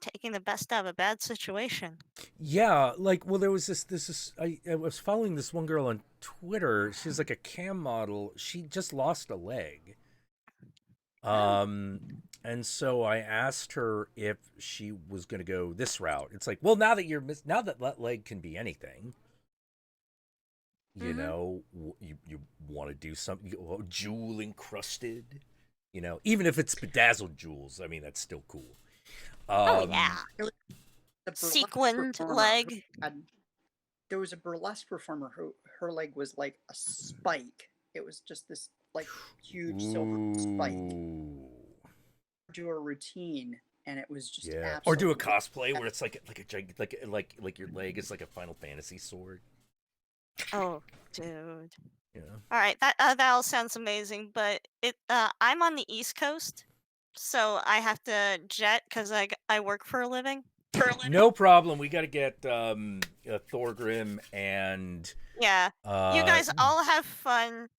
Taking the best out of a bad situation. Yeah, like, well, there was I was following this one girl on Twitter. She's like a cam model. She just lost a leg. And so I asked her if she was going to go this route. It's like, well, now that that leg can be anything, you know, you want to do something jewel encrusted, you know, even if it's bedazzled jewels. I mean, that's still cool. Oh yeah, The burlesque sequined performer leg. there was a burlesque performer who her leg was like a spike. It was just this like huge silver spike. Ooh. Do a routine, and it was just Yeah, or do a absolutely cosplay where it's like your leg is like a Final Fantasy sword. Oh, dude. Yeah. All right, that all sounds amazing, but I'm on the East Coast, so I have to jet because I work for a living. No problem. We got to get Thorgrim and Yeah. You guys all have fun.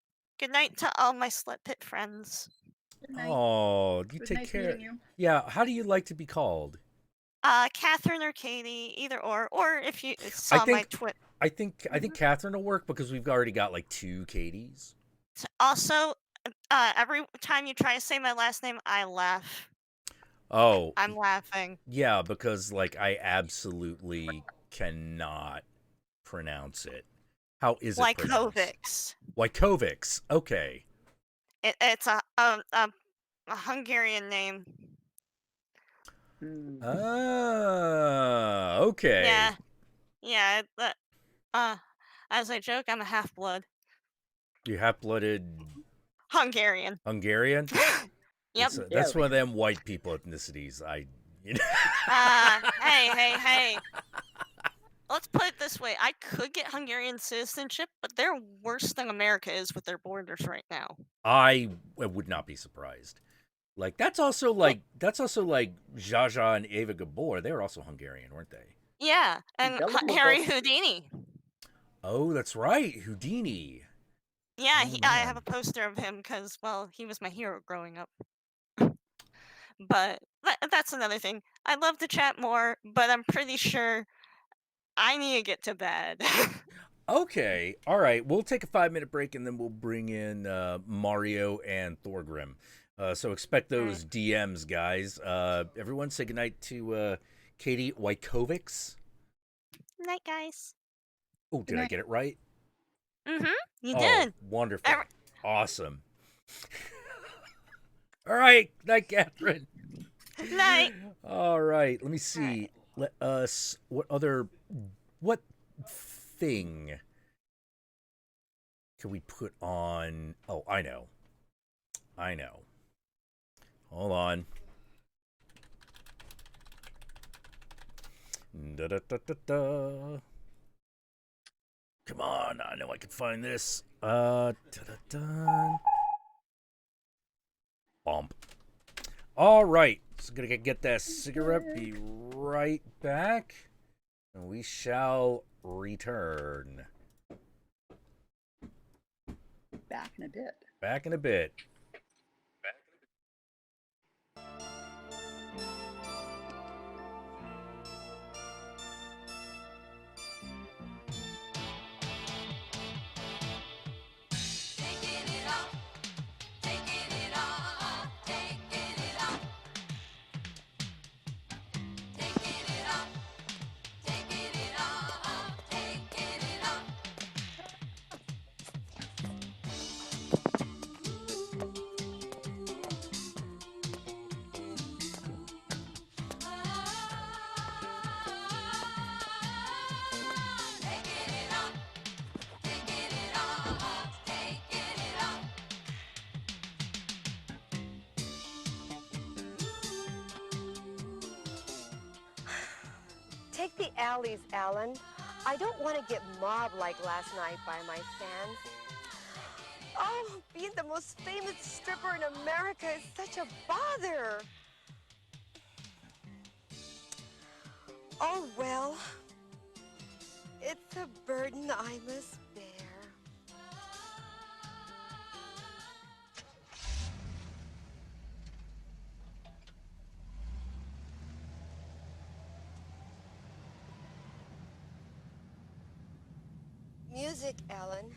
Good night to all my slut pit friends. Good night. Oh, you It was take nice care. meeting you. Yeah. How do you like to be called? Catherine or Katie, either or if you saw my twit. I think Catherine will work because we've already got like 2 Katies. Also, every time you try to say my last name, I laugh. Oh, I'm laughing. yeah, because like I absolutely cannot pronounce it. How is it pronounced? Wykovics. Wykovics. Okay. It's a Hungarian name. Ah, okay. Yeah. Yeah, as I joke, I'm a half-blood. You half-blooded Hungarian. Hungarian? Yep. That's one of them white people ethnicities. You know. Hey. Let's put it this way. I could get Hungarian citizenship, but they're worse than America is with their borders right now. I would not be surprised. Like that's also like Jaja and Eva Gabor. They were also Hungarian, weren't they? Yeah, and Harry Houdini. Oh, that's right, Houdini. Yeah, I have a poster of him because, well, he was my hero growing up. But that's another thing. I'd love to chat more, but I'm pretty sure I need to get to bed. Okay, all right. We'll take a 5-minute break and then we'll bring in Mario and Thorgrim. So expect those DMs, guys. Everyone say goodnight to Katie Wykovics. Night, guys. Oh, did I get it right? You did. Wonderful. Awesome. All right. Night, Catherine. Night. All right. Let me see. Let us. What thing can we put on? Oh, I know. Hold on. Da da da da da. Come on, I know I can find this. Da-da-dun. Bump. All right, so gonna get that cigarette. Be right back, and we shall return. Back in a bit. Back in a bit. Take the alleys, Alan. I don't want to get mobbed like last night by my fans. Oh, being the most famous stripper in America is such a bother. Oh, well, it's a burden I must bear. Music, Ellen.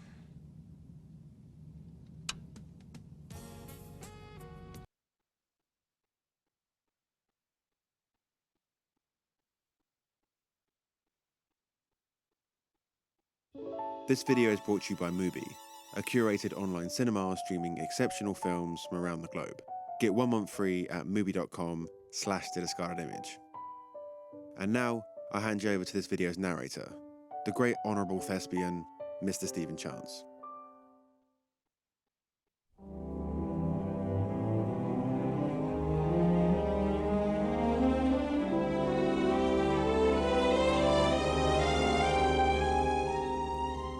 This video is brought to you by Mubi, a curated online cinema streaming exceptional films from around the globe. Get 1 month free at mubi.com/thediscardedimage. And now, I hand you over to this video's narrator, the great honourable thespian, Mr. Stephen Chance.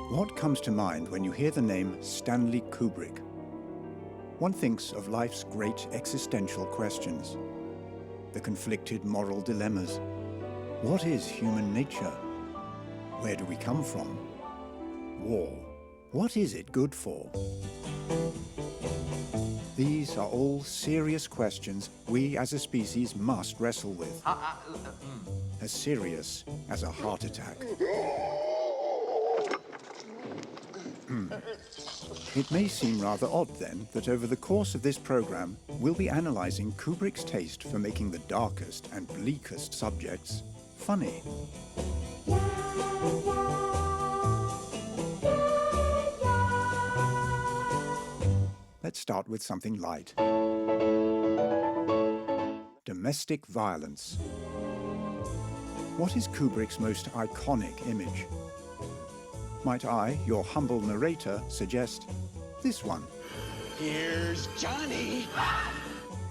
What comes to mind when you hear the name Stanley Kubrick? One thinks of life's great existential questions, the conflicted moral dilemmas. What is human nature? Where do we come from? War. What is it good for? These are all serious questions we as a species must wrestle with. As serious as a heart attack. It may seem rather odd then that over the course of this program we'll be analysing Kubrick's taste for making the darkest and bleakest subjects funny. Let's start with something light. Domestic violence. What is Kubrick's most iconic image? Might I, your humble narrator, suggest this one? Here's Johnny!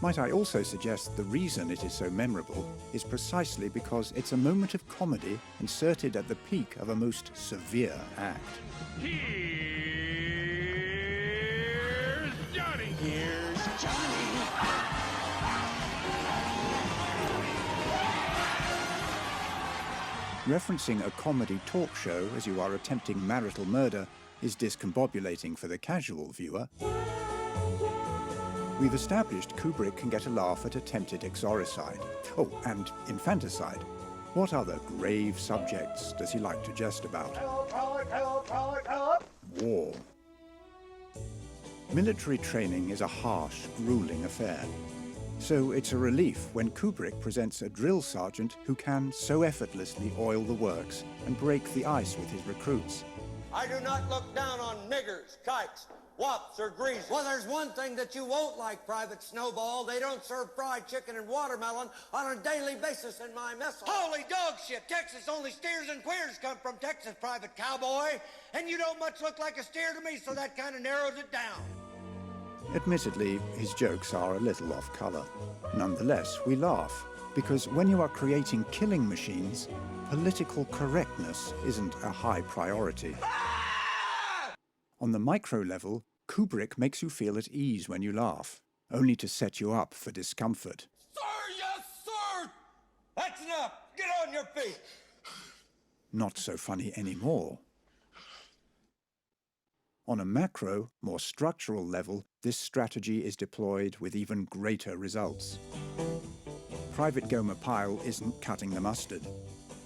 Might I also suggest the reason it is so memorable is precisely because it's a moment of comedy inserted at the peak of a most severe act. Here's Johnny! Here's Johnny! Referencing a comedy talk show as you are attempting marital murder is discombobulating for the casual viewer. We've established Kubrick can get a laugh at attempted exoricide. Oh, and infanticide. What other grave subjects does he like to jest about? War. Military training is a harsh, grueling affair. So it's a relief when Kubrick presents a drill sergeant who can so effortlessly oil the works and break the ice with his recruits. I do not look down on niggers, kikes, wops, or greasers. Well, there's one thing that you won't like, Private Snowball. They don't serve fried chicken and watermelon on a daily basis in my mess hall. Holy dog shit! Texas, only steers and queers come from Texas, Private Cowboy. And you don't much look like a steer to me, so that kind of narrows it down. Admittedly, his jokes are a little off-color. Nonetheless, we laugh. Because when you are creating killing machines, political correctness isn't a high priority. On the micro level, Kubrick makes you feel at ease when you laugh, only to set you up for discomfort. Sir, yes, sir! That's enough! Get on your feet! Not so funny anymore. On a macro, more structural level, this strategy is deployed with even greater results. Private Gomer Pyle isn't cutting the mustard.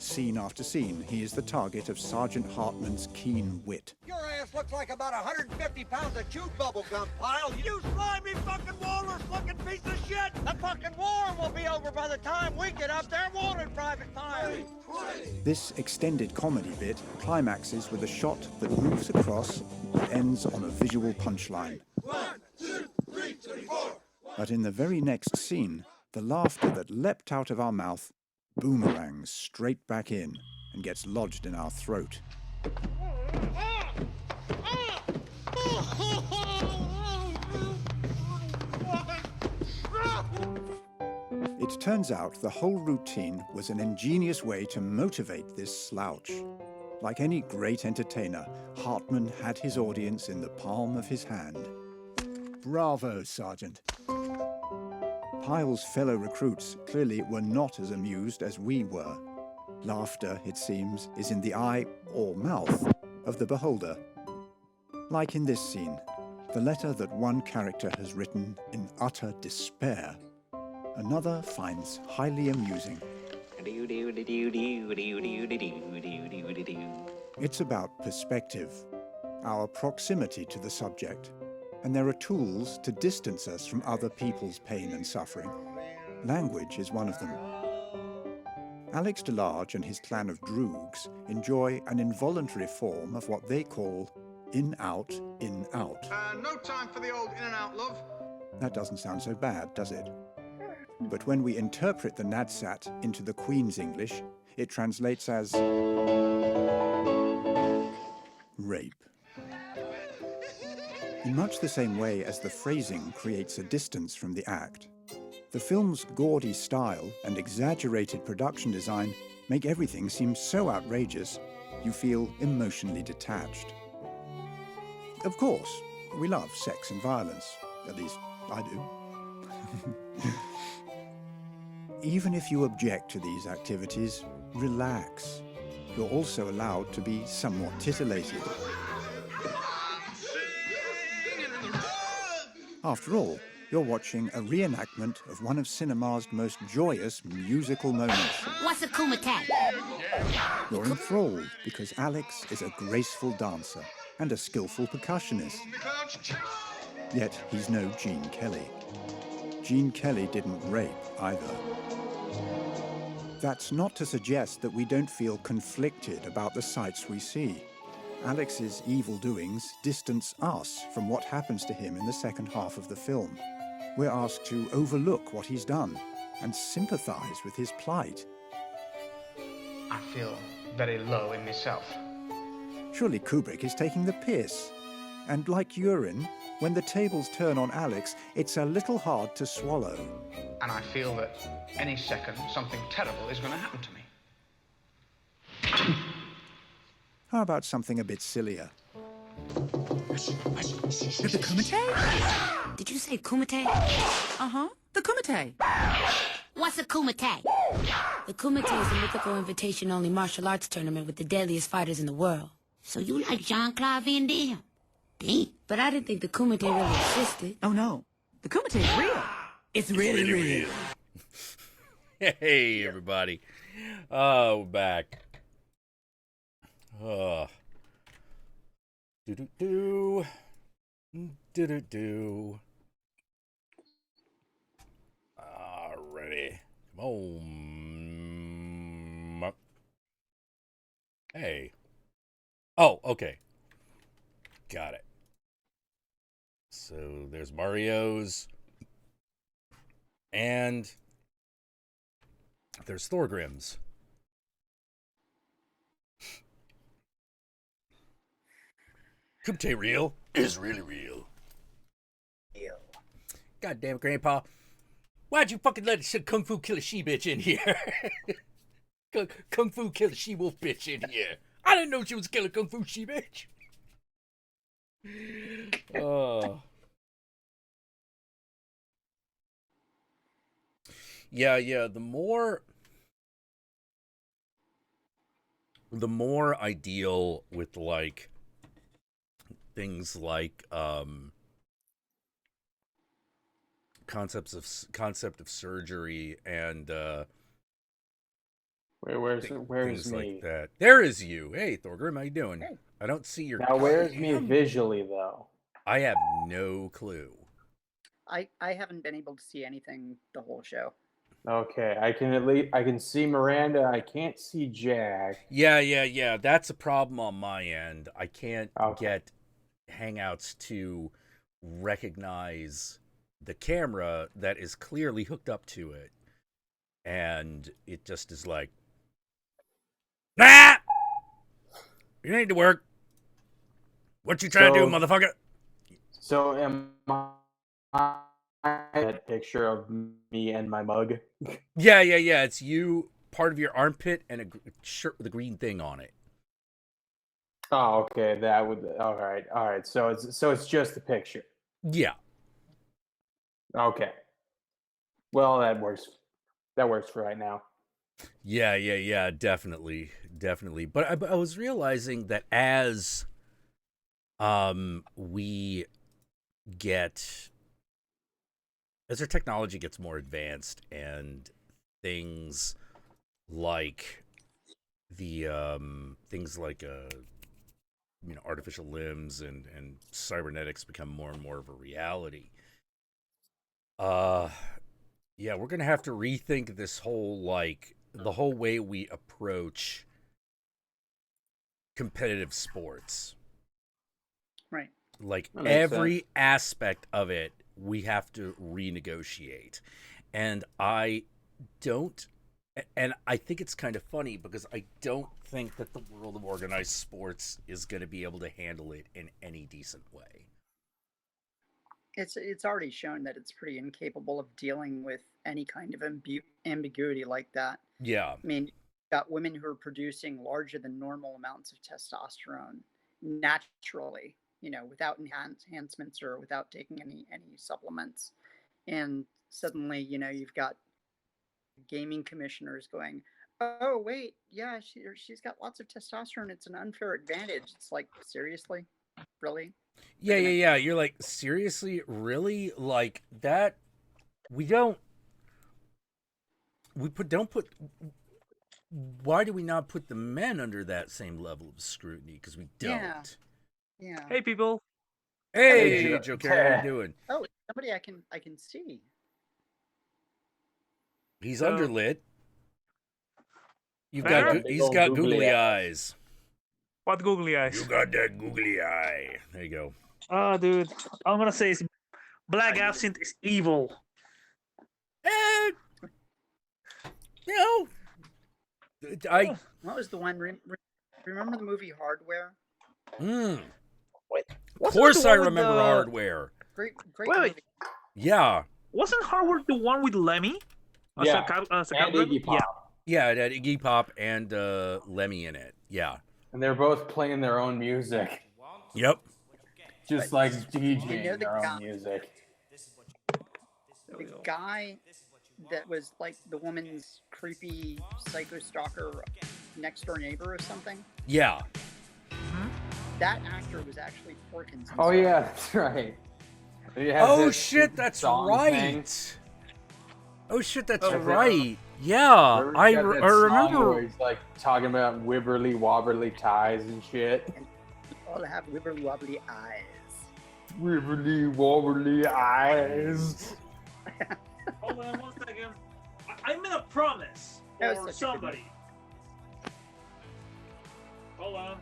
Scene after scene, he is the target of Sergeant Hartman's keen wit. Your ass looks like about 150 pounds of chewed bubble gum, Pyle. You slimy fucking walrus-looking piece of shit! The fucking war will be over by the time we get up there, won't it, Private Pyle? This extended comedy bit climaxes with a shot that moves across and ends on a visual punchline. 1, 2, 3, 24! But in the very next scene, the laughter that leapt out of our mouth boomerangs straight back in and gets lodged in our throat. It turns out the whole routine was an ingenious way to motivate this slouch. Like any great entertainer, Hartman had his audience in the palm of his hand. Bravo, Sergeant. Pyle's fellow recruits clearly were not as amused as we were. Laughter, it seems, is in the eye or mouth of the beholder. Like in this scene, the letter that one character has written in utter despair, another finds highly amusing. It's about perspective, our proximity to the subject, and there are tools to distance us from other people's pain and suffering. Language is one of them. Alex DeLarge and his clan of droogs enjoy an involuntary form of what they call in-out, in-out. No time for the old in-and-out, love. That doesn't sound so bad, does it? But when we interpret the NADSAT into the Queen's English, it translates as rape. In much the same way as the phrasing creates a distance from the act, the film's gaudy style and exaggerated production design make everything seem so outrageous, you feel emotionally detached. Of course, we love sex and violence. At least, I do. Even if you object to these activities, relax. You're also allowed to be somewhat titillated. After all, you're watching a reenactment of one of cinema's most joyous musical moments. What's a kumite? You're enthralled because Alex is a graceful dancer and a skillful percussionist. Yet he's no Gene Kelly. Gene Kelly didn't rape either. That's not to suggest that we don't feel conflicted about the sights we see. Alex's evil doings distance us from what happens to him in the second half of the film. We're asked to overlook what he's done and sympathize with his plight. I feel very low in myself. Surely Kubrick is taking the piss. And like urine, when the tables turn on Alex, it's a little hard to swallow. And I feel that any second something terrible is going to happen to me. How about something a bit sillier? The kumite? Did you say kumite? Uh-huh, the kumite. What's a kumite? The kumite is a mythical invitation-only martial arts tournament with the deadliest fighters in the world. So you like Jean-Claude Van Damme? Damn. But I didn't think the kumite really existed. Oh, no. The kumite is real. It's really real. Hey, everybody. Oh, we're back. Do-do-do. Do-do-do. Alrighty. Come on. Hey. Oh, okay. Got it. So there's Mario's. And there's Thorgrim's. Kumite real is really real. God damn it, Grandpa. Why'd you fucking let a kung fu kill a she bitch in here? Kung fu kill a she wolf bitch in here. I didn't know she was killing kung fu she bitch. Oh. Yeah. The more I deal with like things like concept of surgery and Where's things me? like that. There is you. Hey, Thorgrim, how you doing? Hey. I don't see your. Now, where's me visually though? I have no clue. I haven't been able to see anything the whole show. Okay, I can see Miranda. I can't see Jack. Yeah. That's a problem on my end. I can't Okay. get Hangouts to recognize the camera that is clearly hooked up to it, and it just is like, nah, you need to work. What you trying to do, motherfucker? So am I that picture of me and my mug? Yeah. It's you, part of your armpit, and a shirt with a green thing on it. Oh, okay. That would. All right. So it's just a picture. Yeah. Okay. Well, that works. That works for right now. Yeah. Definitely. But I was realizing that as as our technology gets more advanced and things like artificial limbs and cybernetics become more and more of a reality. Yeah, we're gonna have to rethink this whole the whole way we approach competitive sports. Right. Like That makes every sense. aspect of it, we have to renegotiate. And I think it's kind of funny because I don't think that the world of organized sports is going to be able to handle it in any decent way. It's already shown that it's pretty incapable of dealing with any kind of ambiguity like that. Yeah. I mean, you've got women who are producing larger than normal amounts of testosterone naturally, without enhancements or without taking any supplements. And suddenly, you've got gaming commissioners going, "Oh, wait, yeah, she's got lots of testosterone. It's an unfair advantage." It's like, seriously? Really? Yeah. You're like, seriously? Really? Like that? Why do we not put the men under that same level of scrutiny? Because we don't. Yeah. Hey, people. Hey, Joe Carey, how you doing? Oh, somebody I can see. He's So- underlit. He's Big got old googly eyes. What googly eyes? You got that googly eye. There you go. Oh, dude. I'm gonna say Black Absinthe is evil. What was the one? Remember the movie Hardware? Wait, of Wasn't course the I one with remember the- Hardware. Great Wait. movie. Yeah. Wasn't Hardware the one with Lemmy? Yeah. And Iggy Pop. Yeah, it had Iggy Pop and Lemmy in it. Yeah. And they're both playing their own music. Yep. Just like DJing the their guy- own music. The guy that was like the woman's creepy psycho stalker next door neighbor or something. Yeah. That actor was actually Porkins. Oh yeah, that's right. They have Oh this shit, that's song right. thing. Oh shit, that's Oh, right. Yeah, Remember I he's got that song remember. where he's like talking about wibberly wobberly ties and shit. All have wibbly wobbly eyes. Wibberly wobberly eyes. Hold on 1 second. I made a promise That was for such a good somebody. Hold on.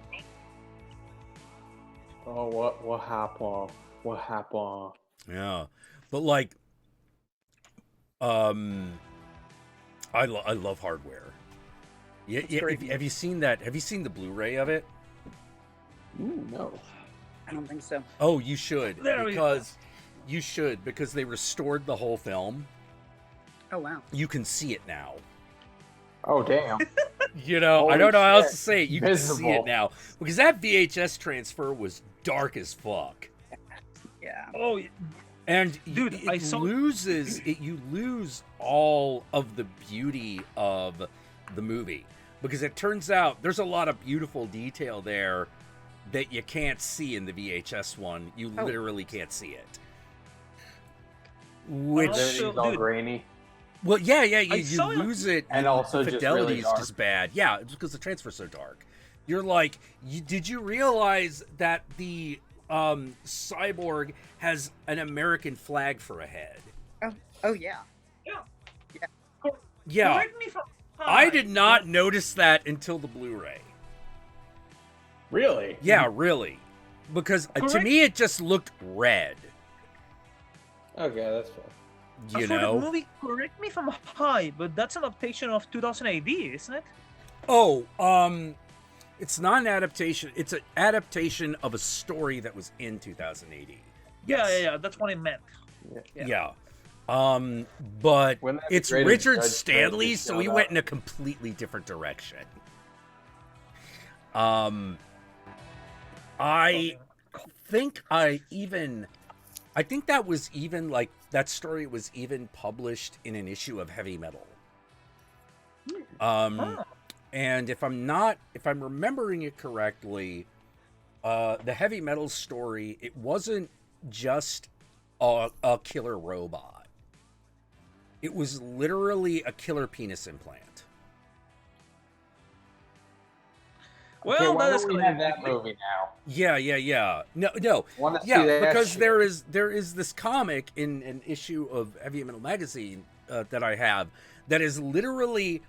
Oh, what happened? What happened? Yeah, but like, I love Hardware. Yeah. Have you seen that? Have you seen the Blu-ray of it? Ooh, no. I don't think so. Oh, you should There we go. because they restored the whole film. Oh wow. You can see it now. Oh damn. You know, I Holy don't know how else shit. to say it. You can see Visible. it now because that VHS transfer was dark as fuck. Yeah. Oh, And Dude, it I saw- loses it. You lose all of the beauty of the movie because it turns out there's a lot of beautiful detail there that you can't see in the VHS one. You literally can't see it. Which, Everything's all dude, grainy. well, yeah, I you saw it- lose it, And also the just fidelity really is dark. just bad. Yeah, it's because the transfer's so dark. You're like, did you realize that the cyborg has an American flag for a head? Oh yeah. Yeah, Correct me if I'm I wrong. did not notice that until the Blu-ray. Really? Yeah, really, because to Correct- me it just looked red. Okay, that's fair. You For the know? movie, correct me if I'm high, but that's an adaptation of 2000 AD, isn't it? Oh, it's not an adaptation. It's an adaptation of a story that was in 2080. Yeah. That's what I meant. Yeah. But Wouldn't that be it's great if Richard Judge Dredd Stanley, just so he showed went up? in a completely different direction. I think that was even like that story was even published in an issue of Heavy Metal. And if I'm remembering it correctly, the Heavy Metal story, it wasn't just a killer robot. It was literally a killer penis implant. Well, Okay, why that don't we have that movie now? Yeah. No. Wanna see Yeah, that because shit. there is this comic in an issue of Heavy Metal magazine that I have that is literally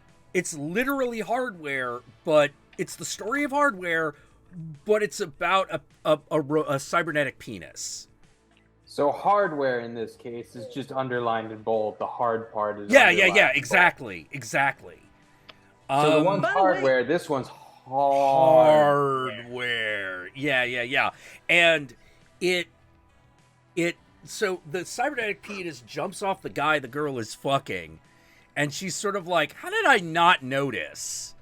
Hardware, but it's the story of Hardware, but it's about a cybernetic penis. So hardware in this case is just underlined in bold. The hard part is Yeah, underlined in bold. exactly. So the one's By the way- hardware, this one's hard. Hardware. Yeah. And so the cybernetic penis jumps off the guy the girl is fucking, and she's sort of like, how did I not notice?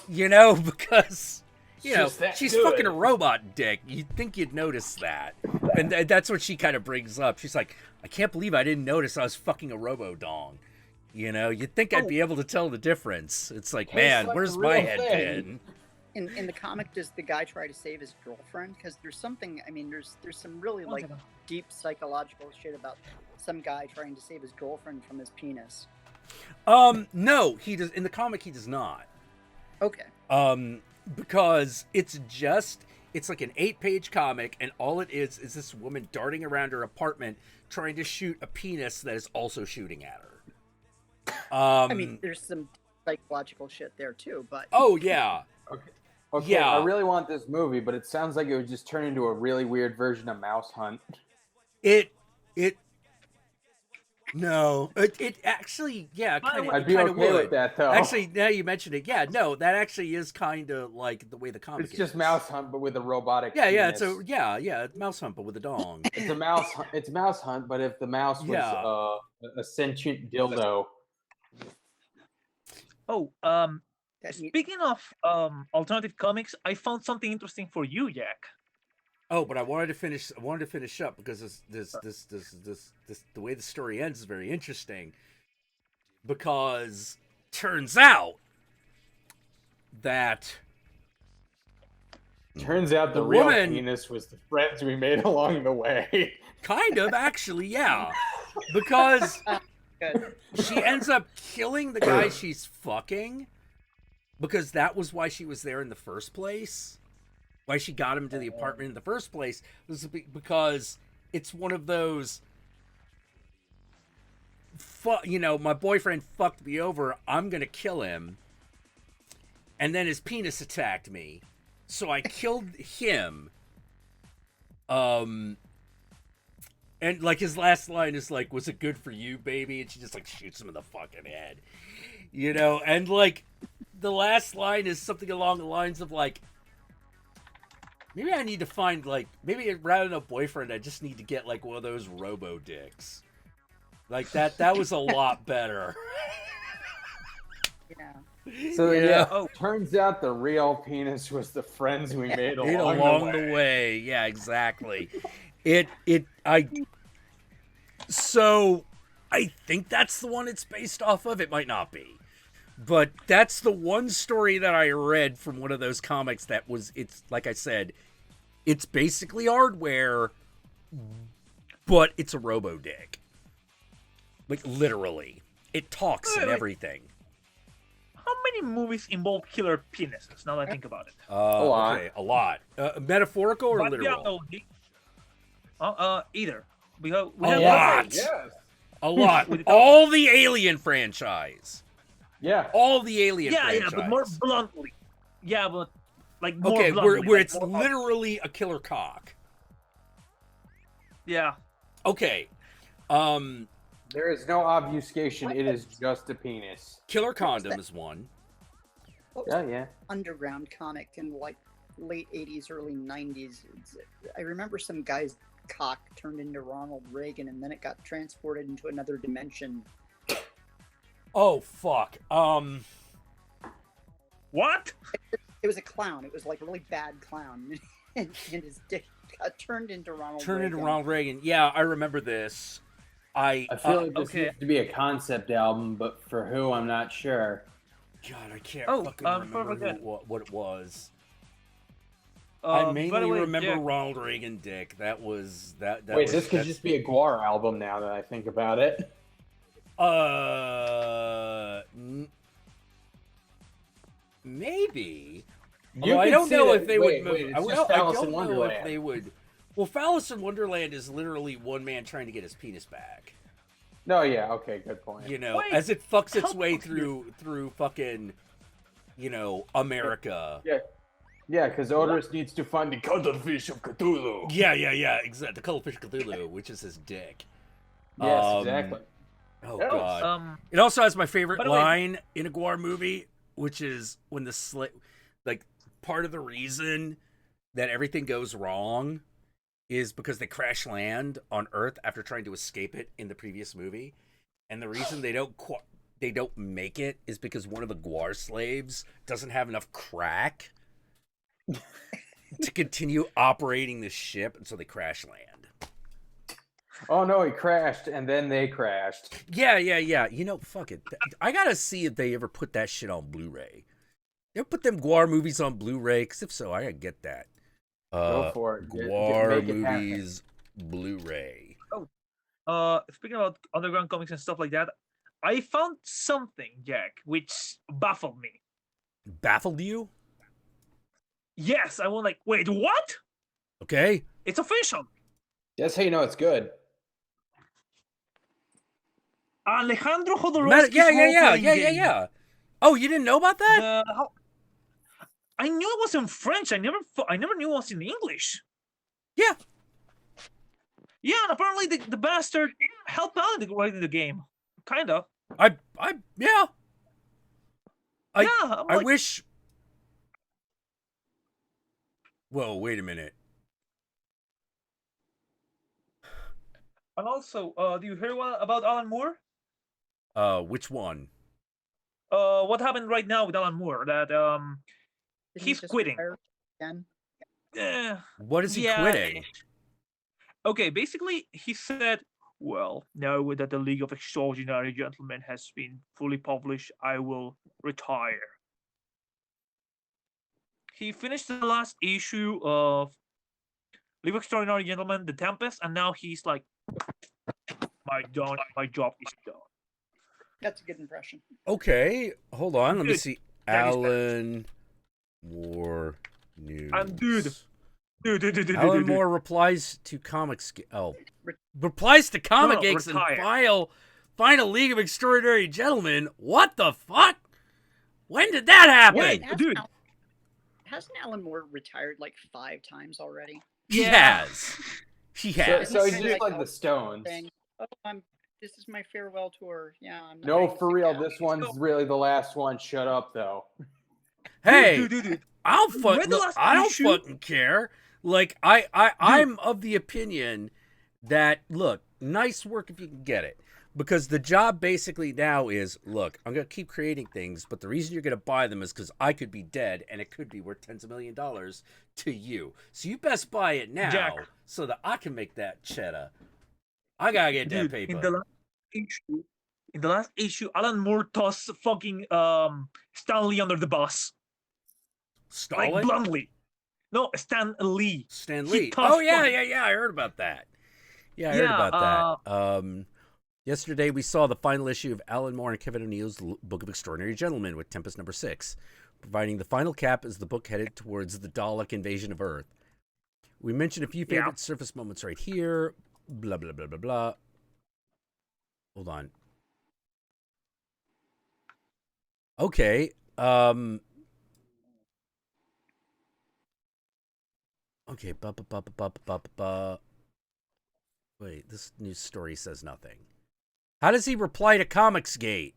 You know, because Just that she's good. fucking a robot dick. You'd think you'd notice that. And that's what she kind of brings up. She's like, I can't believe I didn't notice I was fucking a robo-dong. You know, you'd think I'd be able to tell the difference. It's like, man, like where's the my real head thing. been? In the comic, does the guy try to save his girlfriend? Because there's something. I mean, there's some really One like second. deep psychological shit about some guy trying to save his girlfriend from his penis. No, he does. In the comic, he does not. Okay. Because it's like an 8-page comic, and all it is this woman darting around her apartment trying to shoot a penis that is also shooting at her. I mean, there's some psychological shit there too, but Oh yeah. Okay, Yeah. I really want this movie, but it sounds like it would just turn into a really weird version of Mouse Hunt. No, it actually, yeah, kind of. I'd be okay with that, though. Actually, now you mentioned it, yeah, no, that actually is kind of like the way the comic It's is. just Mouse Hunt, but with a robotic. Yeah, it's penis. it's Mouse Hunt, but with a dong. It's a mouse. It's Mouse Hunt, but if the mouse was Yeah. a sentient dildo. Oh, speaking of alternative comics, I found something interesting for you, Jack. Oh, but I wanted to finish up because this the way the story ends is very interesting. Because turns out that the real penis was the friends we made along the way. Kind of, actually, yeah. Because good. she ends up killing the guy she's fucking because that was why she was there in the first place. Why she got him to the apartment in the first place was because it's one of those, my boyfriend fucked me over, I'm gonna kill him, and then his penis attacked me, so I killed him. And like his last line is like, "Was it good for you, baby?" And she just like shoots him in the fucking head, and like the last line is something along the lines of like, maybe I need to find, like, maybe rather than a boyfriend, I just need to get, like, one of those robo-dicks. Like that was a lot better. Yeah. So Yeah. yeah, turns out the real penis was the friends we made along the way. Yeah, exactly. So I think that's the one it's based off of. It might not be. But that's the one story that I read from one of those comics it's like I said, it's basically hardware, but it's a robo-dick. Like, literally. It talks and everything. How many movies involve killer penises, now that I think about it? A lot. Okay, a lot. Metaphorical or But literal? Either. We have A lot. Yes. A lot. All the Alien franchise. Yeah. All the Alien franchise. Yeah, but more bluntly. Yeah, but like more Okay, bluntly. where like, it's more literally a killer cock. Yeah. Okay. There is no obfuscation. It is just a penis. Killer Condom is one. What was Yeah, that yeah. underground comic in like late 80s, early 90s? I remember some guy's cock turned into Ronald Reagan and then it got transported into another dimension. Oh, fuck. What? It was a clown. It was like a really bad clown. and his dick got turned into Ronald Turned Reagan. into Ronald Reagan. Yeah, I remember this. I feel like this needs to be a concept album, but for who, I'm not sure. God, I can't fucking remember what it was. I by the mainly way, remember Jack- Ronald Reagan dick. That was that. Wait, was, this could that's- just be a Guar album now that I think about it. Maybe. You Although I could don't see know it. if they Wait, would move. wait, I it's don't just Alice in know if Wonderland. they would. Well, Alice in Wonderland is literally one man trying to get his penis back. No, yeah, okay, good point. You know, Wait, as it fucks its how way fuck through fucking, America. Yeah, because Odorous needs to find the cuttlefish of Cthulhu. Yeah, exactly. The cuttlefish Cthulhu, which is his dick. Yes, exactly. Oh Yes. god. It also has my favorite by the way- line in a Guar movie, which is when part of the reason that everything goes wrong is because they crash land on Earth after trying to escape it in the previous movie, and the reason they don't make it is because one of the Guar slaves doesn't have enough crack to continue operating the ship, and so they crash land. Oh no, he crashed, and then they crashed. Yeah. Fuck it. I gotta see if they ever put that shit on Blu-ray. They ever put them Guar movies on Blu-ray? Because if so, I gotta get that. Go for it. Guar Make it happen. movies Blu-ray. Speaking about underground comics and stuff like that, I found something, Jack, which baffled me. Baffled you? Yes, I was like, wait, what? Okay. It's official. That's how you know it's good. Alejandro Jodorowsky's role-playing game. Yeah. Oh, you didn't know about that? I knew it was in French. I never knew it was in English. Yeah. Yeah, and apparently the bastard helped out in writing the game. Kind of. I like, wish. Whoa, wait a minute. And also, do you hear about Alan Moore? Which one? What happened right now with Alan Moore? That Didn't he's he just quitting. retire again? What is he quitting? Okay, basically he said, well, now that the League of Extraordinary Gentlemen has been fully published, I will retire. He finished the last issue of League of Extraordinary Gentlemen, The Tempest, and now he's like, my job is done. That's a good impression. Okay, hold on. Let me Dude, see. that is Alan Moore news. And dude. Alan Moore replies to comics. Replies to Comic Geeks and final League of Extraordinary Gentlemen. What the fuck? When did that happen? Wait, dude. Hasn't Alan Moore retired like 5 times already? He has. He has. So he's just like the Stones. Saying, this is my farewell tour. Yeah. I'm not No, ready to for sit real. down. This one's really the last one. Shut up, though. Hey, Dude. I Read the last don't issue? fucking care. Like I'm of the opinion that look, nice work if you can get it. Because the job basically now is, look, I'm going to keep creating things, but the reason you're going to buy them is because I could be dead, and it could be worth tens of millions of dollars to you. So you best buy it now Jack. so that I can make that cheddar. I got to get that paper. In the last issue, Alan Moore tossed fucking Stan Lee under the bus. Stalin? Like, bluntly. No, Stan Lee. Stan He Lee. tossed Oh, yeah, fucking- I heard about that. Yeah, I heard about that. Yesterday, we saw the final issue of Alan Moore and Kevin O'Neill's Book of Extraordinary Gentlemen with Tempest number 6, providing the final cap as the book headed towards the Dalek invasion of Earth. We mentioned a few favorite surface moments right here. Blah, blah, blah, blah, blah. Hold on. Okay. Okay. Wait, this news story says nothing. How does he reply to Comicsgate?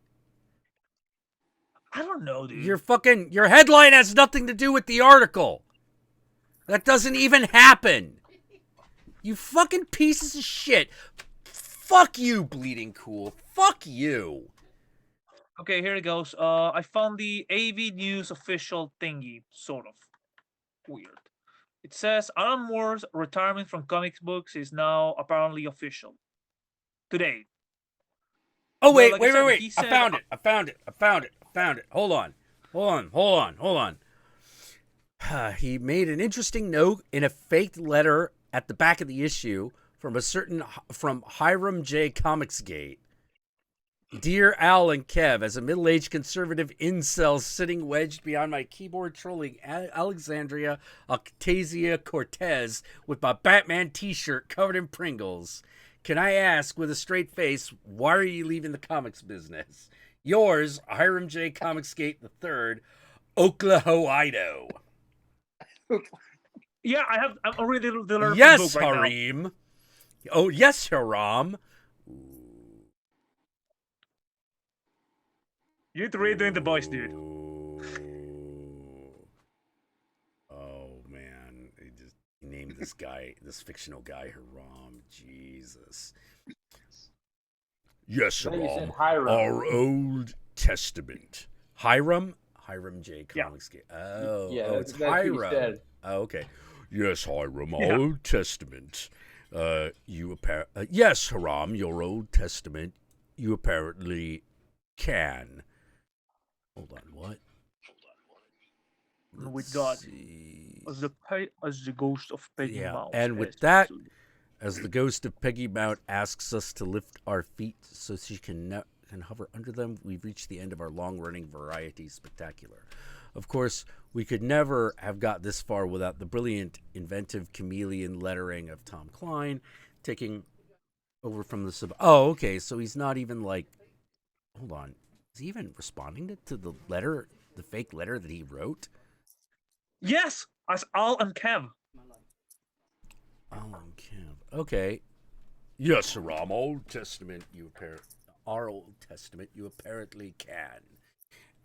I don't know, dude. Your headline has nothing to do with the article. That doesn't even happen. You fucking pieces of shit. Fuck you, Bleeding Cool. Fuck you. Okay, here it goes. I found the AV News official thingy, sort of. Weird. It says Alan Moore's retirement from comics books is now apparently official. Today. Oh, wait, like wait. said, I found it. Hold on. He made an interesting note in a faked letter at the back of the issue from Hiram J. Comicsgate. Dear Al and Kev, as a middle-aged conservative incel sitting wedged behind my keyboard trolling Alexandria Ocasio-Cortez with my Batman t-shirt covered in Pringles, can I ask with a straight face, why are you leaving the comics business? Yours, Hiram J. Comicsgate III, Oklahoma. Yeah, I'm already the letter Yes, book right Harim. now. Oh, yes, Haram. You need to read doing the voice, dude. Oh man, he named this guy, this fictional guy, Haram. Jesus. Yes, Then you said Haram. Hiram. Our Old Testament. Hiram J. Comicsgate. Oh, Yeah, oh, that's it's what you Hiram. said. Oh, okay. Yes, Hiram, Yeah. Old Testament. Yes, Haram, your Old Testament. You apparently can. Hold on, what? With God, as the ghost of Peggy Mouse. And with that, as the ghost of Peggy Mount asks us to lift our feet so she can hover under them, we've reached the end of our long-running variety spectacular. Of course, we could never have got this far without the brilliant, inventive chameleon lettering of Tom Klein, taking over from the sub. Oh, okay, so he's not even like. Hold on, is he even responding to the letter, the fake letter that he wrote? Yes, as Al and Kev. Al and Kev. Okay. Yes, Haram, Old Testament, our Old Testament, you apparently can.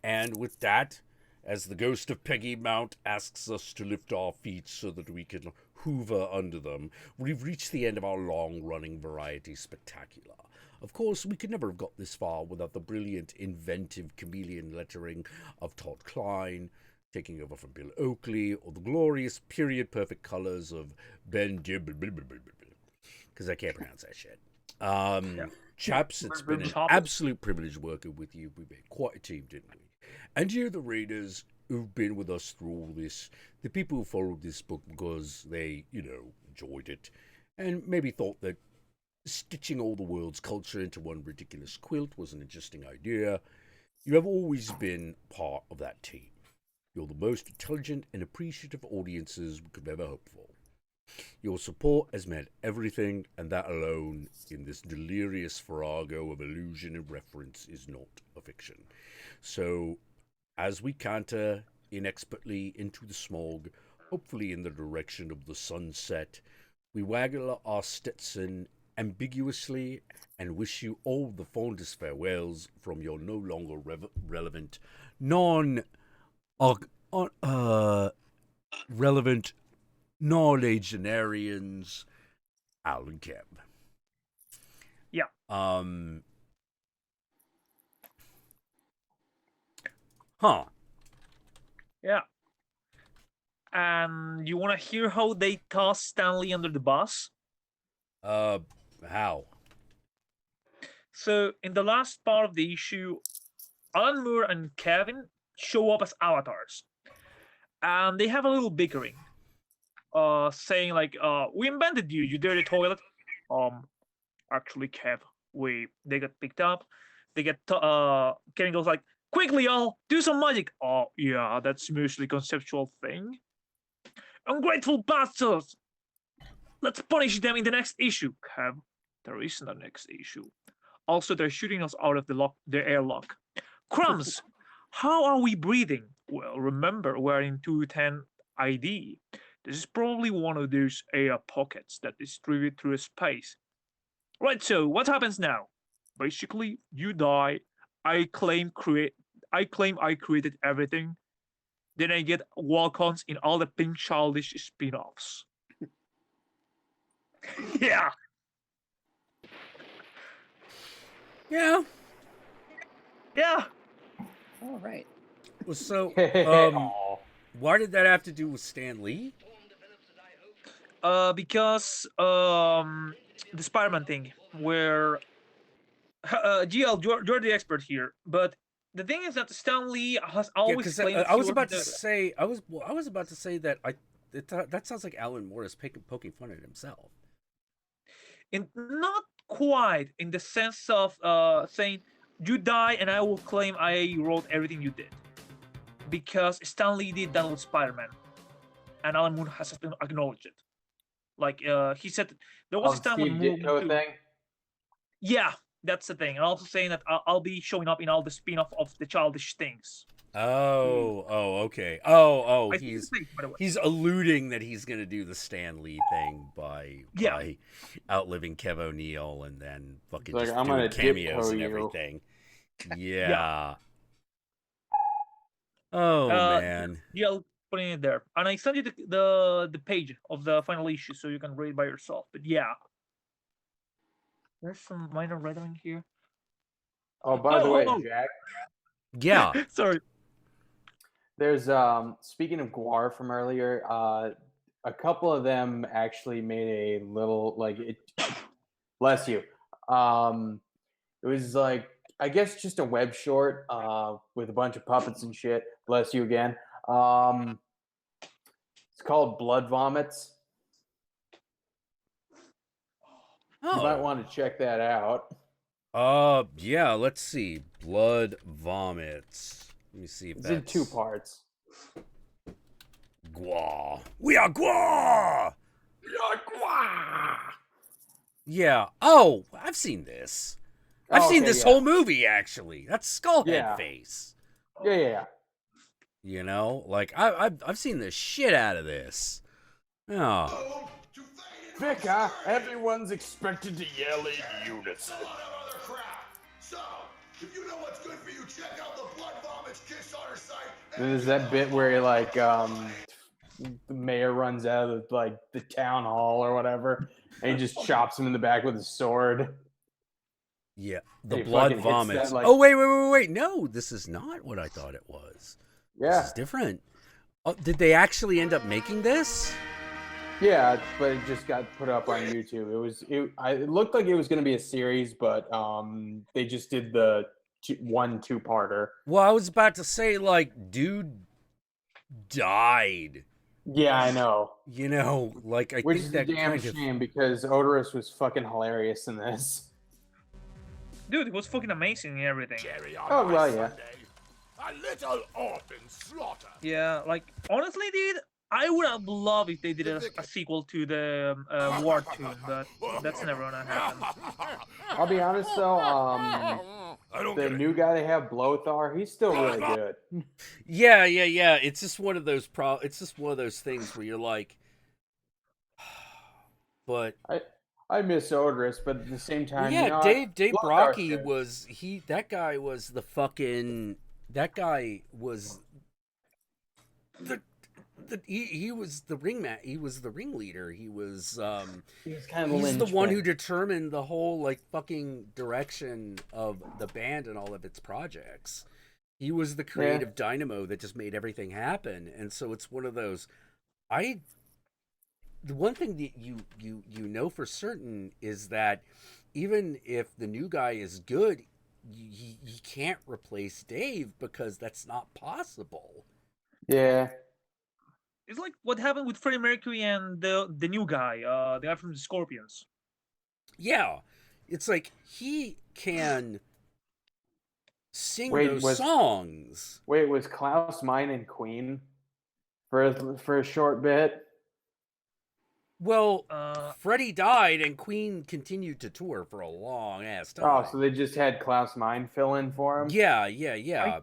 And with that, as the ghost of Peggy Mount asks us to lift our feet so that we can hoover under them, we've reached the end of our long-running variety spectacular. Of course, we could never have got this far without the brilliant, inventive chameleon lettering of Todd Klein, taking over from Bill Oakley, or the glorious period-perfect colors of Ben because I can't pronounce that shit. Chaps, it's been an absolute privilege working with you. We made quite a team, didn't we? And you're the readers who've been with us through all this, the people who followed this book because they, enjoyed it, and maybe thought that stitching all the world's culture into one ridiculous quilt was an interesting idea. You have always been part of that team. You're the most intelligent and appreciative audiences we could ever hope for. Your support has meant everything, and that alone, in this delirious farrago of illusion and reference, is not a fiction. So, as we canter inexpertly into the smog, hopefully in the direction of the sunset, we waggle our Stetson ambiguously and wish you all the fondest farewells from your no longer relevant, relevant knowledgeanarians, Al and Kev. Um. Huh. Yeah. And you want to hear how they toss Stanley under the bus? How? So, in the last part of the issue, Alan Moore and Kevin show up as avatars. And they have a little bickering. Saying like, we invented you, you dirty toilet. Actually, Kev, they got picked up. They get, Kevin goes like, quickly, y'all, do some magic. Oh, yeah, that's mostly conceptual thing. Ungrateful bastards! Let's punish them in the next issue, Kev. There isn't a next issue. Also, they're shooting us out of the airlock. Crumbs! How are we breathing? Well, remember, we're in 210 ID. This is probably one of those air pockets that distribute through space. Right, so what happens now? Basically, you die. I claim I created everything. Then I get walk-ons in all the Pink Childish spin-offs. Yeah. Yeah. Yeah. All right. Well, so, why did that have to do with Stan Lee? Because the Spider-Man thing, where GL, you're the expert here, but the thing is that Stan Lee has always claimed. I was about to say that that sounds like Alan Moore is poking fun at himself. Not quite in the sense of saying you die and I will claim I wrote everything you did, because Stan Lee did that with Spider-Man, and Alan Moore has acknowledged it. Like he said, there was a time when Moore thing. Yeah, that's the thing, and also saying that I'll be showing up in all the spin-off of the Childish things. Okay. He's alluding that he's going to do the Stan Lee thing by outliving Kev O'Neill and then fucking like, just I'm doing gonna cameos and you. everything. Yeah. Oh man. Yeah, putting it there, and I sent you the page of the final issue so you can read it by yourself. But yeah, there's some minor rendering here. Oh, by the way, Jack. Yeah. Sorry. There's speaking of Guar from earlier, a couple of them actually made a little bless you. It was like, I guess, just a web short with a bunch of puppets and shit. Bless you again. It's called Blood Vomits. You might want to check that out. Yeah, let's see. Blood Vomits. Let me see if it's in 2 parts. Gua. We are Gua! We are Gua! Yeah. Oh, I've seen this. I've seen this whole movie, actually. That's Skullhead Face. Yeah. You know? Like, I've seen the shit out of this. Oh. Vicar, everyone's expected to yell in unison. So, if you know what's good for you, check out the Blood Vomits Kiss on her site. Then there's that bit where like the mayor runs out of like the town hall or whatever, and he just chops him in the back with his sword. Yeah, the Blood Vomits. That, like... Oh wait! No, this is not what I thought it was. Yeah, this is different. Oh, did they actually end up making this? Yeah, but it just got put up on YouTube. It looked like it was going to be a series, but they just did the 2-parter. Well, I was about to say, like, dude died. Yeah, I know. You know, like, Which think is that a damn shame because Odorous was fucking hilarious in this. Dude, it was fucking amazing and everything. Oh, well, yeah. A little orphan slaughter. Yeah, like, honestly, dude, I would have loved if they did a sequel to the War Tune, but that's never gonna happen. I'll be honest though, the new guy they have, Blothar, he's still really good. Yeah. It's just one of those It's just one of those things where you're like, but I miss Odorous, but at the same time, yeah, you know, Dave Brocky was that guy was the he was the ringmat. He was the ringleader. He was He's kind of he's the one who linchpin. determined the whole like fucking direction of the band and all of its projects. He was the creative dynamo that just made everything happen. And so it's one of those. The one thing that you know for certain is that even if the new guy is good, he can't replace Dave because that's not possible. Yeah. It's like what happened with Freddie Mercury and the new guy, the guy from the Scorpions. Yeah, it's like he can sing Wait, those songs. Wait, was Klaus Meine in Queen for a short bit? Well, Freddie died and Queen continued to tour for a long ass time. Oh, so they just had Klaus Meine fill in for him? Yeah. Yeah.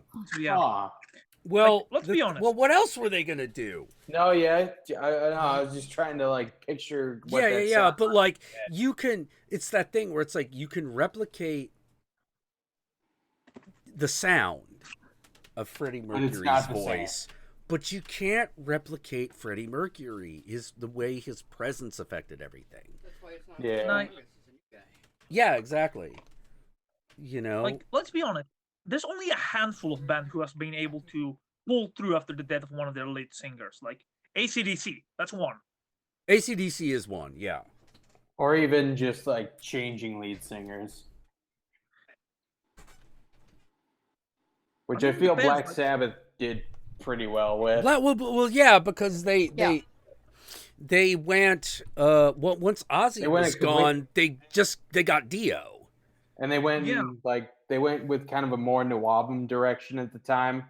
Well, let's be honest. Well, what else were they gonna do? No, yeah, I was just trying to like picture. What that sounds But like you can. It's that thing where it's like you can replicate the sound of Freddie Mercury's voice, but you can't replicate Freddie Mercury. The way his presence affected everything. That's why it's not. Yeah. Yeah, exactly. You know, like let's be honest. There's only a handful of bands who has been able to pull through after the death of one of their lead singers, like AC/DC. That's one. AC/DC is one, yeah. Or even just like changing lead singers, which I feel Black Sabbath did pretty well with. Well, yeah, because they went. Once Ozzy was gone, they got Dio, and they went they went with kind of a more new album direction at the time.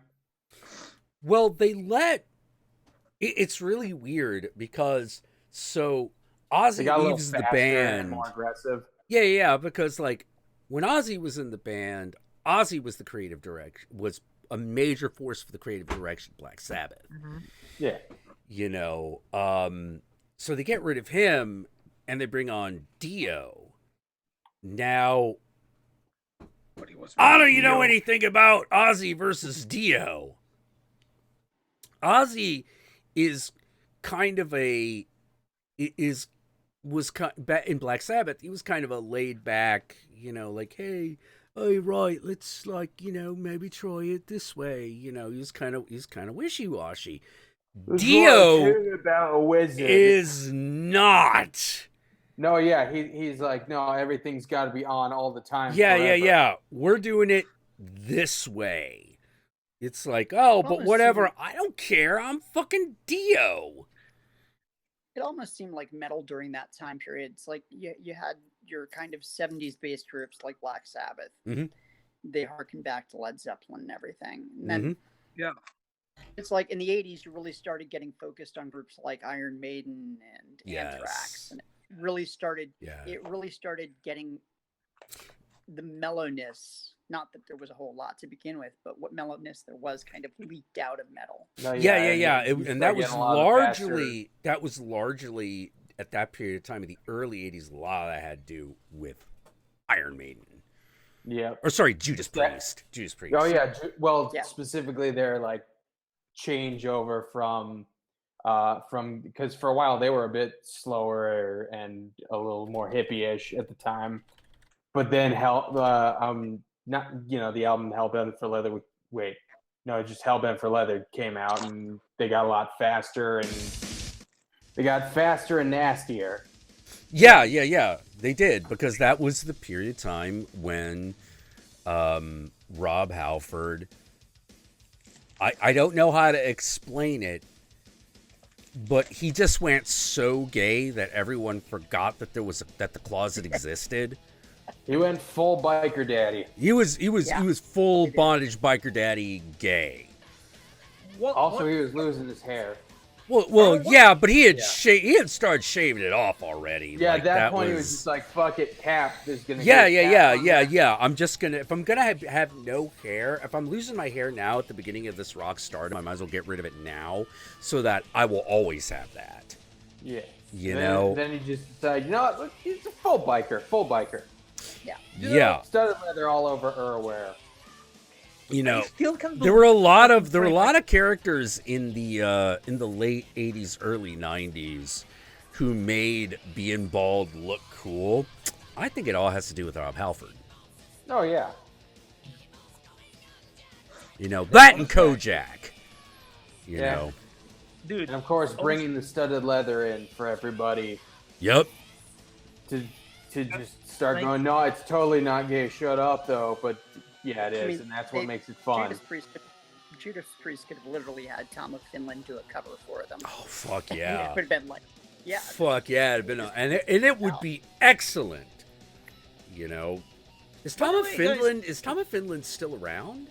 Well, they let. It's really weird because Ozzy leaves the band. More aggressive. Yeah, because like when Ozzy was in the band, Ozzy was the creative direction, was a major force for the creative direction of Black Sabbath. Mm-hmm. Yeah. You know, so they get rid of him and they bring on Dio. Now, I don't know anything about Ozzy versus Dio. Ozzy is kind of in Black Sabbath. He was kind of a laid back, like, hey, right, let's maybe try it this way. He's kind of wishy washy. Dio is not. No, yeah, he's like, no, everything's got to be on all the time. Yeah. We're doing it this way. It's like, but whatever. I don't care. I'm fucking Dio. It almost seemed like metal during that time period. It's like you had your kind of 70s based groups like Black Sabbath. Mm-hmm. They harken back to Led Zeppelin and everything. And then, it's like in the 80s, you really started getting focused on groups like Iron Maiden and Anthrax. And it really started getting the mellowness. Not that there was a whole lot to begin with, but what mellowness there was kind of leaked out of metal. And that was largely at that period of time in the early 80s. A lot of that had to do with Iron Maiden. Yeah. Or sorry, Judas Priest. Oh yeah. Specifically their like changeover from because for a while they were a bit slower and a little more hippie-ish at the time, but then the album Hellbent for Leather. Just Hellbent for Leather came out and they got a lot faster and nastier. Yeah. They did, because that was the period of time when Rob Halford, I don't know how to explain it, but he just went so gay that everyone forgot that that the closet existed. He went full biker daddy. He was full bondage biker daddy gay. He was losing his hair. Yeah, but he had started shaving it off already. Yeah, like, at that point he was just like, "Fuck it, Cap is gonna." Yeah. I'm just gonna, if I'm gonna have no hair, if I'm losing my hair now at the beginning of this rock stardom, I might as well get rid of it now, so that I will always have that. Yeah. Then he just decided, look, he's a full biker. Yeah. Yeah. Studded leather all over Urwear. You know, still can there were a lot believe of characters in the late 80s, early 90s who made being bald look cool. I think it all has to do with Rob Halford. Oh yeah. You know, that and Kojak. You Yeah. know. Dude. And of course, bringing the studded leather in for everybody. Yep. To just start going, no, it's totally not gay. Shut up, though. But yeah, it is, and that's what makes it fun. Judas Priest could have literally had Tom of Finland do a cover for them. Oh fuck yeah! It would have been like, yeah. Fuck yeah! It'd been and it would be excellent. You know, is Tom of Finland still around?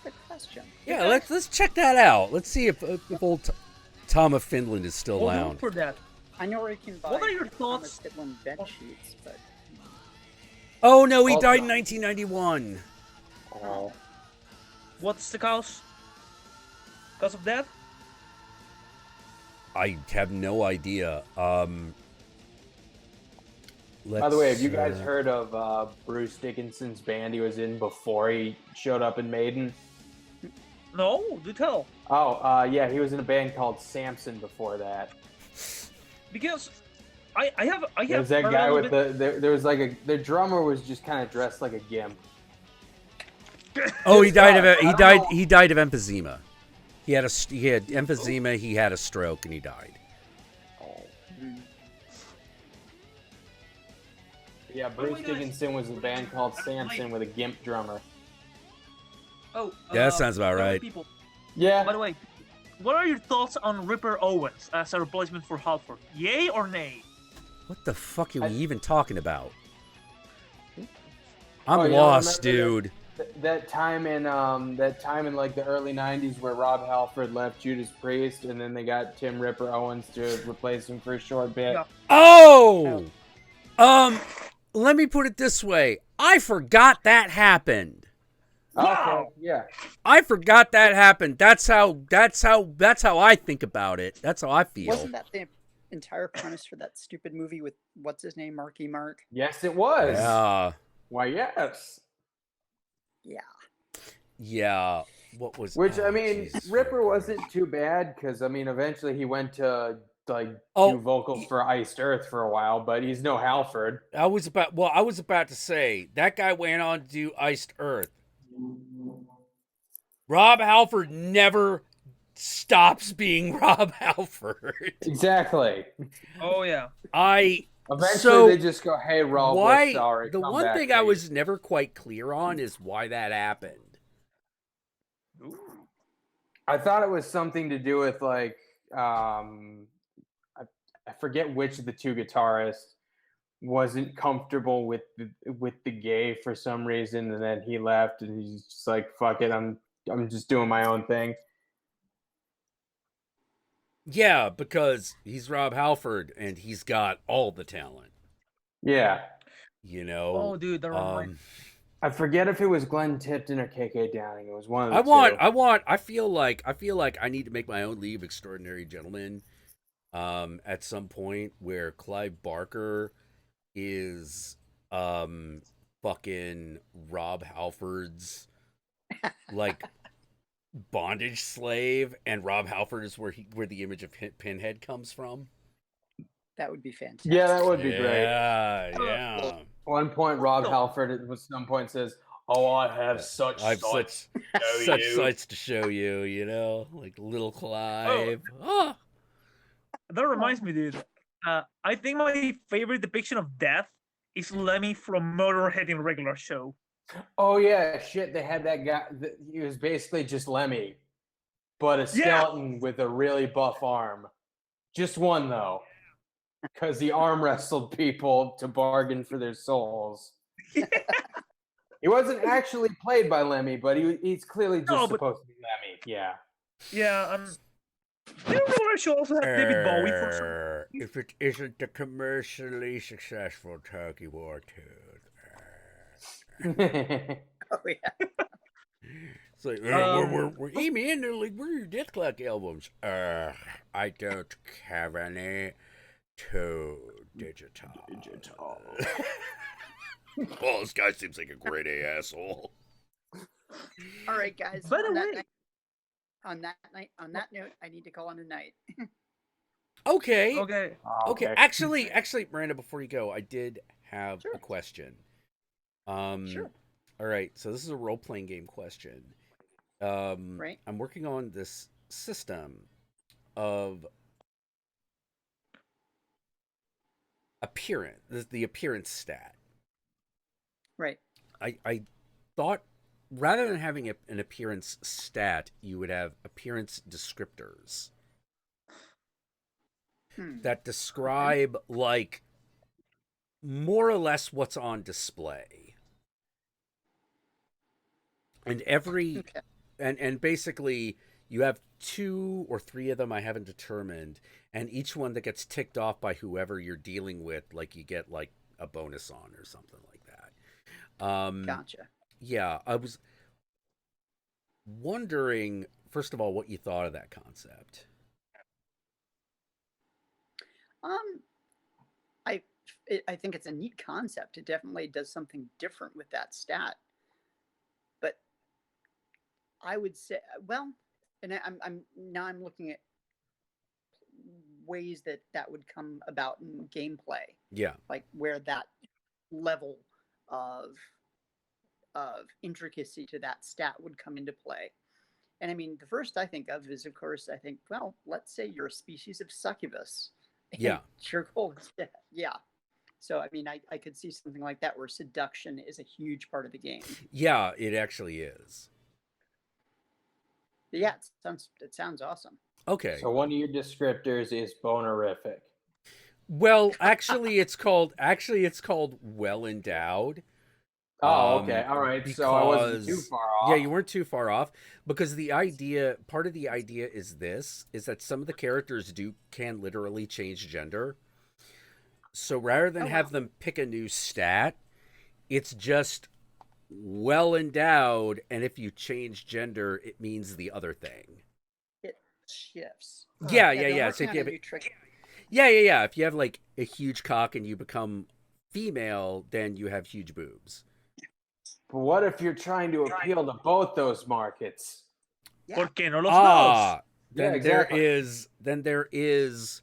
Good question. Yeah, let's check that out. Let's see if old Tom of Finland is still around. For that. I know where you can buy. What are your thoughts? Finland bed sheets, but. Oh no, he died in 1991. Oh. What's the cause? Cause of that? I have no idea. By the way, have you guys heard of Bruce Dickinson's band he was in before he showed up in Maiden? No, do tell. Oh, yeah, he was in a band called Samson before that. Because I have. There's that guy with there was like the drummer was just kind of dressed like a gimp. Oh, he died of emphysema. He had emphysema. He had a stroke and he died. Yeah, Bruce Dickinson was in a band called Samson with a gimp drummer. Oh, yeah, that sounds about right. People. Yeah. By the way, what are your thoughts on Ripper Owens as a replacement for Halford? Yay or nay? What the fuck are we even talking about? I'm you lost, remember dude. That time in like the early '90s where Rob Halford left Judas Priest, and then they got Tim Ripper Owens to replace him for a short bit. Yeah. Oh, let me put it this way: I forgot that happened. Wow. Okay, yeah. I forgot that happened. That's how I think about it. That's how I feel. Wasn't that the entire premise for that stupid movie with what's his name, Marky Mark? Yes, it was. Yeah. Why, yes. Yeah. Yeah. What was? Which I mean, Jesus. Ripper wasn't too bad because I mean, eventually he went to do vocals for Iced Earth for a while, but he's no Halford. I was about to say that guy went on to do Iced Earth. Rob Halford never stops being Rob Halford. Exactly. Oh yeah. Eventually they just go, "Hey, Rob, we're sorry." The one thing I was never quite clear on is why that happened. I thought it was something to do with like I forget which of the two guitarists wasn't comfortable with the gay for some reason, and then he left, and he's just like, "Fuck it, I'm just doing my own thing." Yeah, because he's Rob Halford and he's got all the talent. Yeah. You know. Oh, dude, I forget if it was Glenn Tipton or KK Downing. It was one of the two. I feel like I need to make my own League of Extraordinary Gentlemen at some point where Clive Barker is fucking Rob Halford's like bondage slave, and Rob Halford is where the image of Pinhead comes from. That would be fantastic. Yeah, that would be great. Yeah. At one point, Rob Halford at some point says, "Oh, I have such sights to show you." You know, like little Clive. Oh. That reminds me, dude. I think my favorite depiction of death is Lemmy from Motorhead in regular show. Oh yeah, shit! They had that guy. He was basically just Lemmy, but a skeleton with a really buff arm. Just one though, because he arm wrestled people to bargain for their souls. Yeah. He wasn't actually played by Lemmy, but he's clearly just supposed to be Lemmy. Yeah. Yeah. Regular show also had David Bowie for some. If it isn't the commercially successful Turkey War Tooth. Oh yeah. It's like we're aiming in there like where are your Death Clock albums? I don't have any. Too digital. Oh, this guy seems like a great A asshole. All right, guys. By the on that way- night, on that note, I need to call on a night. Okay. Okay. Okay. Actually, Miranda, before you go, I did have a question. Sure. All right. So this is a role-playing game question. Right. I'm working on this system of appearance, the appearance stat. Right. I thought rather than having an appearance stat, you would have appearance descriptors that describe like more or less what's on display. And every and basically you have 2 or 3 of them I haven't determined, and each one that gets ticked off by whoever you're dealing with, like you get like a bonus on or something like that. Gotcha. Yeah, I was wondering, first of all, what you thought of that concept. I think it's a neat concept. It definitely does something different with that stat. But I would say, well, and I'm looking at ways that would come about in gameplay. Yeah. Like where that level of intricacy to that stat would come into play. And I mean, the first I think of is, of course, I think, well, let's say you're a species of succubus. Yeah. Your goal is death. Yeah. So, I mean, I could see something like that where seduction is a huge part of the game. Yeah, it actually is. But yeah, it sounds awesome. Okay. So one of your descriptors is bonerific. Well, actually, it's called well endowed. Oh, okay. All right. So I wasn't too far off. Yeah, you weren't too far off, because part of the idea is that some of the characters can literally change gender. So rather than have them pick a new stat, it's just well endowed, and if you change gender, it means the other thing. It shifts. Yeah. So So if you have a new trick. Yeah. If you have like a huge cock and you become female, then you have huge boobs. But what if you're trying to appeal to both those markets? ¿Por qué no los dos? Then Yeah, exactly. there is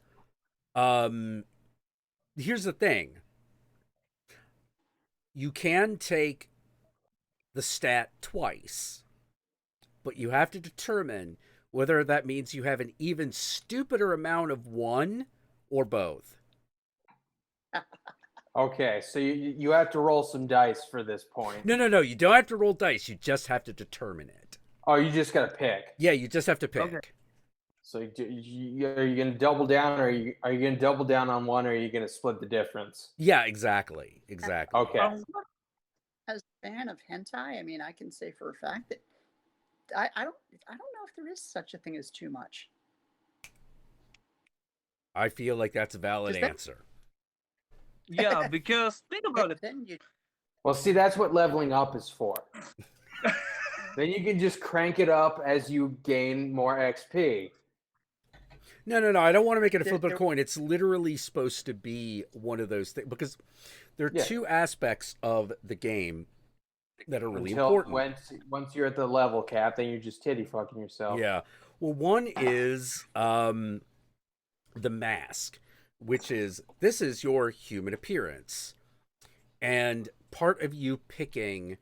here's the thing. You can take the stat twice, but you have to determine whether that means you have an even stupider amount of one or both. Okay, so you have to roll some dice for this point. No. You don't have to roll dice. You just have to determine it. Oh, you just got to pick. Yeah, you just have to pick. Okay. So are you going to double down, or are you going to double down on one, or are you going to split the difference? Yeah, exactly. Okay. As a fan of hentai, I mean, I can say for a fact that I don't know if there is such a thing as too much. I feel like that's a valid answer. Yeah, because think about it. Well, see, that's what leveling up is for. Then you can just crank it up as you gain more XP. No. I don't want to make it a flip of a coin. It's literally supposed to be one of those things, because there are two aspects of the game that are really important. Once you're at the level cap, then you're just titty fucking yourself. Yeah. Well, one is the mask, which is, this is your human appearance. And part of you picking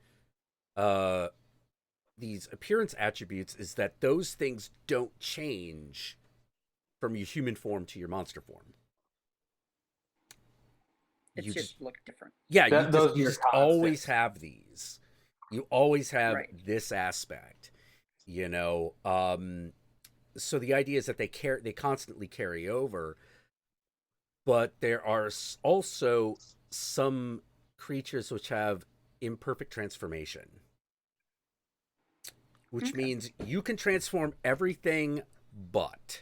these appearance attributes is that those things don't change from your human form to your monster form. It's just look different. Yeah, you just always have these. You always have this aspect, you know. So the idea is that they constantly carry over, but there are also some creatures which have imperfect transformation, which means you can transform everything but.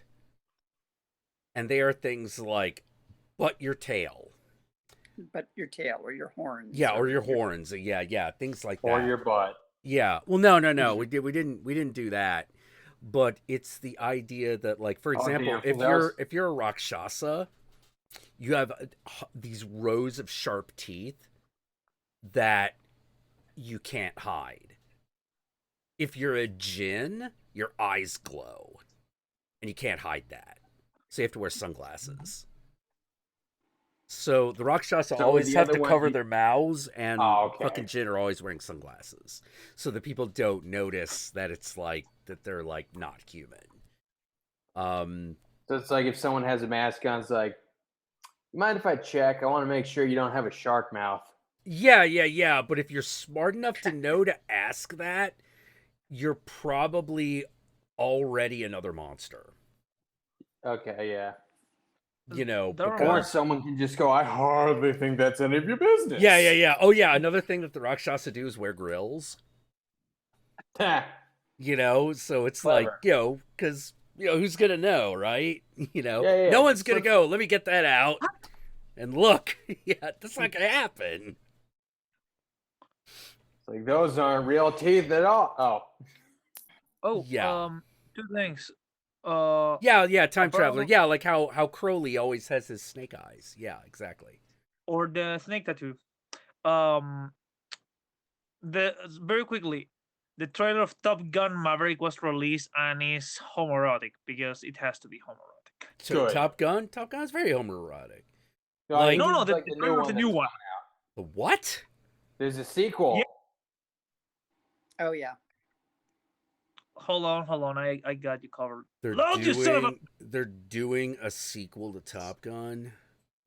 And they are things like but your tail. But your tail or your horns. Yeah, or your horns. Yeah, things like that. Or your butt. Yeah. Well, no. We didn't do that. But it's the idea that, like, for example, if you're a Rakshasa, you have these rows of sharp teeth that you can't hide. If you're a djinn, your eyes glow. And you can't hide that. So you have to wear sunglasses. So the Rakshasa always have to cover their mouths, and fucking djinn are always wearing sunglasses. So that people don't notice that it's like, that they're like not human. So it's like if someone has a mask on, it's like, you mind if I check? I want to make sure you don't have a shark mouth. Yeah. But if you're smart enough to know to ask that, you're probably already another monster. Okay, yeah. You know, or someone can just go, I hardly think that's any of your business. Yeah. Oh, yeah. Another thing that the Rakshasa do is wear grills. You know, so it's like, you know, because, you know, who's going to know, right? You know, no one's going to go, let me get that out. And look, that's not going to happen. It's like, those aren't real teeth at all. Oh, yeah. Two things. Yeah, time traveler. Yeah, like how Crowley always has his snake eyes. Yeah, exactly. Or the snake tattoo. Very quickly, the trailer of Top Gun Maverick was released and is homoerotic because it has to be homoerotic. So Top Gun is very homoerotic. Like, no, the new one. The what? There's a sequel. Yeah. Oh yeah. Hold on. I got you covered. They're doing a sequel to Top Gun.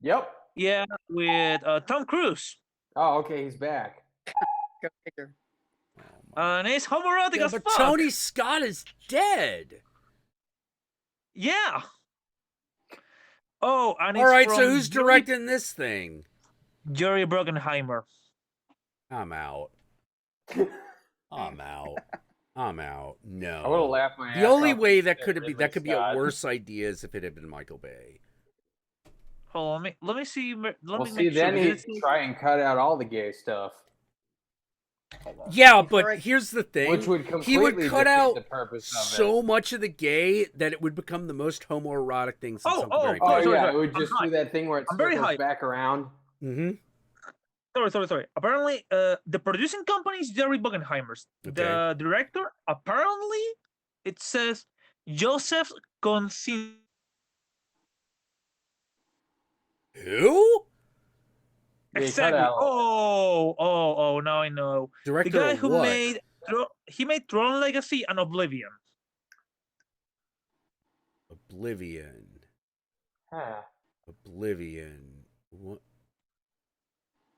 Yep. Yeah, with Tom Cruise. Oh, okay, he's back. Go figure. And it's homoerotic as but fuck. Tony Scott is dead. Yeah. Oh, and all right. So who's directing this thing? Jerry Bruckheimer. I'm out. No. I would have laughed my ass The only off way if that it could be a Scott. worse idea is if it had been Michael Bay. Hold on, let me see. Then he'd try and cut out all the gay stuff. Yeah, but here's the thing. Which would he would completely cut defeat out the purpose of so much of the gay that it would become the most homoerotic thing since something very yeah, it would just do that thing where it circles back around. Mm-hmm. Sorry. Apparently, the producing company is Jerry Bruckheimer's. Okay. The director, apparently, it says Joseph Consin. Who? Exactly. Oh, now I know. Director the guy of who what? made Tron Legacy and Oblivion. Oblivion. Huh. Oblivion. What?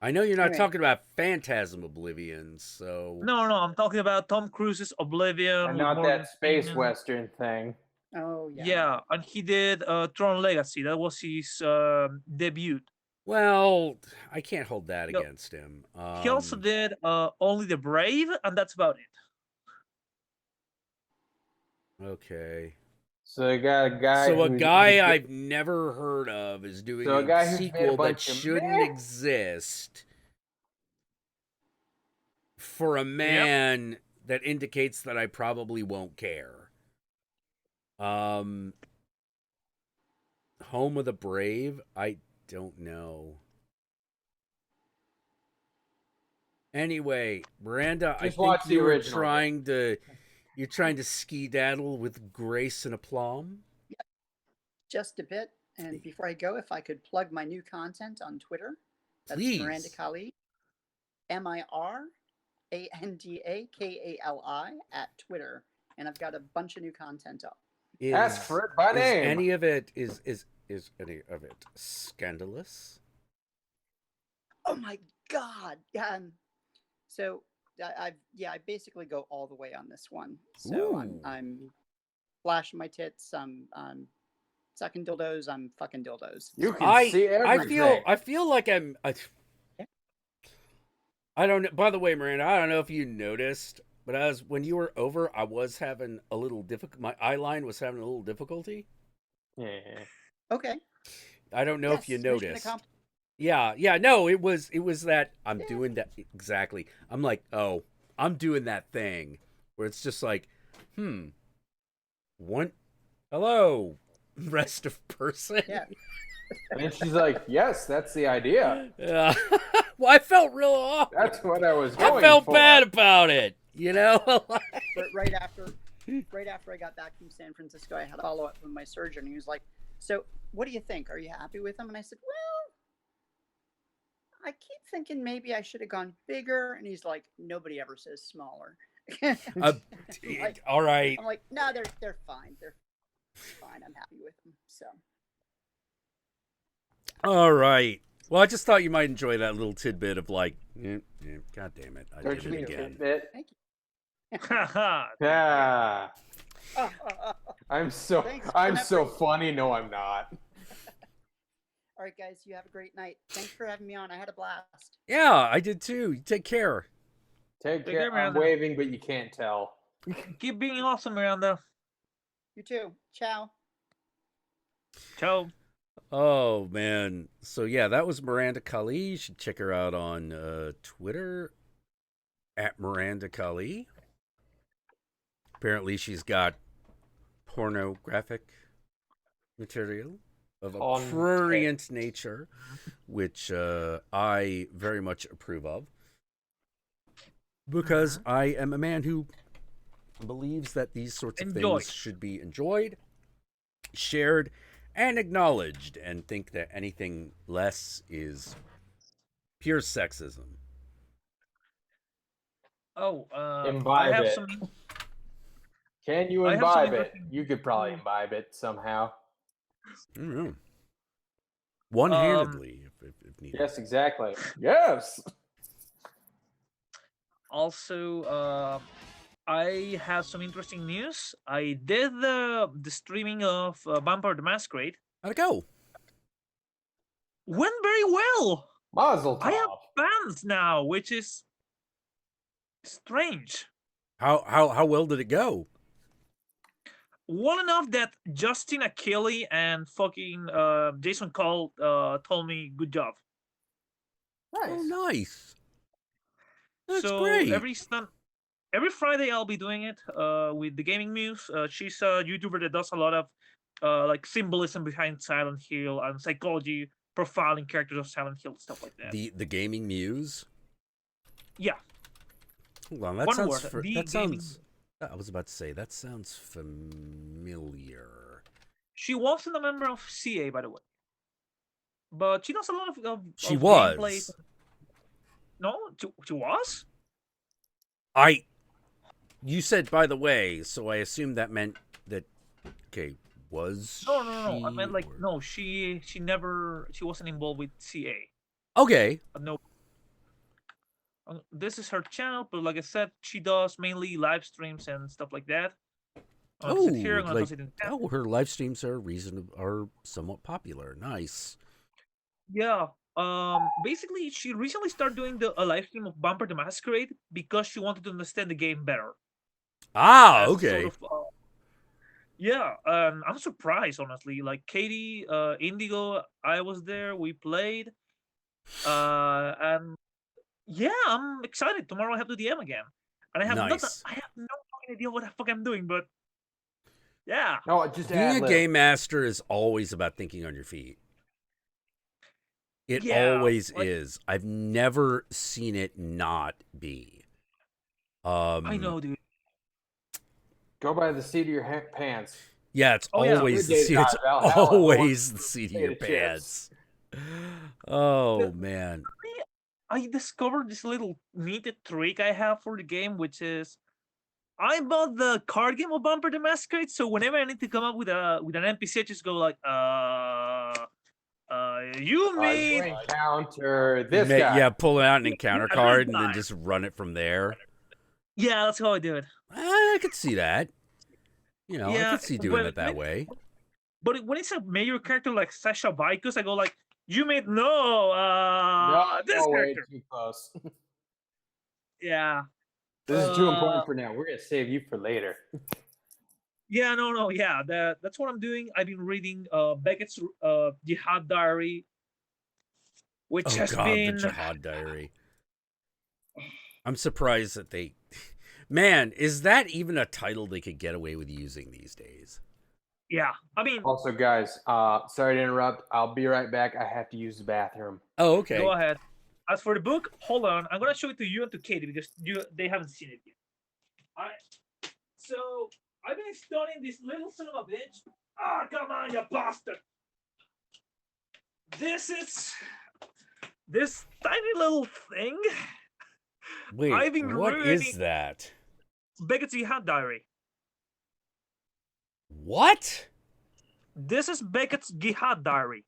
I know you're not talking about Phantasm Oblivion, so... No, I'm talking about Tom Cruise's Oblivion. And not that space western thing. Oh, yeah. Yeah, and he did Tron Legacy. That was his debut. Well, I can't hold that against him. He also did Only the Brave, and that's about it. Okay. So you got a guy. So a guy I've never heard of is doing a sequel that shouldn't exist for a man that indicates that I probably won't care. Home of the Brave? I don't know. Anyway, Miranda, I think you're trying to ski-daddle with grace and aplomb? Yep. Just a bit. And before I go, if I could plug my new content on Twitter. That's Please. Miranda Kali. MIRANDAKALI at Twitter. And I've got a bunch of new content up. Ask for it by name. Any of it is any of it scandalous? Oh my God. So I basically go all the way on this one. So I'm flashing my tits. I'm sucking dildos. I'm fucking dildos. You can see everything. I feel like I don't know. By the way, Miranda, I don't know if you noticed, but when you were over, I was having a little my eye line was having a little difficulty. Yeah. Okay. I don't know if you noticed. Yeah, no, it was that I'm doing that exactly. I'm like, oh, I'm doing that thing where it's just like, hello, rest of person. Yeah. And she's like, yes, that's the idea. Yeah. Well, I felt real awkward. That's what I was going I felt for. bad about it. You know. But right after I got back from San Francisco, I had a follow up with my surgeon. He was like, "So, what do you think? Are you happy with him?" And I said, "Well, I keep thinking maybe I should have gone bigger." And he's like, "Nobody ever says smaller." Like, all right. I'm like, "No, they're fine. They're fine. I'm happy with them." So. All right. Well, I just thought you might enjoy that little tidbit of like, God damn it, I Don't did you it mean again. Fitbit? Thank you. Yeah. I'm so Thanks, so funny. No, I'm not. All right, guys, you have a great night. Thanks for having me on. I had a blast. Yeah, I did too. You take care. Take Take care. care, I'm Miranda. waving, but you can't tell. Keep being awesome, Miranda. You too. Ciao. Ciao. Oh man. So yeah, that was Miranda Kali. You should check her out on Twitter at Miranda Kali. Apparently she's got pornographic material of a On prurient nature, which I very much approve of. Because I am a man who believes that these sorts of things should be enjoyed, shared, and acknowledged, and think that anything less is pure sexism. Oh, I Imbibe have it. some. Can you I have some imbibe it? interesting- You could probably imbibe it somehow. I don't know. One-handedly, if needed. Yes, exactly. Yes. Also, I have some interesting news. I did the streaming of Vampire the Masquerade. How'd it go? Went very well. Mazel tov. I have fans now, which is strange. How well did it go? Well enough that Justin Achille and fucking Jason Cole told me good job. Nice. Oh, nice. That's so great. every Friday I'll be doing it with the Gaming Muse. She's a YouTuber that does a lot of like symbolism behind Silent Hill and psychology, profiling characters of Silent Hill, stuff like that. The Gaming Muse? Yeah. Hold on, that One sounds word, the that Gaming sounds I was about to say that sounds familiar. She wasn't a member of CA, by the way, but she does a lot of She of was. gameplay. No, she was. You said by the way, so I assumed that meant that. Okay, was No. I meant like or- no. She wasn't involved with CA. Okay. No. This is her channel, but like I said, she does mainly live streams and stuff like that. I'm gonna sit here, I'm gonna sit in chat. her live streams are somewhat popular. Nice. Yeah. Basically, she recently started doing a live stream of Bumper the Masquerade because she wanted to understand the game better. Ah, As okay. sort of, yeah, I'm surprised, honestly. Like Katie, Indigo, I was there. We played, and yeah, I'm excited. Tomorrow I have to DM again, and I have Nice. I have no fucking idea what the fuck I'm doing, but yeah. No, just Being a ad-lib. game master is always about thinking on your feet. It Yeah, always like- is. I've never seen it not be. I know, dude. Go by the seat of your pants. Yeah, it's Oh, yeah. always Good the day, seat. It's Valhalla, or always the seat of your potato pants. chips. Oh man. I discovered this little neat trick I have for the game, which is I bought the card game of Bumper the Masquerade, so whenever I need to come up with an NPC, I just go like, you You made encounter this guy. Yeah, pull out an encounter Yeah, card this and then guy. just run it from there. Yeah, that's how I do it. I could see that. I Yeah, could see doing but it that when- way. But when it's a major character like Sasha Vikus, I go like, you made this way character. too close. Yeah. This is too Uh, important for now. We're gonna save you for later. Yeah, no, yeah. That's what I'm doing. I've been reading Beckett's Jihad Diary, which Oh has God, been the Jihad Diary. I'm surprised that they. Man, is that even a title they could get away with using these days? yeah. I mean, Also, guys, sorry to interrupt. I'll be right back. I have to use the bathroom. Oh, okay. go ahead. As for the book, hold on. I'm gonna show it to you and to Katie because they haven't seen it yet. Alright. So I've been studying this little son of a bitch. Ah, come on, you bastard! This is this tiny little thing. Wait, I've been what is reading that? Beckett's Jihad Diary. What? This is Beckett's Jihad Diary.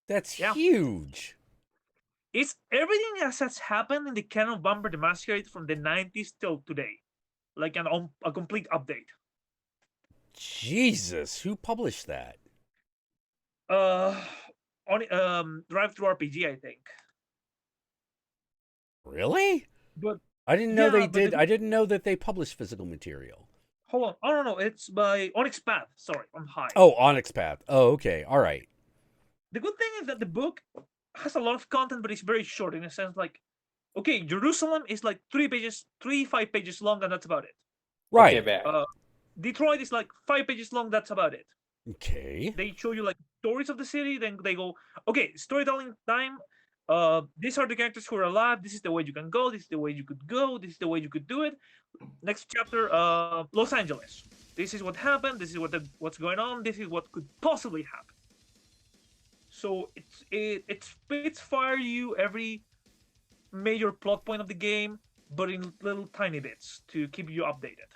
That's huge. It's everything that has happened in the canon of Vampire the Masquerade from the 90s till today. Like a complete update. Jesus, who published that? Drive Through RPG, I think. Really? But I didn't know yeah, they but did. the- I didn't know that they published physical material. Hold on. Oh no, it's by Onyx Path. Sorry, I'm high. Oh, Onyx Path. Oh, okay. All right. The good thing is that the book has a lot of content, but it's very short in a sense. Like, okay, Jerusalem is like 5 pages long, and that's about it. Right. Okay, back. Detroit is like 5 pages long. That's about it. Okay. They show you like stories of the city. Then they go, okay, storytelling time. These are the characters who are alive. This is the way you can go. This is the way you could go. This is the way you could do it. Next chapter, Los Angeles. This is what happened. This is what's going on. This is what could possibly happen. So it spitfire you every major plot point of the game, but in little tiny bits to keep you updated.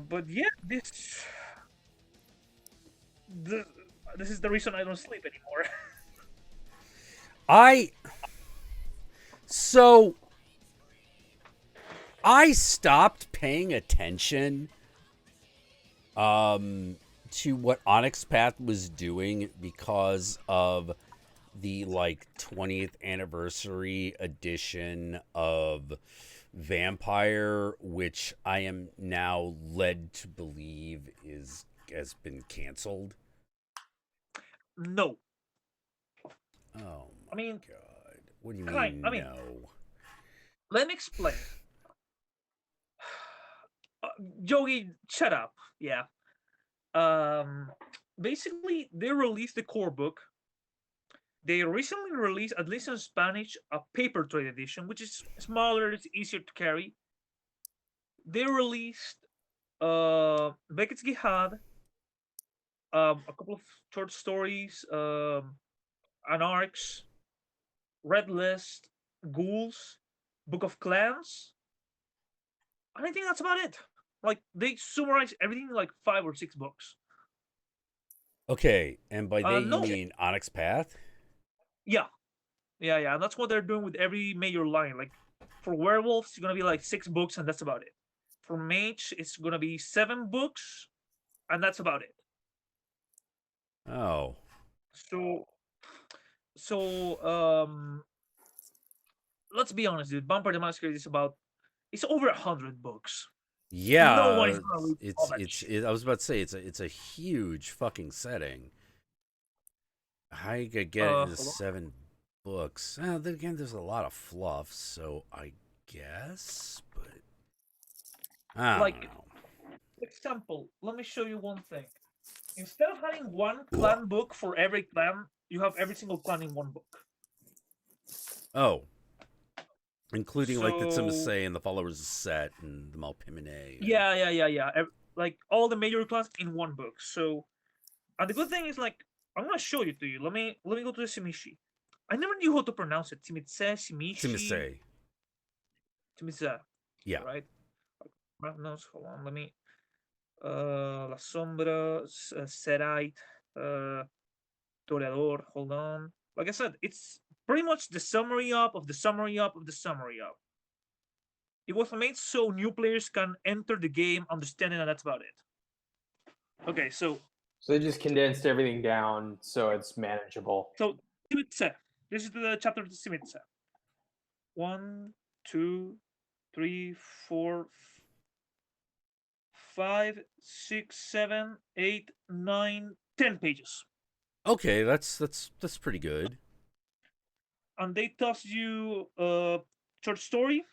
But yeah, this is the reason I don't sleep anymore. I stopped paying attention to what Onyx Path was doing because of the 20th anniversary edition of Vampire, which I am now led to believe has been canceled. No. Oh I mean, God. What do you mean no? Let me explain. Yogi, shut up. Yeah. Basically, they released the core book. They recently released, at least in Spanish, a paper trade edition, which is smaller, it's easier to carry. They released Beckett's Jihad, a couple of short stories, Anarchs, Red List, Ghouls, Book of Clans. And I think that's about it. Like, they summarize everything in like 5 or 6 books. Okay, and by they no. you mean Onyx Path? Yeah. And that's what they're doing with every major line. Like, for werewolves, it's gonna be like 6 books, and that's about it. For mage, it's gonna be 7 books, and that's about it. Oh. So let's be honest, dude. Vampire the Masquerade is over 100 books. Yeah, No one is gonna read all that shit. I was about to say it's a huge fucking setting. I could get it into 7 books. Then again, there's a lot of fluff, so I guess, but I don't know. For example, let me show you one thing. Instead of having one clan book for every clan, you have every single clan in one book. Oh. Including like the Tsimase and the Followers of Set and the Malpimene. Yeah. Like all the major clans in one book. So, and the good thing is, like, I'm gonna show it to you. Let me go to the Shimishi. I never knew how to pronounce it. Shimishi. Tsimase. Yeah. Right. Hold on. Let me. La Sombra, Serite, Toreador. Hold on. Like I said, it's pretty much the summary up of the summary up of the summary up. It was made so new players can enter the game understanding that that's about it. Okay, so they just condensed everything down so it's manageable. So Simitse. This is the chapter of the Simitse. 1, 2, 3, 4, 5, 6, 7, 8, 9, 10 pages. Okay, that's pretty good. And they toss you a short story,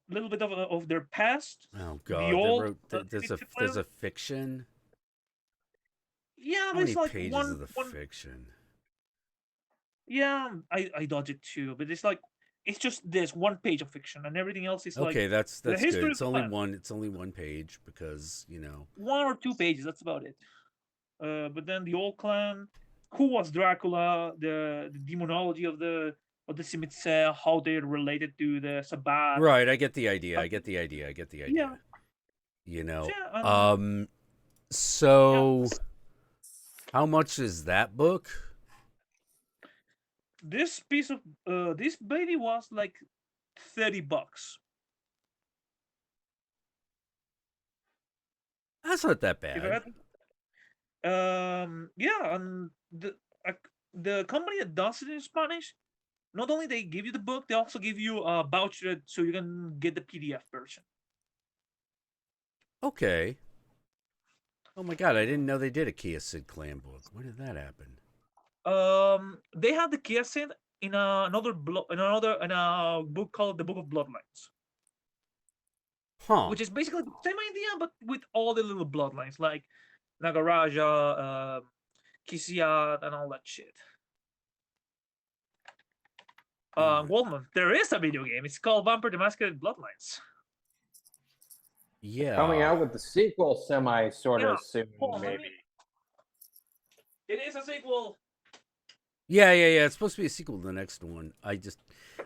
a little bit of their past. Oh God, there's a fiction. Yeah, How but many it's like pages one of the one. fiction? Yeah, I dodge it too, but it's like it's just this one page of fiction, and everything else is like Okay, that's the good. history of It's the only planet. one. It's only one page because you know. 1 or 2 pages. That's about it. But then the old clan, who was Dracula, the demonology of the Simice, how they're related to the Sabbath. Right, I get the idea. I get the idea. I get the idea. Yeah. You know. Yeah, So, how much is that book? this piece of this baby was like $30. That's not that If I bad. had- yeah, and the company that does it in Spanish, not only they give you the book, they also give you a voucher so you can get the PDF version. Okay. Oh my god, I didn't know they did a Kia Sid Clan book. When did that happen? They had the Kiasin in another book called the Book of Bloodlines, Huh. which is basically the same idea but with all the little bloodlines like Nagaraja, Kisiat, and all that shit. Goldman, there is a video game. It's called Vampire the Masquerade Bloodlines. Yeah. Coming out with the sequel sort of soon, Hold on, maybe. It is a sequel. Yeah. It's supposed to be a sequel to the next one.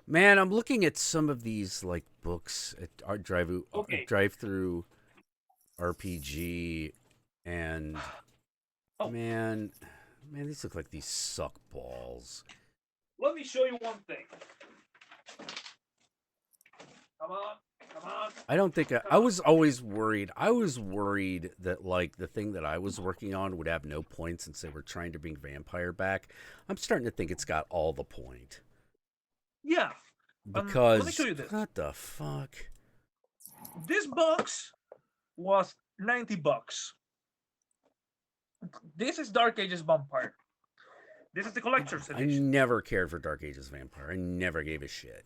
Man, I'm looking at some of these like books at Art Drive-Through RPG, and man, these look like these suck balls. Let me show you one thing. Come on. I don't think I was always worried. I was worried that like the thing that I was working on would have no point since they were trying to bring vampire back. I'm starting to think it's got all the point. Yeah. Because let me show you this. What the fuck? This box was $90. This is Dark Ages Vampire. This is the collector's I edition. never cared for Dark Ages Vampire. I never gave a shit.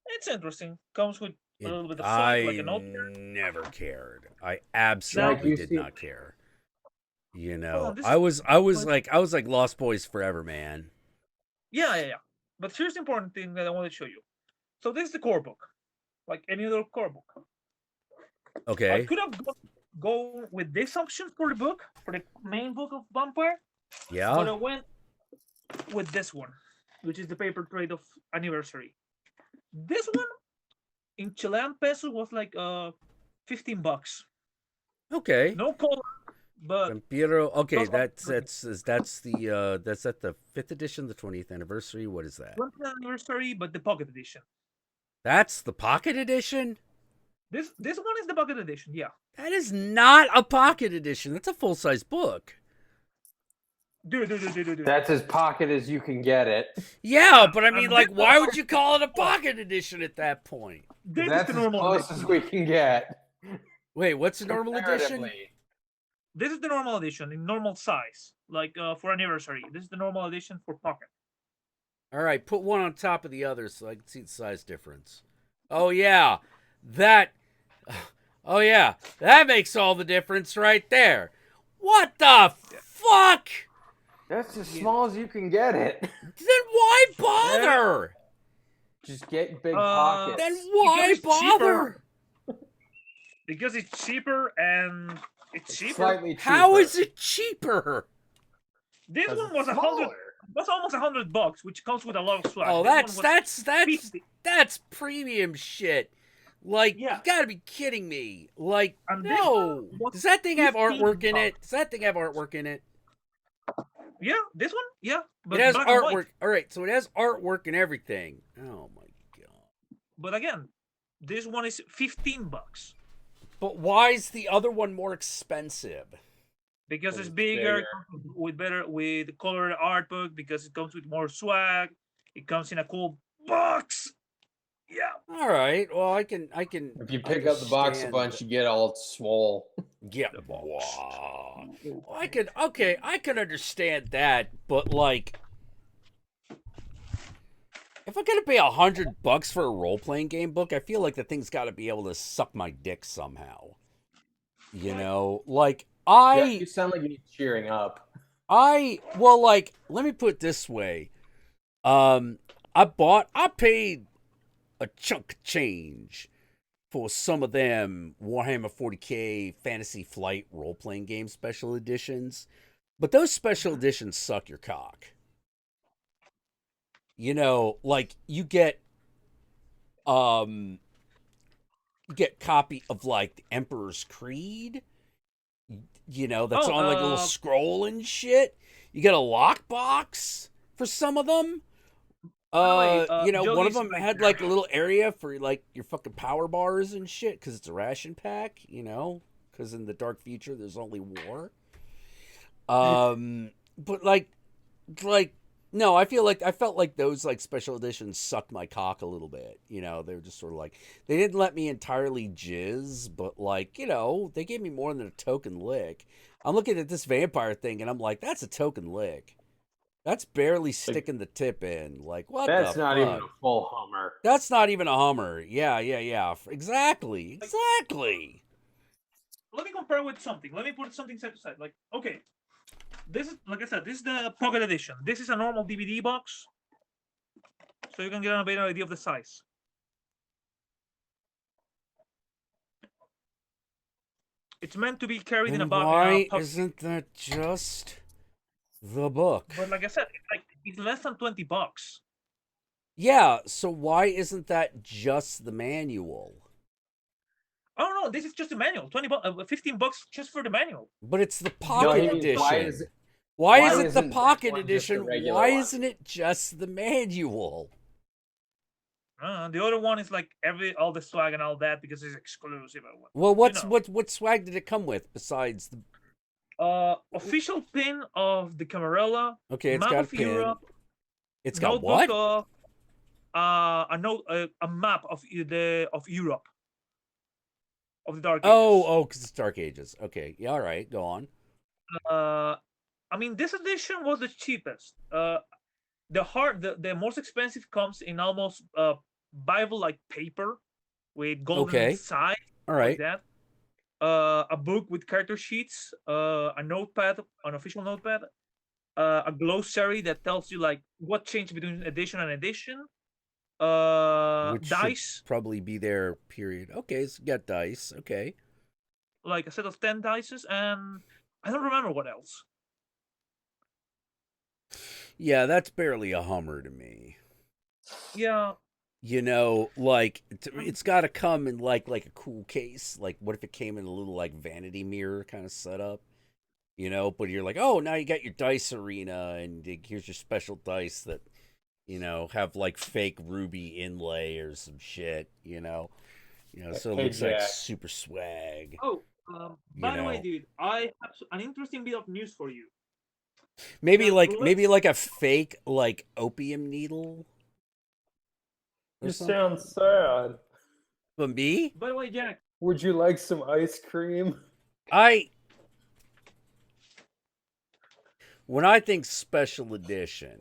It's interesting. Comes with a little bit of sight, like an old never cared. I absolutely did not care. You know, I was like Lost Boys forever, man. Yeah. But here's the important thing that I want to show you. So this is the core book, like any other core book. Okay. I could have go with this option for the book, for the main book of Vampire. Yeah. But I went with this one, which is the paper trade of Anniversary. This one in Chilean peso was like $15. Okay. No color, but Vampiro. Okay, that's at the 5th edition, the 20th anniversary. What is that? 20th anniversary, but the pocket edition. That's the pocket edition? This one is the pocket edition, yeah. That is not a pocket edition. That's a full-size book. Dude. That's as pocket as you can get it. Yeah, but I mean, like, why would you call it a pocket edition at that point? That's as close as we can get. Wait, what's the normal edition? Comparatively. This is the normal edition in normal size, like for Anniversary. This is the normal edition for pocket. All right, put one on top of the other so I can see the size difference. Oh yeah, that makes all the difference right there. What the fuck? That's as small as you can get it. Then why bother? Just get big pockets. Then why bother? Because it's cheaper and it's cheaper. Slightly cheaper. How is it cheaper? This one was was almost $100, which comes with a lot of swag. Oh, This one was that's premium shit. Like, you gotta be kidding me. Like, no. Does that thing have artwork in it? Yeah, this one, yeah. But It has black and white. artwork. All right, so it has artwork and everything. Oh my god. But again, this one is $15. But why is the other one more expensive? Because it's bigger, with colored art book, because it comes with more swag. It comes in a cool box. Yeah. All right. Well, I can. If you pick up the box a bunch, you get all swole. Yeah. Wow. I can understand that, but like, if I'm gonna pay $100 for a role-playing game book, I feel like the thing's got to be able to suck my dick somehow. You know, like You sound like you need cheering up. Well, like, let me put it this way. I paid a chunk of change for some of them Warhammer 40K Fantasy Flight role-playing game special editions. But those special editions suck your cock. You know, like, you get copy of, like, the Emperor's Creed. You know, that's on, like, a little scroll and shit. You get a lockbox for some of them. You know, one of them had like a little area for like your fucking power bars and shit because it's a ration pack. You know, because in the dark future there's only war. But like no, I felt like those like special editions sucked my cock a little bit. You know, they were just sort of like they didn't let me entirely jizz, but like you know they gave me more than a token lick. I'm looking at this vampire thing and I'm like, that's a token lick. That's barely sticking the tip in. Like, what the fuck? That's not even a full Hummer. That's not even a Hummer. Yeah. Exactly. Let me compare with something. Let me put something side to side. Like, okay, this is, like I said, this is the Pocket Edition. This is a normal DVD box. So you can get a better idea of the size. It's meant to be carried in a box. Why isn't that just the book? But like I said, it's less than $20. Yeah, so why isn't that just the manual? Oh no, this is just the manual. $15 just for the manual. But it's the Pocket Edition. Why is it the Pocket Edition? Why isn't it just the manual? The other one is like all the swag and all that because it's exclusive. Well, what swag did it come with besides the official pin of the Camarilla? Okay, it's map got a of pin. Europe, It's got what? A map of Europe. Of the Dark Ages. Oh, because it's Dark Ages. Okay, yeah, all right, go on. I mean, this edition was the cheapest. The most expensive comes in almost Bible-like paper with golden inside. All right. Like that. A book with character sheets, a notepad, an official notepad, a glossary that tells you like what changed between edition and edition. Which Dice should probably be there. Period. Okay, so you got dice. Okay. Like a set of 10 dices, and I don't remember what else. Yeah, that's barely a Hummer to me. Yeah. You know, like it's got to come in like a cool case. Like, what if it came in a little like vanity mirror kind of setup? You know, but you're like, oh, now you got your dice arena, and here's your special dice that, you know, have like fake ruby inlay or some shit. You know, so it looks like super swag. Oh, by the way, dude, I have an interesting bit of news for you. Maybe like a fake like opium needle. You sound sad. But me? By the way, Jack, would you like some ice cream? When I think special edition,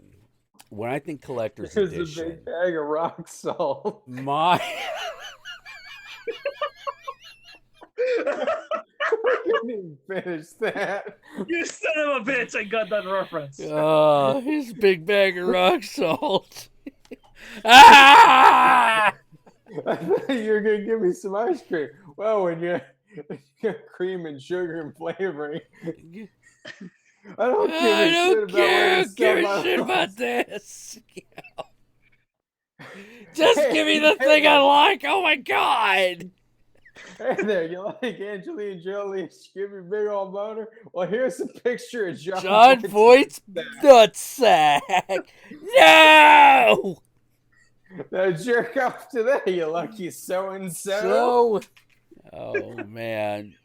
when I think collector's edition, there's a big bag of rock salt. My I couldn't even finish that. You son of a bitch! I got that reference. His big bag of rock salt. Ah! I thought you were gonna give me some ice cream. Well, when you got cream and sugar and flavoring, I don't give a shit about this. Just give me the thing I like. Oh my god. Hey there, you like Angelina Jolie? Give me big old boner. Well, here's a picture of John Voight's nutsack. No. Now jerk off to that, you lucky so-and-so. Oh man.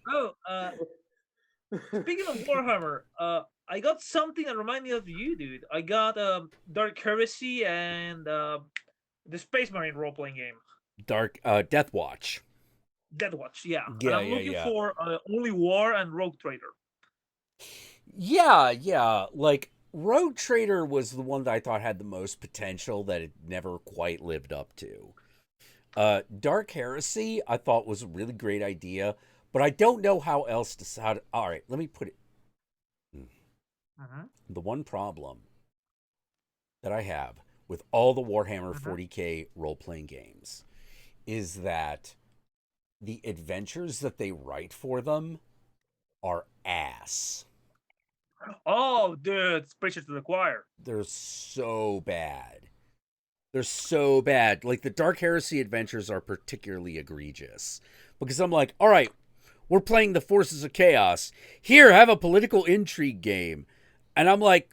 Speaking of Warhammer, I got something that reminded me of you, dude. I got Dark Heresy and the Space Marine role-playing game. Death Watch. Deathwatch, yeah. Yeah, and I'm looking for only War and Rogue Trader. Yeah. Like, Rogue Trader was the one that I thought had the most potential that it never quite lived up to. Dark Heresy, I thought was a really great idea, But I don't know how else to. All right, let me put it. The one problem that I have with all the Warhammer 40K role-playing games is that the adventures that they write for them are ass. Oh, dude, it's preacher to the choir. They're so bad. They're so bad. Like, the Dark Heresy adventures are particularly egregious. Because I'm like, all right, we're playing the Forces of Chaos. Here, have a political intrigue game. And I'm like,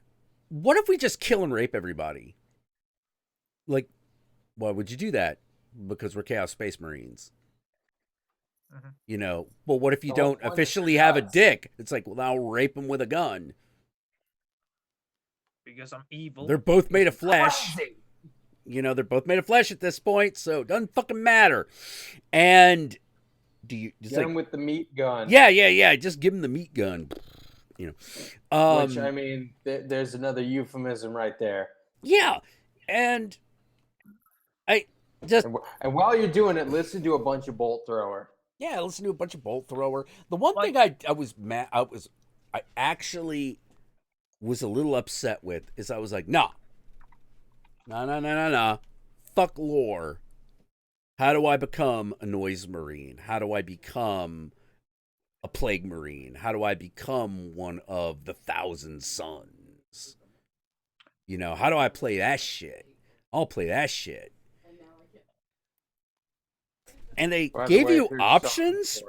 what if we just kill and rape everybody? Like, why would you do that? Because we're Chaos Space Marines. You know, well, what if you don't officially have a dick? It's like, well, I'll rape him with a gun. Because I'm evil. They're both made of flesh. You know, they're both made of flesh at this point, so it doesn't fucking matter. And do you just get him with the meat gun? Yeah. Just give him the meat gun. You know, which I mean, there's another euphemism right there. Yeah, and I just and while you're doing it, listen to a bunch of bolt thrower. Yeah, listen to a bunch of bolt thrower. The one thing I was mad, I actually was a little upset with is I was like, nah. Fuck lore. How do I become a noise marine? How do I become a plague marine? How do I become one of the 1,000 Sons? You know, how do I play that shit? I'll play that shit. And they gave you options,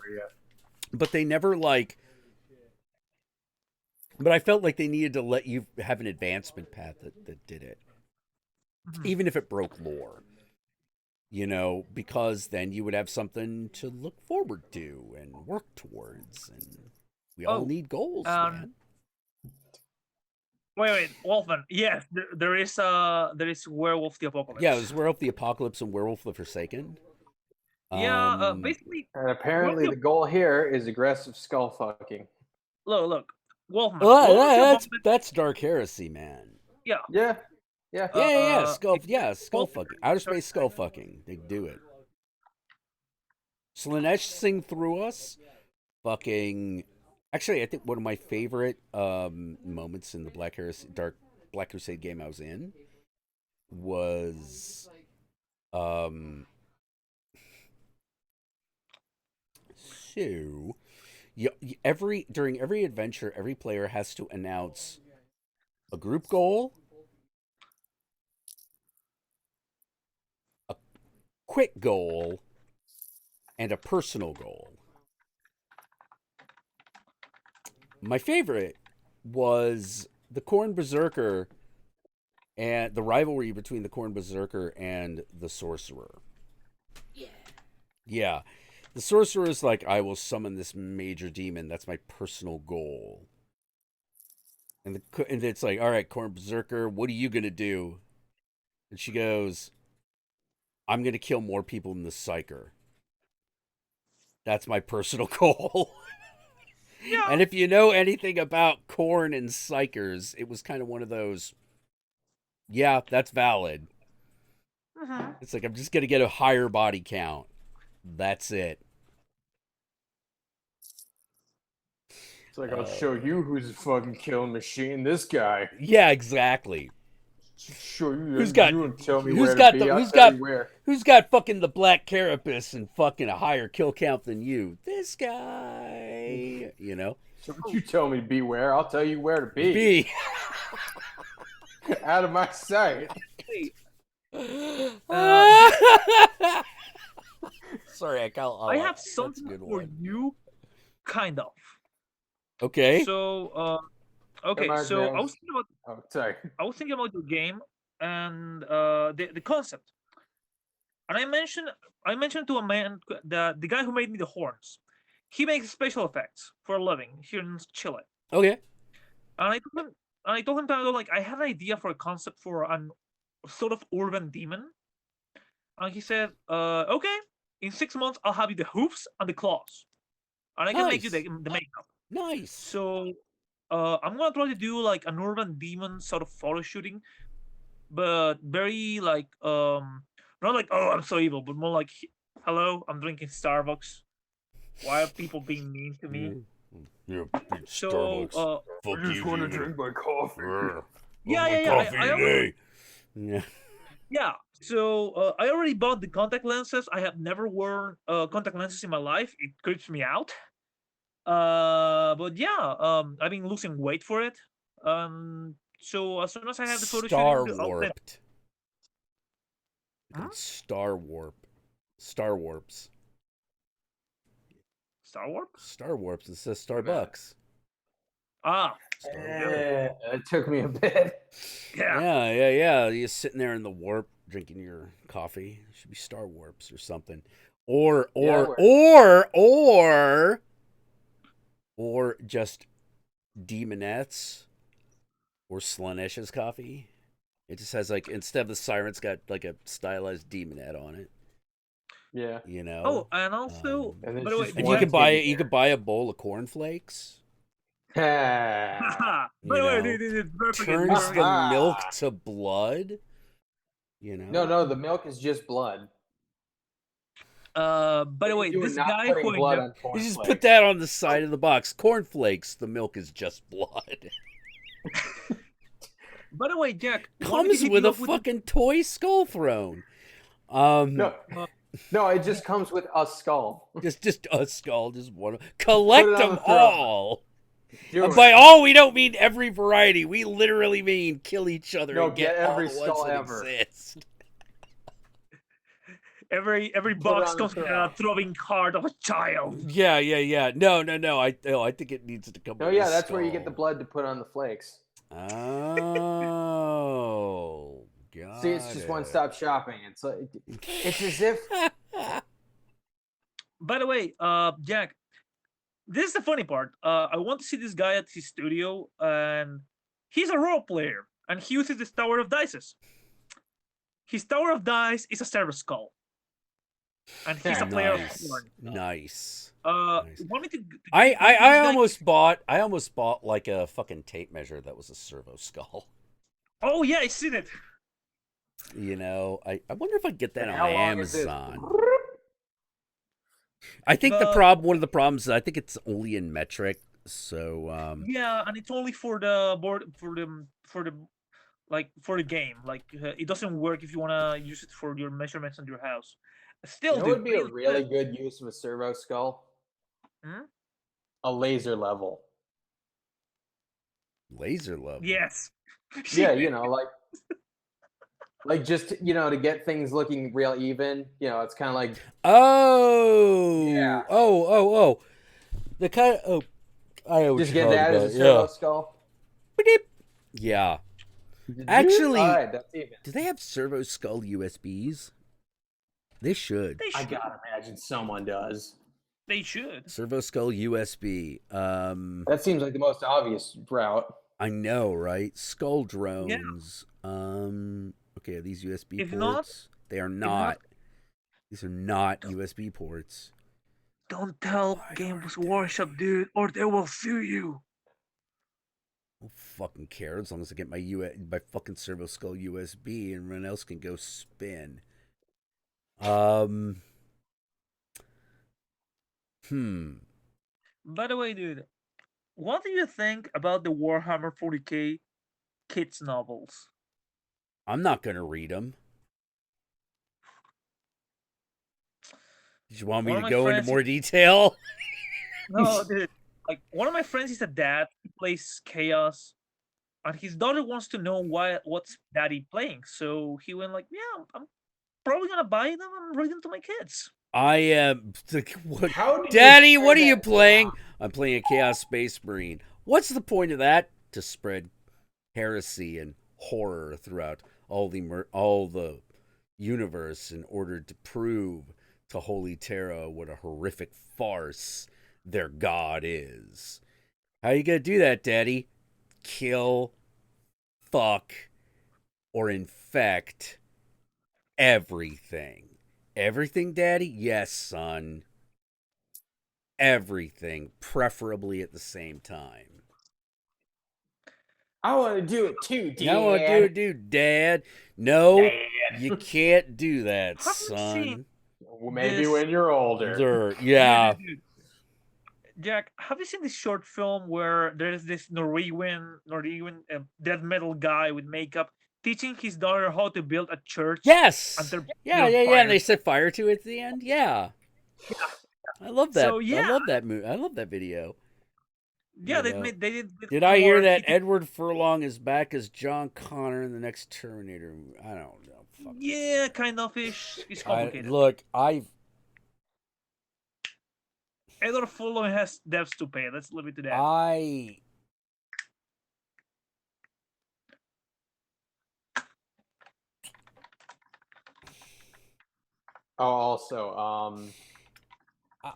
but they never like. But I felt like they needed to let you have an advancement path that did it, even if it broke lore. You know, because then you would have something to look forward to and work towards, and we all need goals, man. Wait, Wolfman. Yes, there is Werewolf the Apocalypse. Yeah, there's Werewolf the Apocalypse and Werewolf the Forsaken. Yeah, basically. And apparently, the goal here is aggressive skull fucking. Look, Wolfman. That's Dark Heresy, man. Yeah. Skull fucking. Outer space skull fucking. They do it. Slanesh sing through us. Fucking. Actually, I think one of my favorite moments in the Black Crusade game I was in was so during every adventure, every player has to announce a group goal, a quick goal, and a personal goal. My favorite was the Khorne Berserker and the rivalry between the Khorne Berserker and the Sorcerer. Yeah. The Sorcerer is like, I will summon this major demon. That's my personal goal. And it's like, all right, Khorne Berserker, what are you going to do? And she goes, I'm going to kill more people than the Psyker. That's my personal goal. Yeah. And if you know anything about Khorne and Psykers, it was kind of one of those, yeah, that's valid. It's like, I'm just going to get a higher body count. That's it. It's like, I'll show you who's a fucking killing machine. This guy. Yeah, exactly. Show you. Who's got fucking the Black Carapace and fucking a higher kill count than you? This guy. You know? So you tell me to beware, I'll tell you where to be. Out of my sight. Sorry, I have something for you, kind of. Okay. So, I was thinking about. I was thinking about your game and the concept, and I mentioned to a man, the guy who made me the horns. He makes special effects for a living here in Chile. Okay. And I told him that like I had an idea for a concept for an sort of urban demon, and he said, "Okay, in 6 months I'll have you the hoofs and the claws, and I can make you the makeup." Nice. So, I'm gonna try to do like an urban demon sort of photo shooting, but very like not like, oh, I'm so evil, but more like, hello, I'm drinking Starbucks. Why are people being mean to me? Yeah, So, Starbucks. Fuck I just you, want to dude. drink my coffee. Yeah, my yeah, yeah. coffee I already, today. Yeah. yeah. So I already bought the contact lenses. I have never worn contact lenses in my life. It creeps me out. But yeah, I've been losing weight for it. So as soon as I have the photo Star shooting, I'll send. warped. Huh? Star warp. Star warps. Star Wars? Star warps. It says Starbucks. Ah, It took me a bit. yeah. Yeah. You're sitting there in the warp, drinking your coffee. It should be Star warps or something. Or just demonettes or Slaanesha's coffee. It just has like, instead of the siren, it's got like a stylized demonette on it. Yeah. You know. Oh, and also, And by the way, just And one you could buy a bowl of cornflakes. by the way, dude, perfect. Turns the milk to blood. You know. No, the milk is just blood. By the way, You are this not guy putting who blood ended- on You just cornflakes. put that on the side of the box. Cornflakes. The milk is just blood. By the way, Jack wanted to Comes hit with you a up fucking toy skull throne. No, it just comes with a skull. Just a skull, just one. Collect Put it on them the throne. all. Do And it. by all, we don't mean every variety. We literally mean kill each other No, and get get every all the ones skull that ever. exist. every Put it box on the comes with a throne. throbbing heart of a child. Yeah. No. I think it needs to come. No, with yeah, a that's where you get the skull. blood to put on the flakes. Oh, God. See, it's just one-stop shopping. It's like it's as if. By the way, Jack, this is the funny part. I want to see this guy at his studio, and he's a role player, and he uses this tower of dices. His tower of dice is a server skull, and he's a player of porn. Nice. Want me to I almost bought like a fucking tape measure that was a servo skull. Oh yeah, I seen it. You know, I wonder if I get that And on how long is this? Amazon. I think one of the problems is I think it's only in metric. So yeah, and it's only for the board for the game. Like it doesn't work if you wanna use it for your measurements on your house. Still, You know, would be a really good use of a servo skull. Hmm? A laser level. laser level. Yes. Yeah, you know, like just to get things looking real even. You know, it's kind of like Oh. The kind of I always just get that as a servo skull. Yeah. Actually, Alright, that's even. do they have servo skull USBs? They should. I gotta imagine someone does. They should. Servo skull USB. That seems like the most obvious route. I know, right? Skull drones. Okay, are these USB If ports? not- They are not. These are not USB ports. Don't tell Games Workshop, dude, or they will sue you. I don't fucking care as long as I get my fucking servo skull USB and everyone else can go spin. By the way, dude, what do you think about the Warhammer 40k kids novels? I'm not gonna read them. Did you want me One to of my go into friends- more detail? No, dude. Like one of my friends is a dad. He plays Chaos, and his daughter wants to know what's daddy playing. So he went like, "Yeah, I'm probably gonna buy them and read them to my kids." I am. What, How do you Daddy, say what are you that playing? now? I'm playing a Chaos Space Marine. What's the point of that? To spread heresy and horror throughout all the universe in order to prove to Holy Terra what a horrific farce their god is. How you gonna do that, Daddy? Kill, fuck, or infect everything. Everything, Daddy? Yes, son. Everything, preferably at the same time. I want to do it too, Dad. I want to do it, Dad. No, Dad. you can't do that, Haven't son. Well, maybe This- when you're older. Yeah. Dude, Jack, have you seen this short film where there's this Norwegian death metal guy with makeup teaching his daughter how to build a church? Yes. And they're Yeah. on And fire? they set fire to it at the end. Yeah. I love that. So, I yeah. love that movie. I love that video. Yeah, You they know. did. Did I hear for that Kitty- Edward Furlong is back as John Connor in the next Terminator movie? I don't know. Fuck. Yeah, kind of ish. It's complicated. Edward Furlong has debts to pay. Let's leave it to that. Also,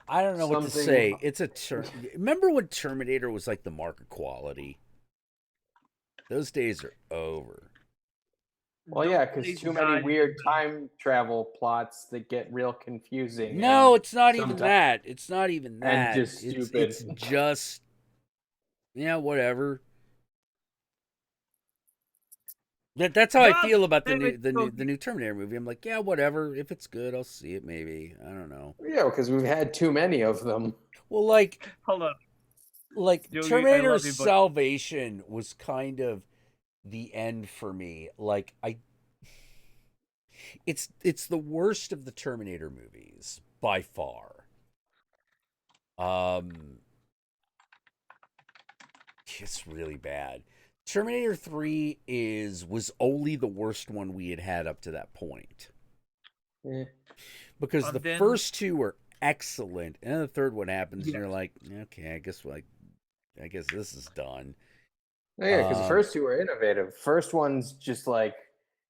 I don't know what to something- say. It's a remember when Terminator was like the mark of quality? Those days are over. Well, yeah, because too many weird time travel plots that get real confusing. No, and it's not even sometimes- that. It's not even that. And just It's stupid. just whatever. That's how I God feel about the damn new it, the new Terminator movie. I'm like, yeah, whatever. If it's good, I'll see it. Maybe I don't know. Yeah, because we've had too many of them. Well, like Hold on. Yogi, I Terminator love you, but- Salvation was kind of the end for me. Like it's the worst of the Terminator movies by far. It's really bad. Terminator 3 was only the worst one we had up to that point. Yeah. Because And the then- first two were excellent, and then the third one happens, and Yeah. you're like, okay, I guess this is done. Yeah, because the first two were innovative. First one's just like,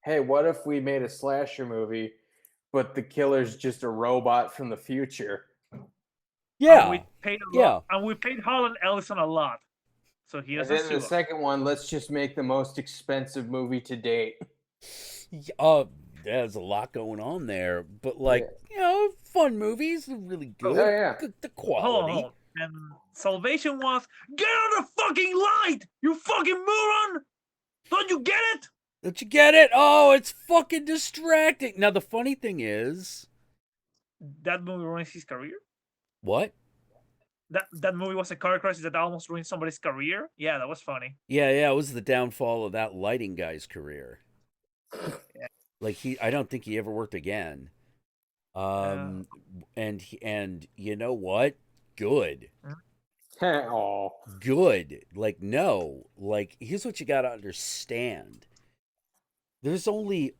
hey, what if we made a slasher movie, but the killer's just a robot from the future? Yeah, And we paid a yeah. lot, and we paid Holland Ellison a lot, so he has And a then the suit. second one, let's just make the most expensive movie to date. There's a lot going on there, but fun movies, they're really good. Yeah. Good, the Hold quality. on. And Salvation was, get on the fucking light, you fucking moron! Don't you get it? Don't you get it? Oh, it's fucking distracting. Now the funny thing is, That movie ruined his career. what? That movie was a car crash that almost ruined somebody's career. Yeah, that was funny. Yeah, it was the downfall of that lighting guy's career. Like I don't think he ever worked again. And you know what? Good. Oh. Good. Like, no. Like, here's what you got to understand. There's only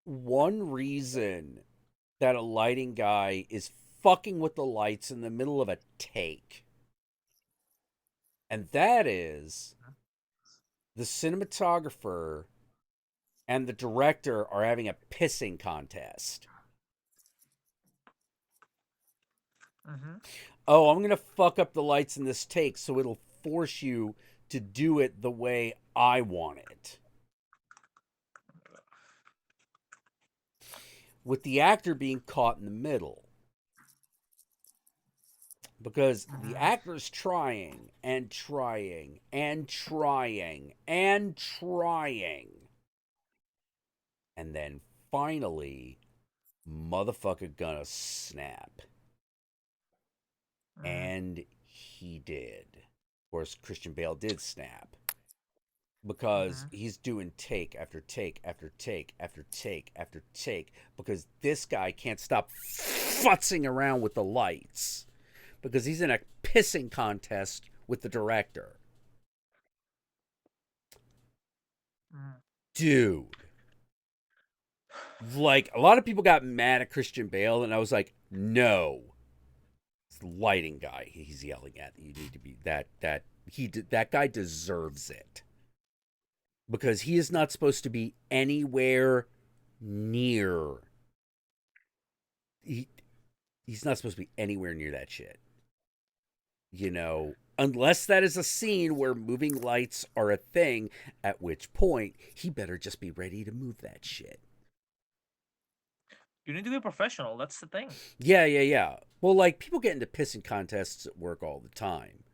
one reason that a lighting guy is fucking with the lights in the middle of a take. And that is the cinematographer and the director are having a pissing contest. Mm-hmm. Oh, I'm going to fuck up the lights in this take so it'll force you to do it the way I want it. With the actor being caught in the middle. Because the actor's trying and trying and trying and trying. And then finally, motherfucker gonna snap. And he did. Of course, Christian Bale did snap. Because he's doing take after take after take after take after take. Because this guy can't stop futzing around with the lights. Because he's in a pissing contest with the director. Dude. Like, a lot of people got mad at Christian Bale, and I was like, no. It's the lighting guy he's yelling at. You need to be that guy deserves it. Because he is not supposed to be anywhere near. He's not supposed to be anywhere near that shit. You know, unless that is a scene where moving lights are a thing, at which point he better just be ready to move that shit. You need to be a professional. That's the thing. Yeah. Well, like, people get into pissing contests at work all the time.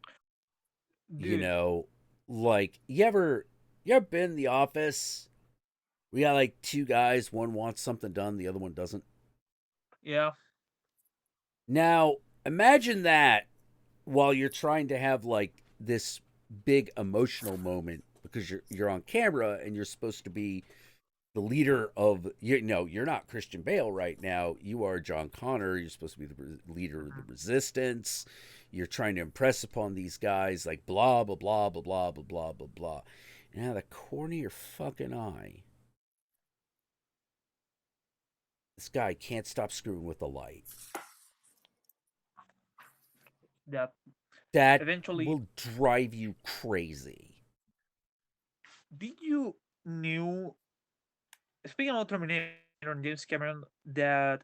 Dude. You know, like, you ever been in the office? We got like two guys, one wants something done, the other one doesn't. Yeah. Now, imagine that while you're trying to have like this big emotional moment because you're on camera and you're supposed to be the leader of you're not Christian Bale right now. You are John Connor. You're supposed to be the leader of the resistance. You're trying to impress upon these guys like blah blah blah blah blah blah blah blah blah. And out of the corner of your fucking eye, this guy can't stop screwing with the light. That eventually will drive you crazy. Did you knew? Speaking of Terminator and James Cameron, that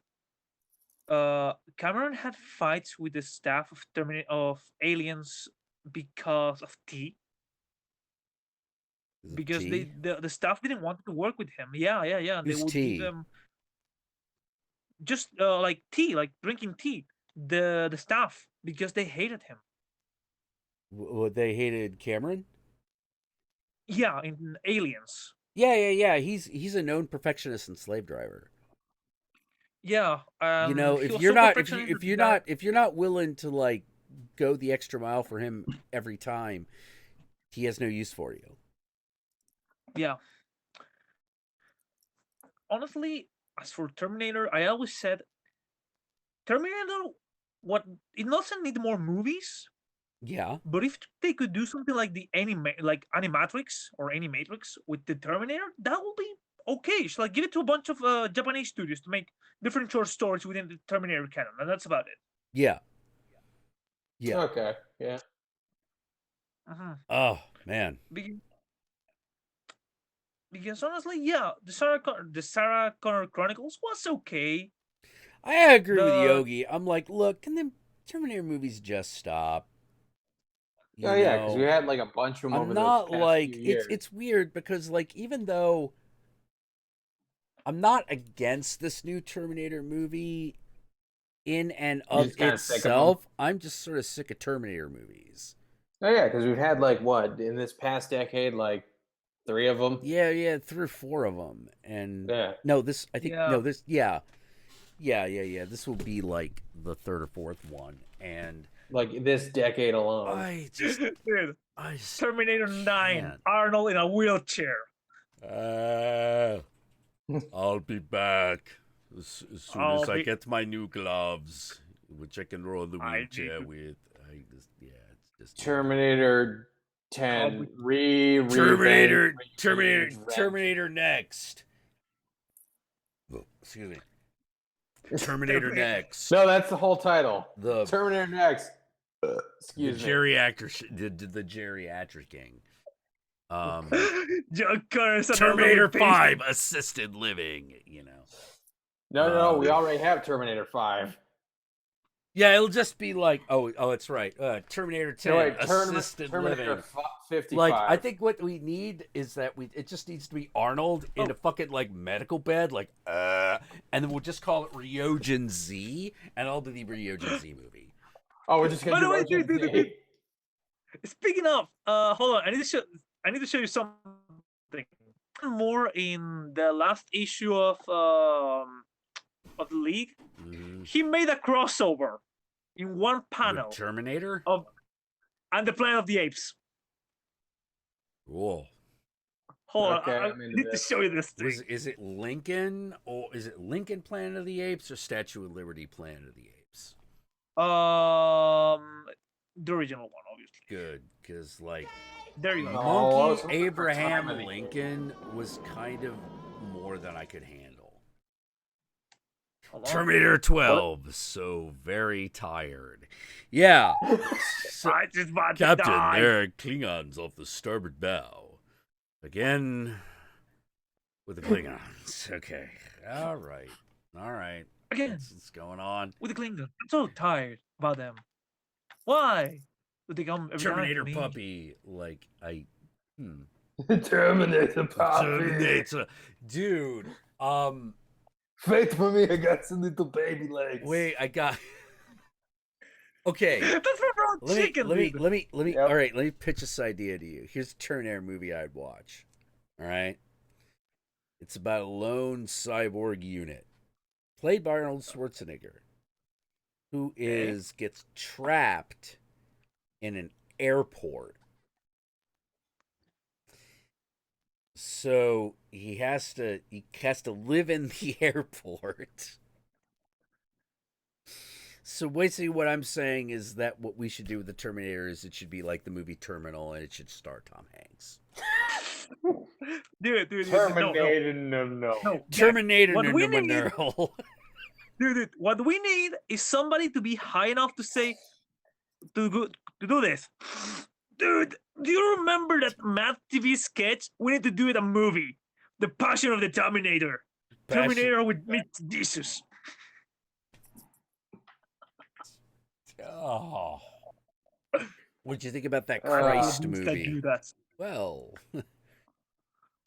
Cameron had fights with the staff of Aliens because of tea. Because tea? the staff didn't want to work with him. Yeah. Who's they would tea? give them just like tea, like drinking tea. The staff, because they hated him. They hated Cameron? Yeah, in Aliens. Yeah. He's a known perfectionist and slave driver. Yeah, You know, if you're not willing to like go the extra mile for him every time, he has no use for you. Yeah. Honestly, as for Terminator, I always said Terminator, it doesn't need more movies. Yeah. But if they could do something like the Animatrix or Animatrix with the Terminator, that would be okay. It's like give it to a bunch of Japanese studios to make different short stories within the Terminator canon, and that's about it. Yeah. Okay. Yeah. Oh man. Because honestly, yeah, the Sarah Connor Chronicles was okay. I agree with Yogi. I'm like, look, can the Terminator movies just stop? Yeah, because we had like a bunch of them over the past few years. It's weird because like even though I'm not against this new Terminator movie in and of itself, I'm just sort of sick of Terminator movies. Oh yeah, because we've had like what in this past decade, like 3 of them. Yeah, 3 or 4 of them, and this will be like the 3rd or 4th one, and like this decade alone. I just Terminator 9, Arnold in a wheelchair. I'll be back as soon as I get my new gloves, which I can roll the wheelchair with. It's just Terminator 10 Terminator next. Oh, excuse me. Terminator next. No, that's the whole title. The Terminator next. Excuse me. The geriatricing. Terminator 5 assisted living. You know. No, we already have Terminator 5. Yeah, it'll just be like, oh, that's right. Terminator 10 assisted Terminator living. 55. Like, I think what we need is that it just needs to be Arnold in a fucking like medical bed, like, and then we'll just call it Ryogen Z, and I'll do the Ryogen Z movie. Oh, we're just gonna do Ryogen Z. Speaking of, hold on, I need to show you something more. In the last issue of the League, he made a crossover in one panel. With Terminator and the Planet of the Apes. Whoa. Hold on, I need to show you this thing. Is it Lincoln, or is it Lincoln Planet of the Apes or Statue of Liberty Planet of the Apes? The original one, obviously. Good, because like there you go. Monkey Abraham Lincoln was kind of more than I could handle. Terminator 12, so very tired. Yeah. I just want Captain, to die. there are Klingons off the starboard bow. Again, with the Klingons. Okay. All right. Again. What's going on? With the Klingons. I'm so tired about them. Why? Would they come every Terminator time puppy. Like, Terminator puppy. Terminator. Dude, Wait for me, I got some little baby legs. Wait, I got. Okay. That's for chicken. Let me. Yep. All right, let me pitch this idea to you. Here's a Terminator movie I'd watch. All right. It's about a lone cyborg unit, played by Arnold Schwarzenegger, who gets trapped in an airport. So he has to live in the airport. So basically what I'm saying is that what we should do with the Terminator is it should be like the movie Terminal, and it should star Tom Hanks. Dude, Terminator, no. Terminator, What we no, need- no. Dude, what we need is somebody to be high enough to say to do this. Dude, do you remember that Math TV sketch? We need to do it a movie. The Passion of the Terminator. Terminator with meet Jesus. Oh. What'd you think about that Christ Who's that movie? do that? Well,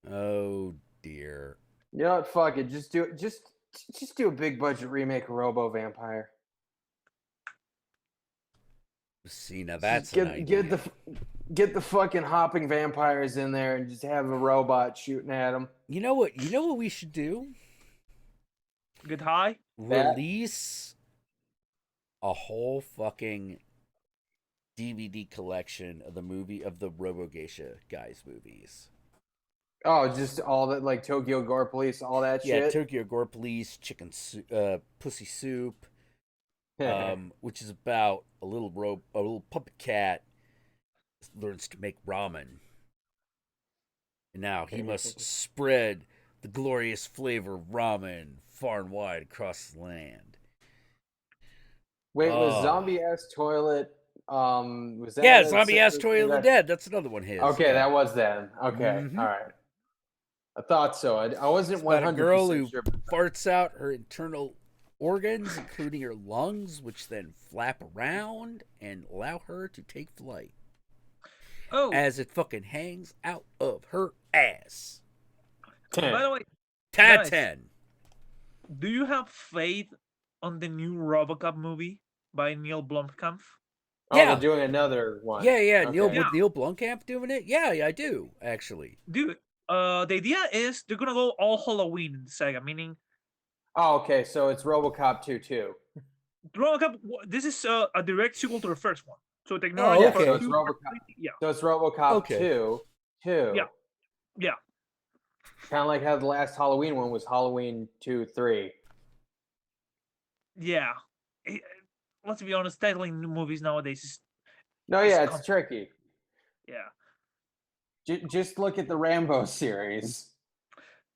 oh dear. You know what? Fuck it. Just do it. Just do a big budget remake of Robo Vampire. See, now that's Just an idea. get the fucking hopping vampires in there and just have a robot shooting at them. You know what? You know what we should do? Get high. Release a whole fucking DVD collection of the RoboGeisha guys movies. Oh, just all that, like Tokyo Gore Police, all that Yeah, shit. Tokyo Gore Police, Pussy Soup, which is about a little puppet cat learns to make ramen, and now he must spread the glorious flavor of ramen far and wide across the land. Wait, was Oh. Zombie Ass Toilet? Was that? Yeah, Zombie Ass Toilet of the Dead. That's another one. His. Okay, yeah. that was them. Okay, Mhm. all right. I thought so. I wasn't It's about 100% a girl who sure. farts out her internal organs, including her lungs, which then flap around and allow her to take flight. Oh, As it fucking hangs out of her ass. by the way, 10. do you have faith on the new RoboCop movie by Neil Blomkamp? Oh, Yeah. they're doing another one. Yeah. Okay. Neil Blomkamp doing it? Yeah, I do, actually. Dude, the idea is they're gonna go all Halloween in the saga, meaning Oh, okay. So it's RoboCop 2 too. RoboCop. This is a direct sequel to the first one. So technology. okay. So it's RoboCop Okay. 2. Yeah. Kind of like how the last Halloween one was Halloween 2, 3. Yeah. Let's be honest, titling new movies nowadays is No, yeah, it's tricky. yeah. Just look at the Rambo series.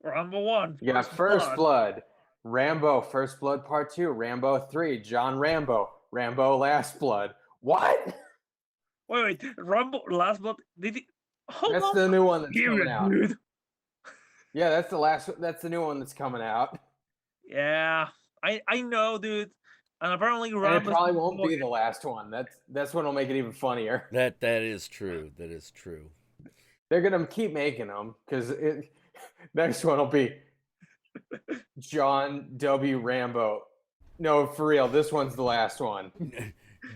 Rambo 1. You got First Blood, Rambo First Blood Part 2, Rambo 3, John Rambo, Rambo Last Blood. What? Wait, Rambo Last Blood. That's the new one that's coming out. Dude. Yeah, that's the new one that's coming out. Yeah, I know, dude. And apparently And it Rambo. probably won't be the last one. That's what'll make it even funnier. That is true. That is true. They're gonna keep making them because next one will be John W. Rambo. No, for real, this one's the last one.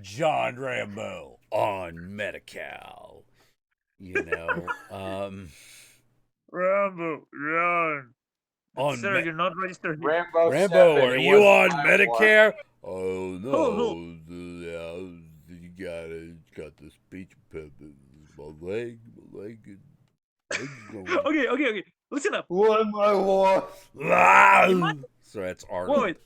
John Rambo on Medi-Cal. You know, Rambo, run. on Sir, you're not registered. Here. Rambo, Rambo, 7, are it you on wasn't my Medicare? Oh no, Oh, you got the speech impediment. My leg leg's going. Okay. Listen up. What my war? So that's Arnold. Wait.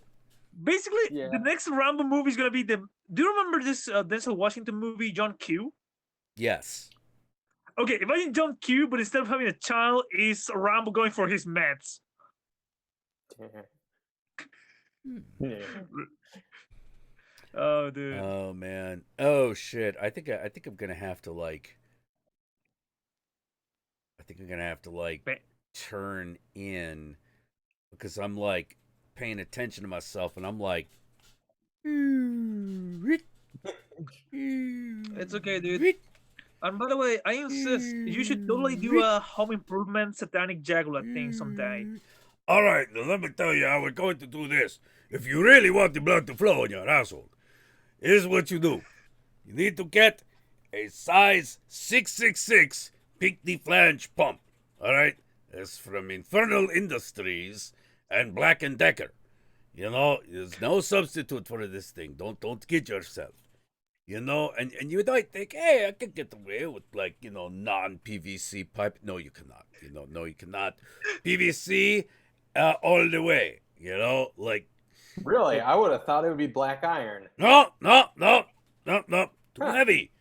Basically, Yeah. the next Rambo movie is gonna be the. Do you remember this Denzel Washington movie, John Q? Yes. Okay, imagine John Q, but instead of having a child, is Rambo going for his meds. Yeah. Oh, dude. Oh man. Oh shit. I think I'm gonna have to like. Turn in because I'm like paying attention to myself and I'm like. It's okay, dude. And by the way, I insist you should totally do a home improvement Satanic Jackula thing someday. All right, now let me tell you how we're going to do this. If you really want the blood to flow in your asshole, here's what you do. You need to get a size 666 Pinky Flange pump. All right? It's from Infernal Industries and Black & Decker. You know, there's no substitute for this thing. Don't kid yourself. You know, and you might think, hey, I could get away with like, non-PVC pipe. No, you cannot. No, you cannot. PVC all the way. Like. Really, I would have thought it would be black iron. No. Too heavy.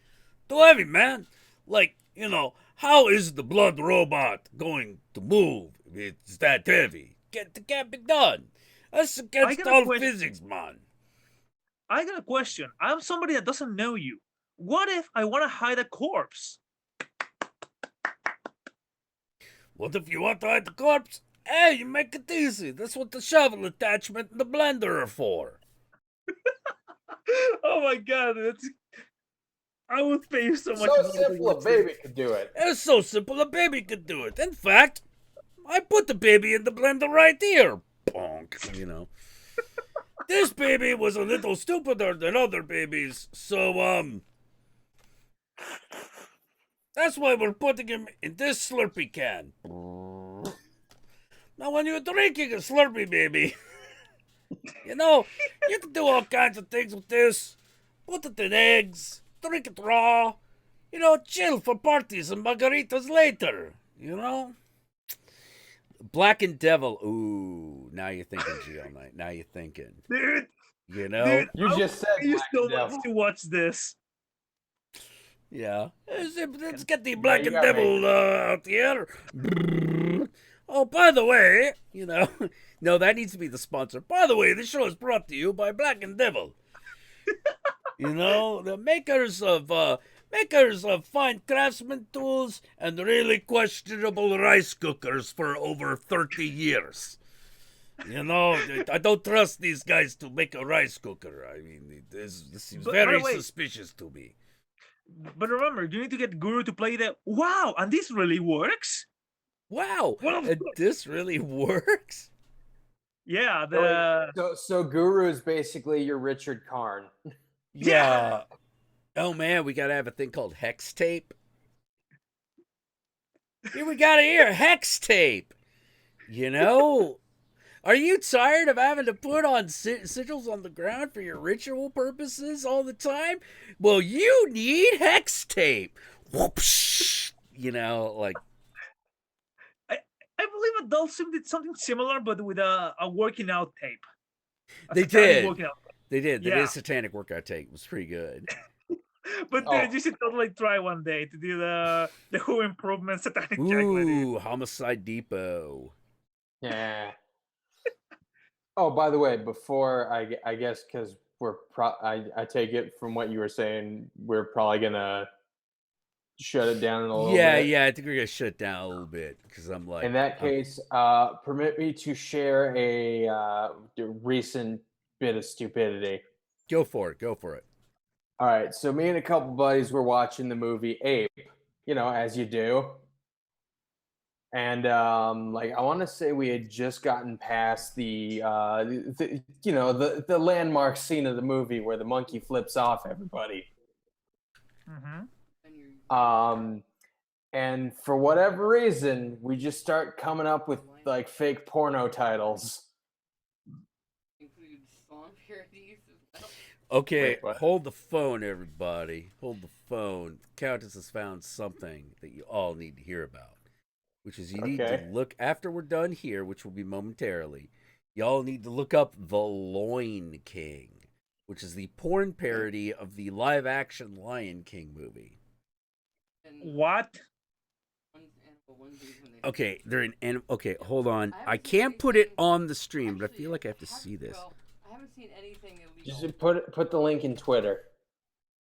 Too heavy, man. Like, how is the blood robot going to move if it's that heavy? It can't be done. That's against all physics, man. I got a question. I'm somebody that doesn't know you. What if I want to hide a corpse? What if you want to hide the corpse? Hey, you make it easy. That's what the shovel attachment and the blender are for. Oh my god, I would pay so much. So simple, a baby could do it. It's so simple, a baby could do it. In fact, I put the baby in the blender right here. Bonk, This baby was a little stupider than other babies, so, that's why we're putting him in this Slurpee can. Now, when you're drinking a Slurpee, baby, you can do all kinds of things with this. Put it in eggs, drink it raw, chill for parties and margaritas later, Blackened Devil. Ooh, now you're thinking, Geo Knight. Now you're thinking. Dude. You just said you still Devil. want to watch this. Yeah. Let's get the Blackened Devil out here. Oh, by the way, no, that needs to be the sponsor. By the way, this show is brought to you by Blackened Devil. The makers of fine craftsman tools and really questionable rice cookers for over 30 years. I don't trust these guys to make a rice cooker. I mean, this seems very suspicious to me. But remember, you need to get Guru to play the. Wow, and this really works. Wow, and this really works. Yeah, so Guru is basically your Richard Karn. Yeah. Oh man, we gotta have a thing called hex tape. Here we got it here, hex tape. Are you tired of having to put on sigils on the ground for your ritual purposes all the time? Well, you need hex tape. Whoopsh. Like. I believe Adult Swim did something similar, but with a working out tape. They did. They did a Satanic workout tape. It was pretty good. But dude, you should totally try one day to do the Who Improvement Satanic Jackula. Ooh, Homicide Depot. Yeah. Oh, by the way, before I guess because I take it from what you were saying, we're probably gonna shut it down in a little bit. Yeah, I think we're gonna shut it down a little bit because I'm like. In that case, permit me to share a recent bit of stupidity. Go for it. All right, so me and a couple buddies were watching the movie Ape, as you do. And I want to say we had just gotten past the landmark scene of the movie where the monkey flips off everybody. Mm-hmm. And for whatever reason, we just start coming up with like fake porno titles. Included song parodies as well. Okay, hold the phone, everybody. Hold the phone. Countess has found something that you all need to hear about. Which is you need to look, after we're done here, which will be momentarily, y'all need to look up The Loin King, which is the porn parody of the live-action Lion King movie. What? Okay, they're in. Okay, hold on. I can't put it on the stream, but I feel like I have to see this. I haven't seen anything illegal. Just put the link in Twitter.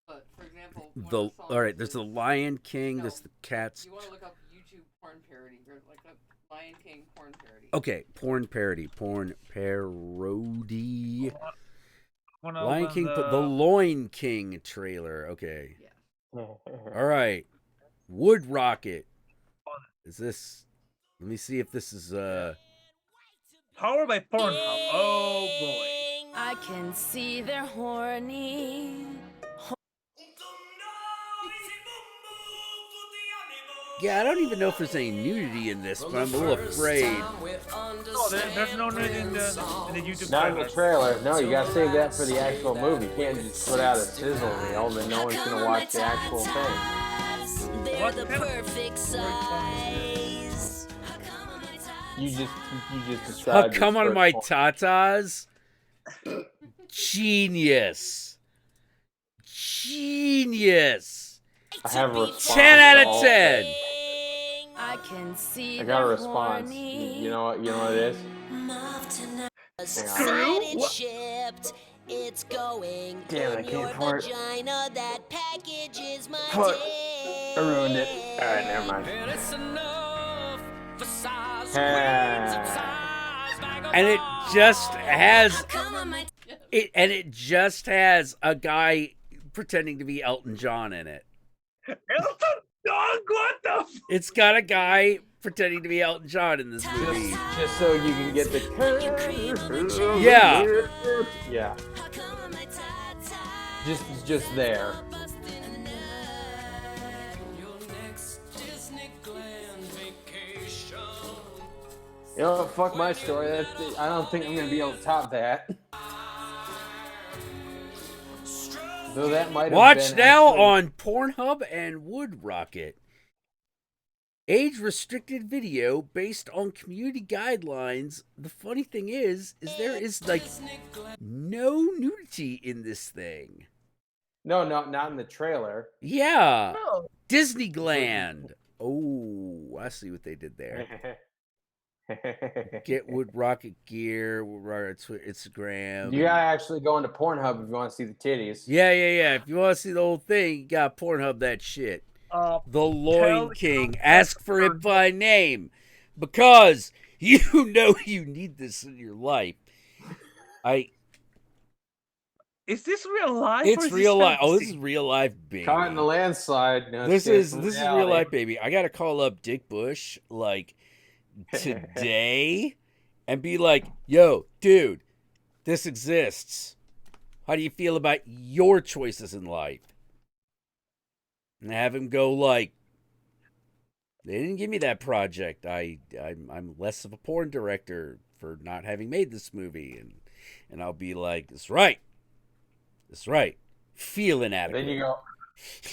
But for example, all right, there's the Lion King. There's the cats. You want to look up YouTube porn parody or like a Lion King porn parody. Okay, porn parody. Lion King, the Loin King trailer. Okay. Yeah. All right. Wood Rocket. Is this? Let me see if this is Powered by Pornhub. Oh boy. I can see they're horny. Yeah, I don't even know if there's any nudity in this, but I'm a little afraid. No, there's no need in the YouTube Not in trailer. the trailer. No, you gotta save that for the actual movie. You can't just put out a sizzle reel, then no one's gonna watch the actual thing. What kind of... You just How described. come your on my first tatas? Genius. Genius. I have a response. 10 out to of all 10. I can see I got a response. You know what? You know what it is? Hang on. shipped. It's going Damn it, I in can't your afford it. vagina. That package is my Fuck. dick. I ruined it. All right, never mind. And it just has it just has a guy pretending to be Elton John in it. Elton John, what the f- It's got a guy pretending to be Elton John in this movie. Just so you can get the Yeah. Yeah. Just there. You know, fuck my story. I don't think I'm gonna be able to top that. Though that might have Watch been now actually... on Pornhub and Wood Rocket. Age-restricted video based on community guidelines. The funny thing is there is like no nudity in this thing. No, not in the trailer. Yeah. No. Disneyland. Oh, I see what they did there. Get Wood Rocket gear, Wood Rocket Instagram. You gotta actually go into Pornhub if you want to see the titties. Yeah. If you want to see the whole thing, you got Pornhub that shit. The Loin King. Ask for it by name. Because you know you need this in your life. Is this real life? It's or is real this life. Oh, this fantasy? is real life, baby. Caught in the landslide. No, This is real reality. life, baby. I gotta call up Dick Bush like today and be like, yo, dude, this exists. How do you feel about your choices in life? And have him go like, they didn't give me that project. I'm less of a porn director for not having made this movie, and I'll be like, that's right. Feel inadequate. Then you go,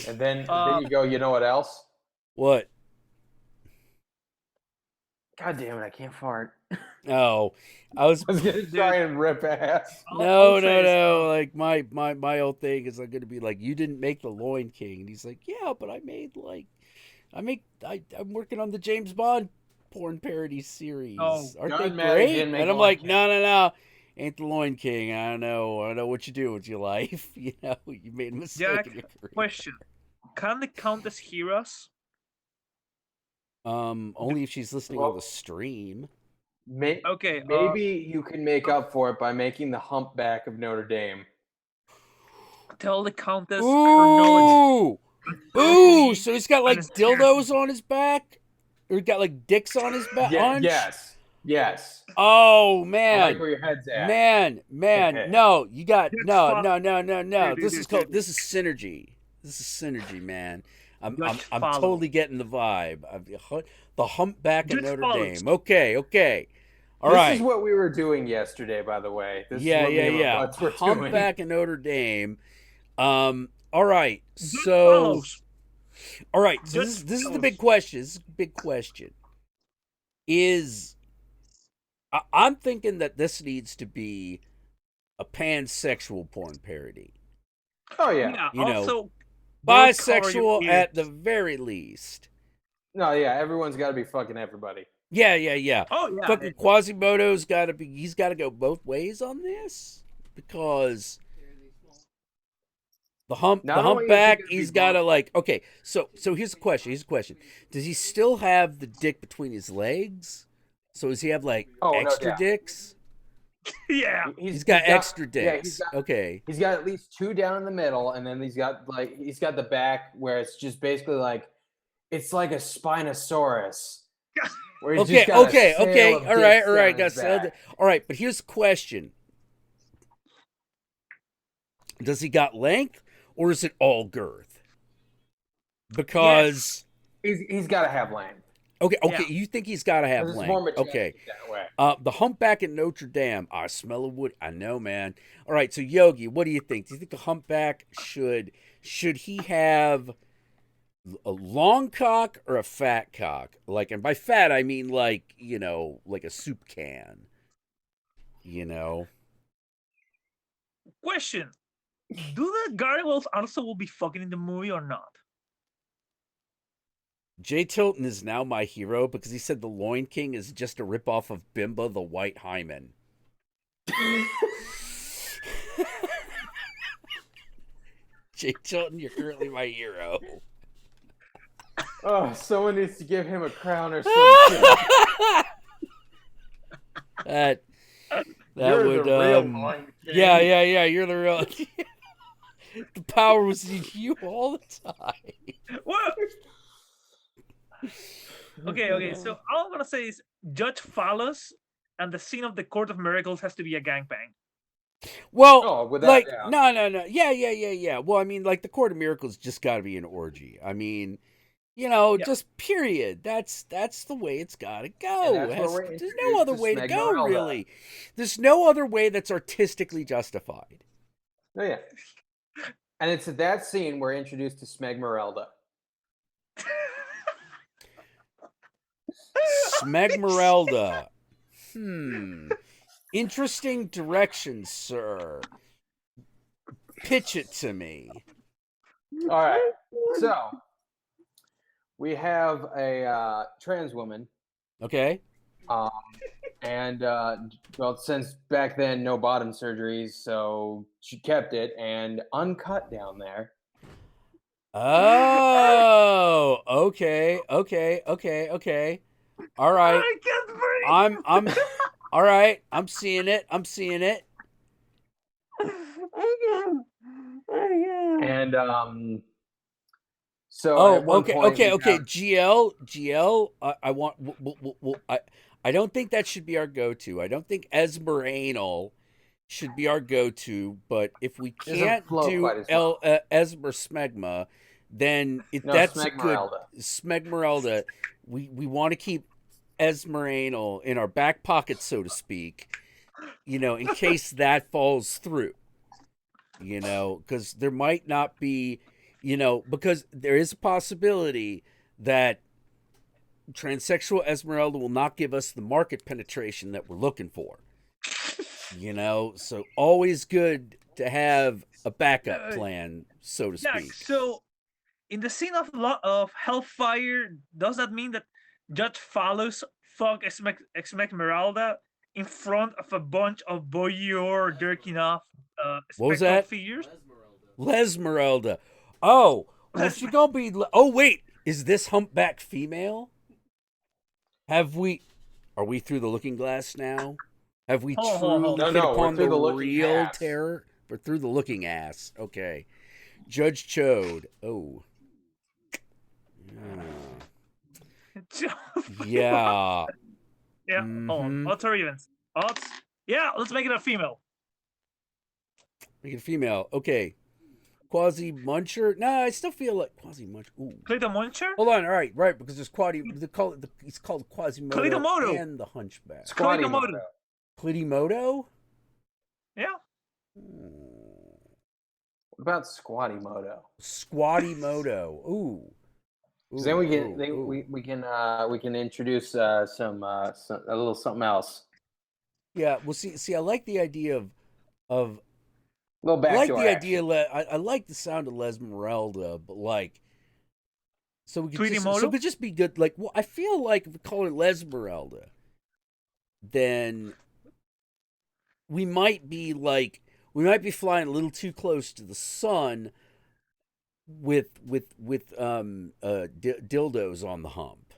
and then you go. You know what else? What? God damn it! I can't fart. Oh, I was gonna try and rip ass. No. Like my old thing is I'm gonna be like, you didn't make the Loin King, and he's like, yeah, but I'm working on the James Bond porn parody series. Aren't they great? And I'm like, no, ain't the Loin King. I know what you do with your life. You know, you made a mistake Jack, in your career. question: can they count as heroes? Only if she's listening on the stream. Okay. Maybe you can make up for it by making the humpback of Notre Dame. Tell the Countess her knowledge. Ooh! So he's got like dildos on his back, or he got like dicks on his back. Yes. Oh man! I like where your head's at. Man. No, you got no. This is synergy. This is synergy, man. I'm totally getting the vibe. The humpback of Notre Dame. Okay. All right. This is what we were doing yesterday, by the way. This Yeah. is what Humpback of Notre Dame. All right. So this is the big question. This is the big question. I'm thinking that this needs to be a pansexual porn parody. Oh yeah. You know, also, bisexual at the very least. No, yeah, everyone's got to be fucking everybody. Yeah. Oh yeah. Fucking Quasimodo's got to be. He's got to go both ways on this because the humpback. He's got to like. Okay, so here's the question. Does he still have the dick between his legs? So does he have like extra dicks? Yeah. He's got extra dicks. Okay. He's got at least 2 down in the middle, and then he's got the back where it's just basically like it's like a Spinosaurus. Where he's just got Okay. All right. All right, but here's the question: does he got length, or is it all girth? Because He's got to have land. Okay, Yeah. you think he's got to have It's more length. majestic Okay. that way. The humpback at Notre Dame. I smell a wood. I know, man. All right, so Yogi, what do you think? Do you think the humpback should he have a long cock or a fat cock? Like, and by fat I mean like, like a soup can. Question: do the gargoyles also will be fucking in the movie or not? Jay Tilton is now my hero because he said the Loin King is just a ripoff of Bimba the White Hymen. Jay Tilton, you're currently my hero. Oh, someone needs to give him a crown or something. that You're would the real Loin King. yeah, you're the real. The power was in you all the time. What? Okay. So all I'm gonna say is Judge Phallus and the scene of the Court of Miracles has to be a gangbang. Well, Oh, without like, doubt. no. Yeah. Well, I mean, like, the Court of Miracles just got to be an orgy. I mean, just period. That's the way it's got to go. And that's where we're There's no other introduced to way to go, Smegmerelda. really. There's no other way that's artistically justified. Oh, yeah. And it's at that scene we're introduced to Smegmerelda. Smegmerelda. Interesting direction, sir. Pitch it to me. All right. So we have a trans woman. Okay. And well, since back then no bottom surgeries, so she kept it and uncut down there. Oh, okay. All right. I can't breathe. I'm all right. I'm seeing it. And so at one okay. point we have- GL. I want. I don't think that should be our go-to. I don't think Esmer should be our go-to. But if we can't do Esmer Smegma, then that's a good Smegmerelda. We want to keep Esmer in our back pocket, so to speak. In case that falls through. Because there might not be, because there is a possibility that transsexual Esmeralda will not give us the market penetration that we're looking for. So always good to have a backup plan, so to speak. So in the scene of Hellfire, does that mean that Judge Phallus fucked Esmeralda in front of a bunch of voyeur jerking off What was that? figures? Lesmeralda. Oh, well, she gonna be. Oh, wait, is this humpback female? Are we through the looking glass now? Have we truly hit upon the real terror? We're through the looking ass. Okay. Judge Chode. Oh. Yeah. Yeah. Hold on. Odds or evens? Odds? Yeah, let's make it a female. Make it a female. Okay. Quasi Muncher. No, I still feel like Quasi Muncher. Ooh. Cleto Muncher? Hold on. All right. Right. Because there's it's called Quasimodo Cleitomodo. and the Hunchback. Cleitomodo. Cleitomodo? Yeah. What about Squattymodo? Squattymodo. Ooh. Then we can introduce a little something else. Yeah. Well, see, I like the idea of a little backdoor. I like the idea. I like the sound of Lesmeralda, but like, so we could just be good. Like, well, I feel like if we call it Lesmeralda, then we might be flying a little too close to the sun with dildos on the hump.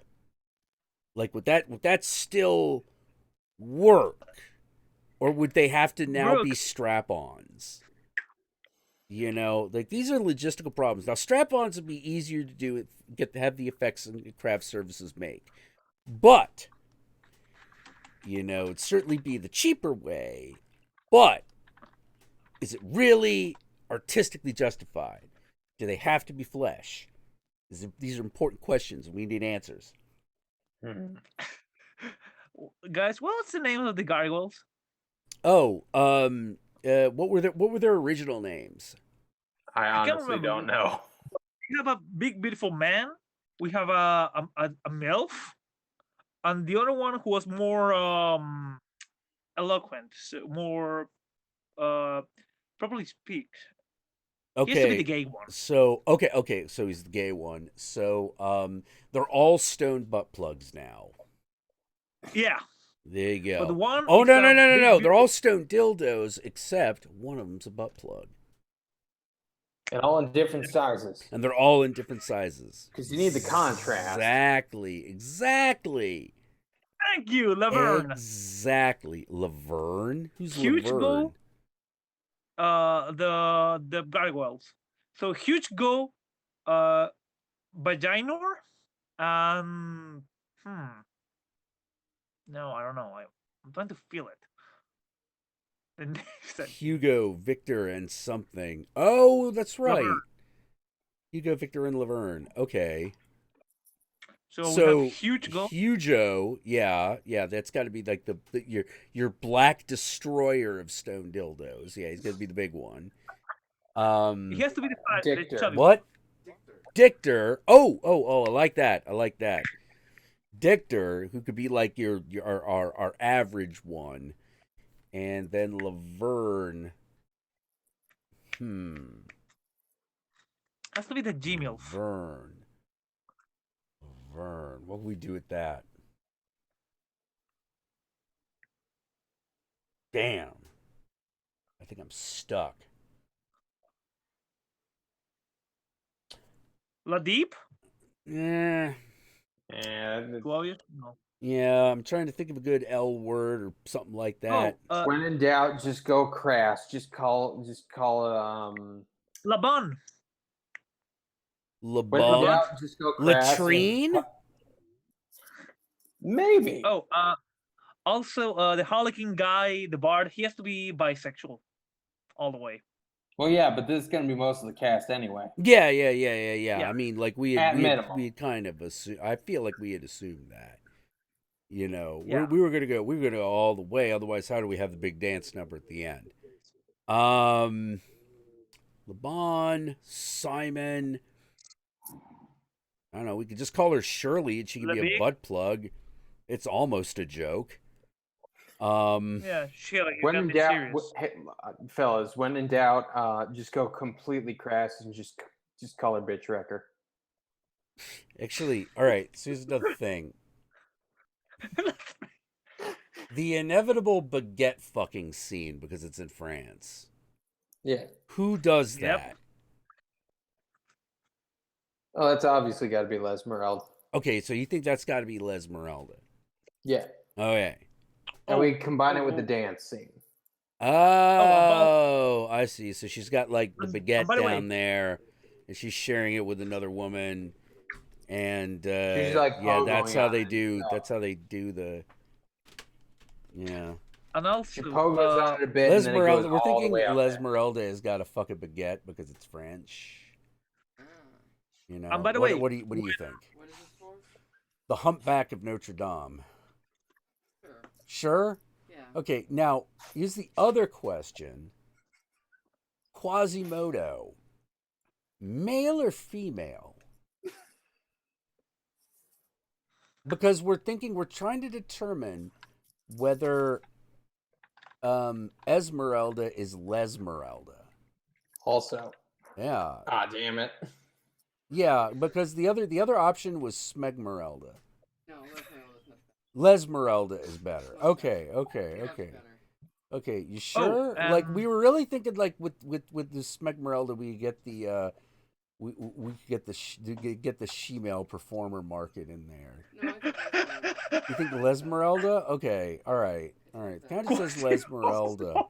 Like, would that still work, or would they have to now be strap-ons? Like, these are logistical problems. Now, strap-ons would be easier to do, have the effects and craft services make, but it'd certainly be the cheaper way. But is it really artistically justified? Do they have to be flesh? These are important questions. We need answers. Guys, what's the name of the gargoyles? Oh, what were their original names? I can't honestly remember. don't know. We have a big, beautiful man. We have a MILF, and the other one who was more eloquent, so more properly speak. He has to be the gay one. So okay, so he's the gay one. So they're all stone butt plugs now. Yeah. There you go. But the one oh is no, a no, no, no, big, no! They're all stone dildos except one of them's a butt plug. And all in different sizes. And they're all in different sizes. Because you need the contrast. Exactly. Thank you, Laverne. Exactly. Laverne? Who's Huge Laverne? Go, the gargoyles. So huge go, vaginor, and no, I don't know. I'm trying to feel it. Hugo, Victor, and something. Oh, that's right. Laverne. Hugo, Victor, and Laverne. Okay. So we have huge go. Hugo, yeah, that's got to be like your black destroyer of stone dildos. Yeah, he's got to be the big one. He has to be the chubby what? Dictor. Oh, I like that. Dictor, who could be like our average one, and then Laverne. Has to be the Gmail. Laverne. What would we do with that? Damn. I think I'm stuck. Ladeep? Yeah. Glorious? No. Yeah, I'm trying to think of a good L word or something like that. When in doubt, just go crass. Just call it Laban. When in doubt, just go crass. Latrine? Maybe. Oh, also the Harlequin guy, the bard, he has to be bisexual all the way. Well, yeah, but this is going to be most of the cast anyway. Yeah. I mean, like we had kind of assumed. I feel like we had assumed that. You know, Yeah. we were gonna go all the way. Otherwise, how do we have the big dance number at the end? Laban, Simon. I don't know. We could just call her Shirley, and she could be a butt plug. It's almost a joke. Yeah, Shirley. When in doubt, fellas, when in doubt, just go completely crass and just call her bitch wrecker. Actually, all right. So here's another thing. The inevitable baguette fucking scene because it's in France. Yeah. Who does that? Oh, that's obviously got to be Lesmeralda. Okay, so you think that's got to be Lesmeralda? Yeah. Okay. And we combine it with the dance scene. Oh, I see. So she's got like the baguette by the way- down there, and she's sharing it with another woman. And She's like, yeah, pogoing that's how on they it. do. That's how they do the. Yeah. And also, She pogos on it a bit, and then it goes Lesmeralda. We're all the thinking way up there. Lesmeralda has got a fucking baguette because it's French. You know. And by the what, way, what do you think? What is this for? The Humpback of Notre Dame. Sure? Yeah. Okay, now, here's the other question. Quasimodo. Male or female? Because we're trying to determine whether Esmeralda is Lesmeralda. Also. Yeah. Ah, damn it. Yeah, because the other option was Smegmeralda. No, Lesmeralda is better. Okay. Okay, you sure? Like we were really thinking, like with the Smegmeralda, we get the we get the she-male performer market in there. No, You think Lesmeralda? Okay, all right. Kind of says Lesmeralda.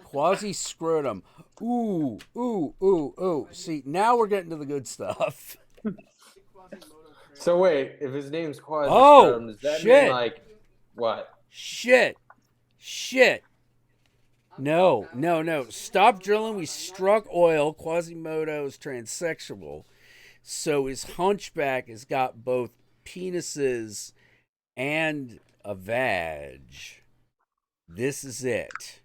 Quasi scrotum. Ooh. See, now we're getting to the good stuff. So wait, if his name's Quasi, does that shit. mean like what? Shit. No. Stop drilling. We struck oil. Quasimodo is transsexual. So his hunchback has got both penises and a vag. This is it.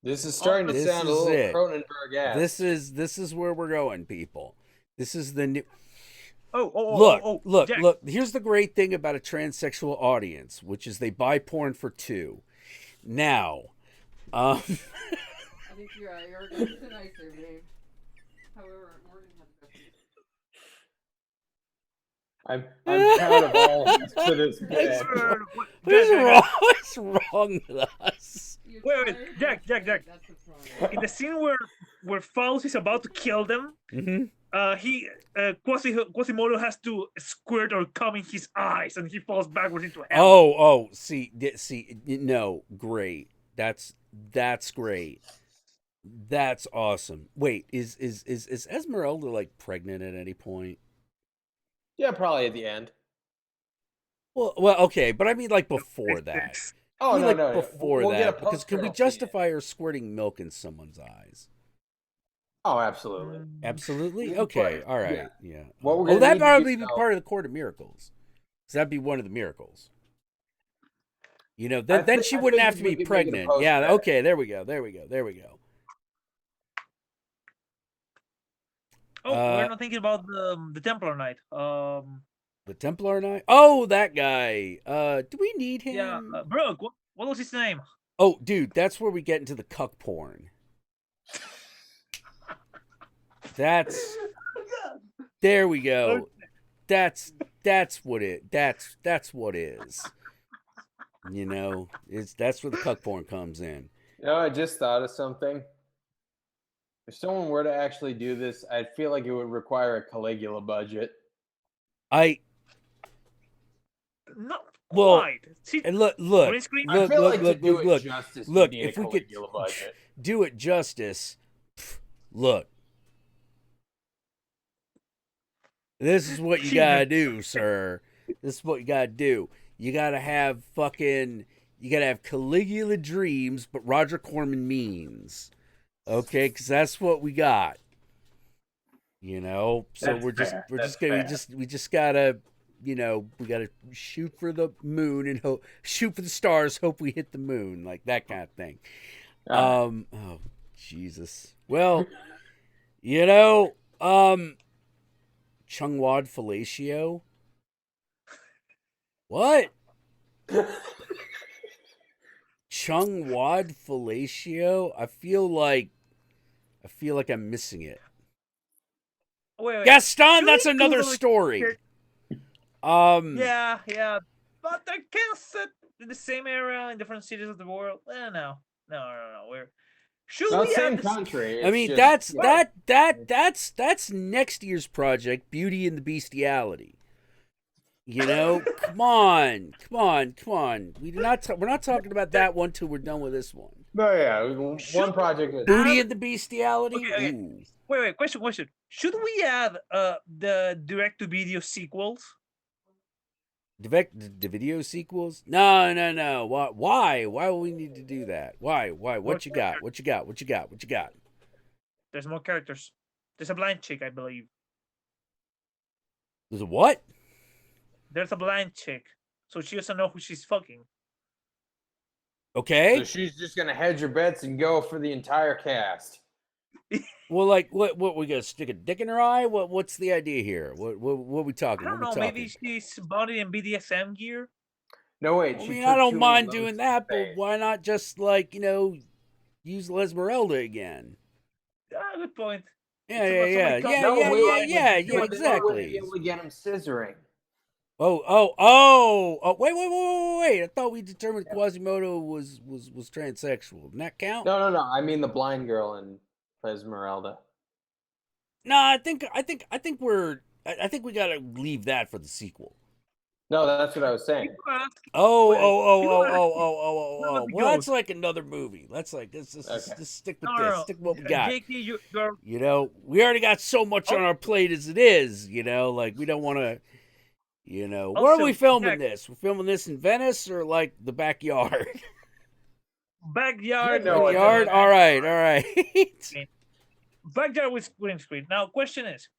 This is starting to sound a little Cronenberg-esque. This is where we're going, people. This is the new. Look, Jack. Look. Here's the great thing about a transsexual audience, which is they buy porn for two. Now, I think you're going to nicer, babe. However, Morgan had the best. I'm proud of all of us for this bit. What's wrong with us? Wait, Jack. In the scene where Faust is about to kill them, Quasimodo has to squirt or cum in his eyes, and he falls backwards into hell. See, no, great. That's great. That's awesome. Wait, is Esmeralda like pregnant at any point? Yeah, probably at the end. Well, okay, but I mean like before that. Oh, no. Before we'll that, because can we justify her squirting milk in someone's eyes? Oh, absolutely. Absolutely? Okay, all right, yeah. What we're that'd probably be part of the Court of Miracles. So that'd be one of the miracles. You know, then she wouldn't have to be pregnant. Yeah, okay, there we go. Oh, we're not thinking about the Templar Knight. The Templar Knight? Oh, that guy. Do we need him? Yeah, bro, what was his name? Oh, dude, that's where we get into the cuck porn. There we go. That's what is. You know, that's where the cuck porn comes in. You know, I just thought of something. If someone were to actually do this, I feel like it would require a Caligula budget. And look, I feel like to do it justice, you need if a we could Caligula budget. do it justice, look. This is what you gotta do, sir. This is what you gotta do. You gotta have Caligula dreams, but Roger Corman means. Okay, because that's what we got. You know, so we just gotta, you know, we gotta shoot for the moon and shoot for the stars, hope we hit the moon, like that kind of thing. Oh Jesus. Well, you know, Chungwad fellatio. What? Chungwad fellatio? I feel like I'm missing it. Wait. Gaston, that's another story. Yeah, but they can't set in the same era in different cities of the world. No. Not same country. I mean, that's next year's project, Beauty and the Bestiality. You know, come on. We're not talking about that one till we're done with this one. No, yeah, one project. Beauty and the Bestiality. Okay. Wait. Question. Should we add the direct-to-video sequels? The video sequels? No. Why? Why would we need to do that? Why? What you got? There's more characters. There's a blind chick, I believe. There's a what? There's a blind chick, so she doesn't know who she's fucking. Okay. So she's just gonna hedge her bets and go for the entire cast. Well, like, what we gonna stick a dick in her eye? What's the idea here? What are we talking? I don't know. Maybe she's body in BDSM gear. No wait. I mean, I don't mind doing that, but why not just use Esmeralda again? Good point. Yeah, exactly. Be able to get him scissoring. Oh! Wait! I thought we determined Quasimodo was transsexual. Didn't that count? No. I mean the blind girl in Esmeralda. No, I think we gotta leave that for the sequel. No, that's what I was saying. Oh! Well, that's like another movie. Let's stick with this. Stick with what we got. JK, you know, we already got so much on our plate as it is. You know, like we don't want to. You know, where are we filming this? We're filming this in Venice or like the backyard? Backyard. Backyard. All right. Backyard with green screen. Now, question is,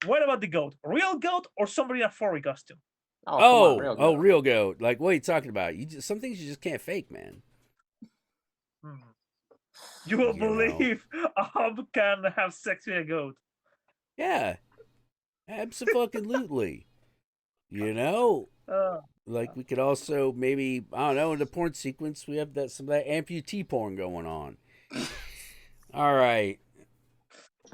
What about the goat? Real goat or somebody in a furry costume? Oh, come on, real goat. real goat. Like, what are you talking about? Some things you just can't fake, man. You will You know. believe a hub can have sex with a goat. Yeah, absolutely. You know, like we could also maybe, I don't know, in the porn sequence we have some of that amputee porn going on. All right,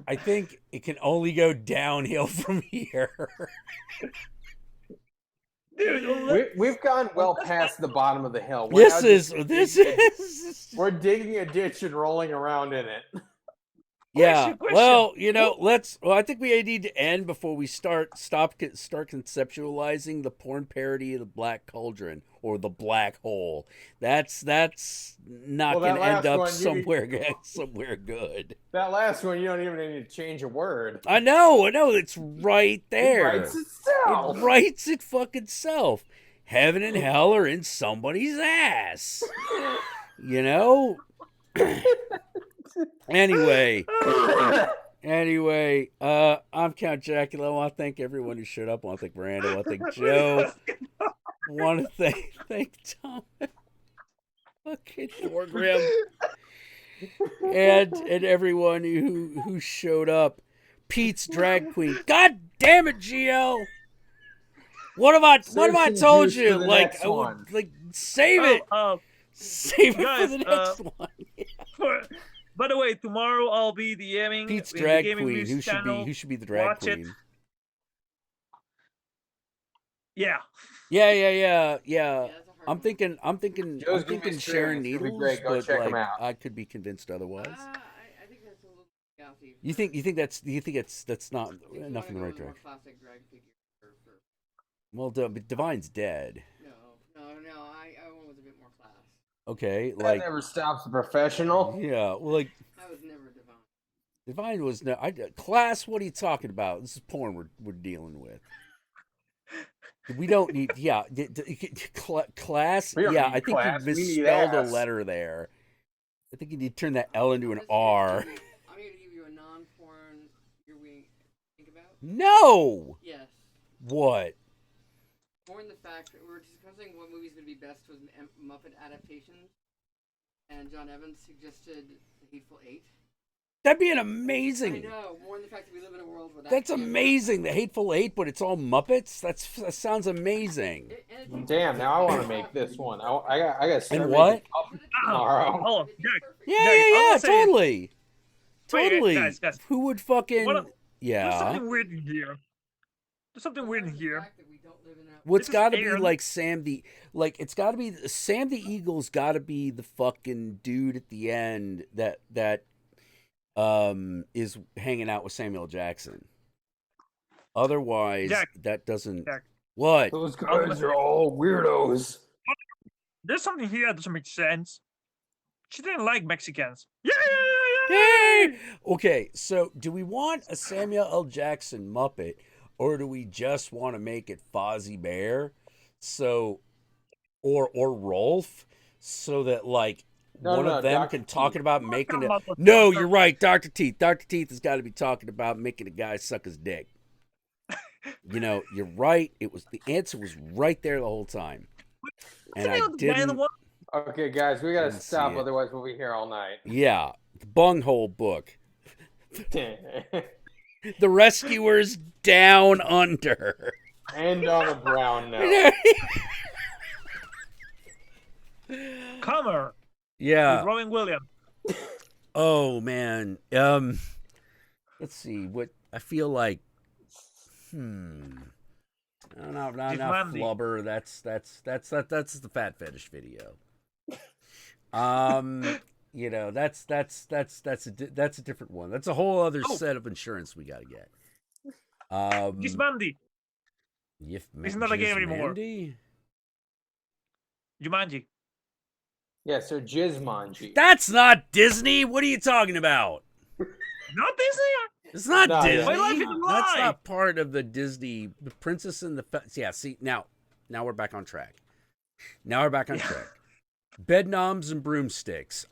I think it can only go downhill from here. Dude, we've gone well past the bottom of the hill. This is. We're digging a ditch and rolling around in it. Yeah. Well, you know, I think we need to end before we start conceptualizing the porn parody of the Black Cauldron or the Black Hole. That's not going to end up somewhere good. That last one, you don't even need to change a word. I know. It's right there. It writes itself. It writes it fucking self. Heaven and hell are in somebody's ass. You know? Anyway, I'm Count Jackula. I want to thank everyone who showed up. I want to thank Miranda. I want to thank Joe. I want to thank Tom. Fucking Thorgrim. And everyone who showed up. Pete's drag queen. God damn it, GL. What have I told you? Like, save it. Save it for the next one. By the way, tomorrow I'll be DMing Pete's in drag the Gaming queen. News channel. Who should be the drag Watch queen? It. Yeah. I'm thinking Sharon Needles, but like I could be convinced otherwise. I think that's a little gassy. You think that's not enough in the right direction? Classic drag figure for... Well, Divine's dead. No. I went with a bit more class. Okay, That like never stops a professional. Yeah, well, like That was never Divine. Divine was no class. What are you talking about? This is porn we're dealing with. We don't need class. Yeah, I think you misspelled a letter there. I think you need to turn that L into an R. I'm going to give you a non-porn we think about. No. Yes. What? More in the fact that we're discussing what movie's going to be best with Muppet adaptations, and John Evans suggested The Hateful Eight. That'd be an amazing. I know. More in the fact that we live in a world where that's amazing. The Hateful Eight, but it's all Muppets. That sounds amazing. Damn! Now I want to make this one. I got. And what? Tomorrow. Oh, yeah. Totally. Guys. Who would fucking? Yeah. There's something weird in here. What's got to be like Sam the it's got to be Sam the Eagle's got to be the fucking dude at the end that is hanging out with Samuel Jackson. Otherwise, that doesn't. What? Those guys are all weirdos. There's something here that doesn't make sense. She didn't like Mexicans. Yeah. Okay, so do we want a Samuel L. Jackson Muppet? Or do we just want to make it Fozzie Bear? So, or Rolf, so that like one of them Dr. can talk about making it. No, you're right, Dr. Teeth. Dr. Teeth has got to be talking about making a guy suck his dick. You know, you're right. The answer was right there the whole time, and I didn't. Okay, guys, we gotta stop. Otherwise, we'll be here all night. Yeah, the bunghole book. The Rescuers Down Under. And on a brown note. Comer. Yeah. With Robin Williams. Oh man. Let's see. What I feel like. Not flubber. That's the fat fetish video. You know, that's a different one. That's a whole other set of insurance we got to get. Gizmandi. It's not a game anymore. Jumanji. Yeah, Sir Jizmanji. That's not Disney. What are you talking about? Not Disney? It's not Disney. My life is a lie. That's not part of the Disney. The Princess and the... Yeah, see, now we're back on track. Bedknobs and broomsticks.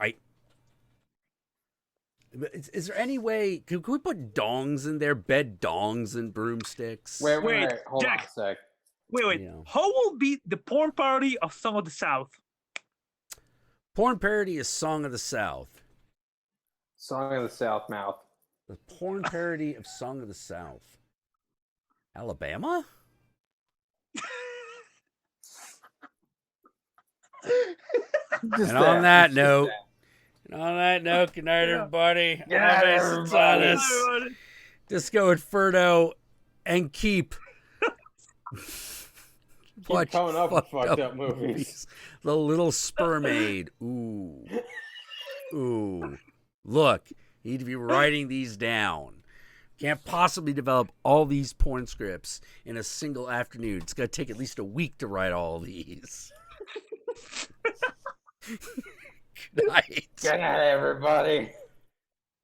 Is there any way? Could we put dongs in there? Bed dongs and broomsticks? Wait, Wait, hold Jack. on a sec. Wait. Yeah. How will be the porn parody of Song of the South? Porn parody is Song of the South. Song of the South mouth. The porn parody of Song of the South. Alabama? And on that note, good night, everybody. Good night, everybody. Satanas, Disco Inferno, and keep coming up with fucked up movies. The Little Spermaid. Ooh. Look, you need to be writing these down. Can't possibly develop all these porn scripts in a single afternoon. It's going to take at least a week to write all these. Good night. Good night, everybody.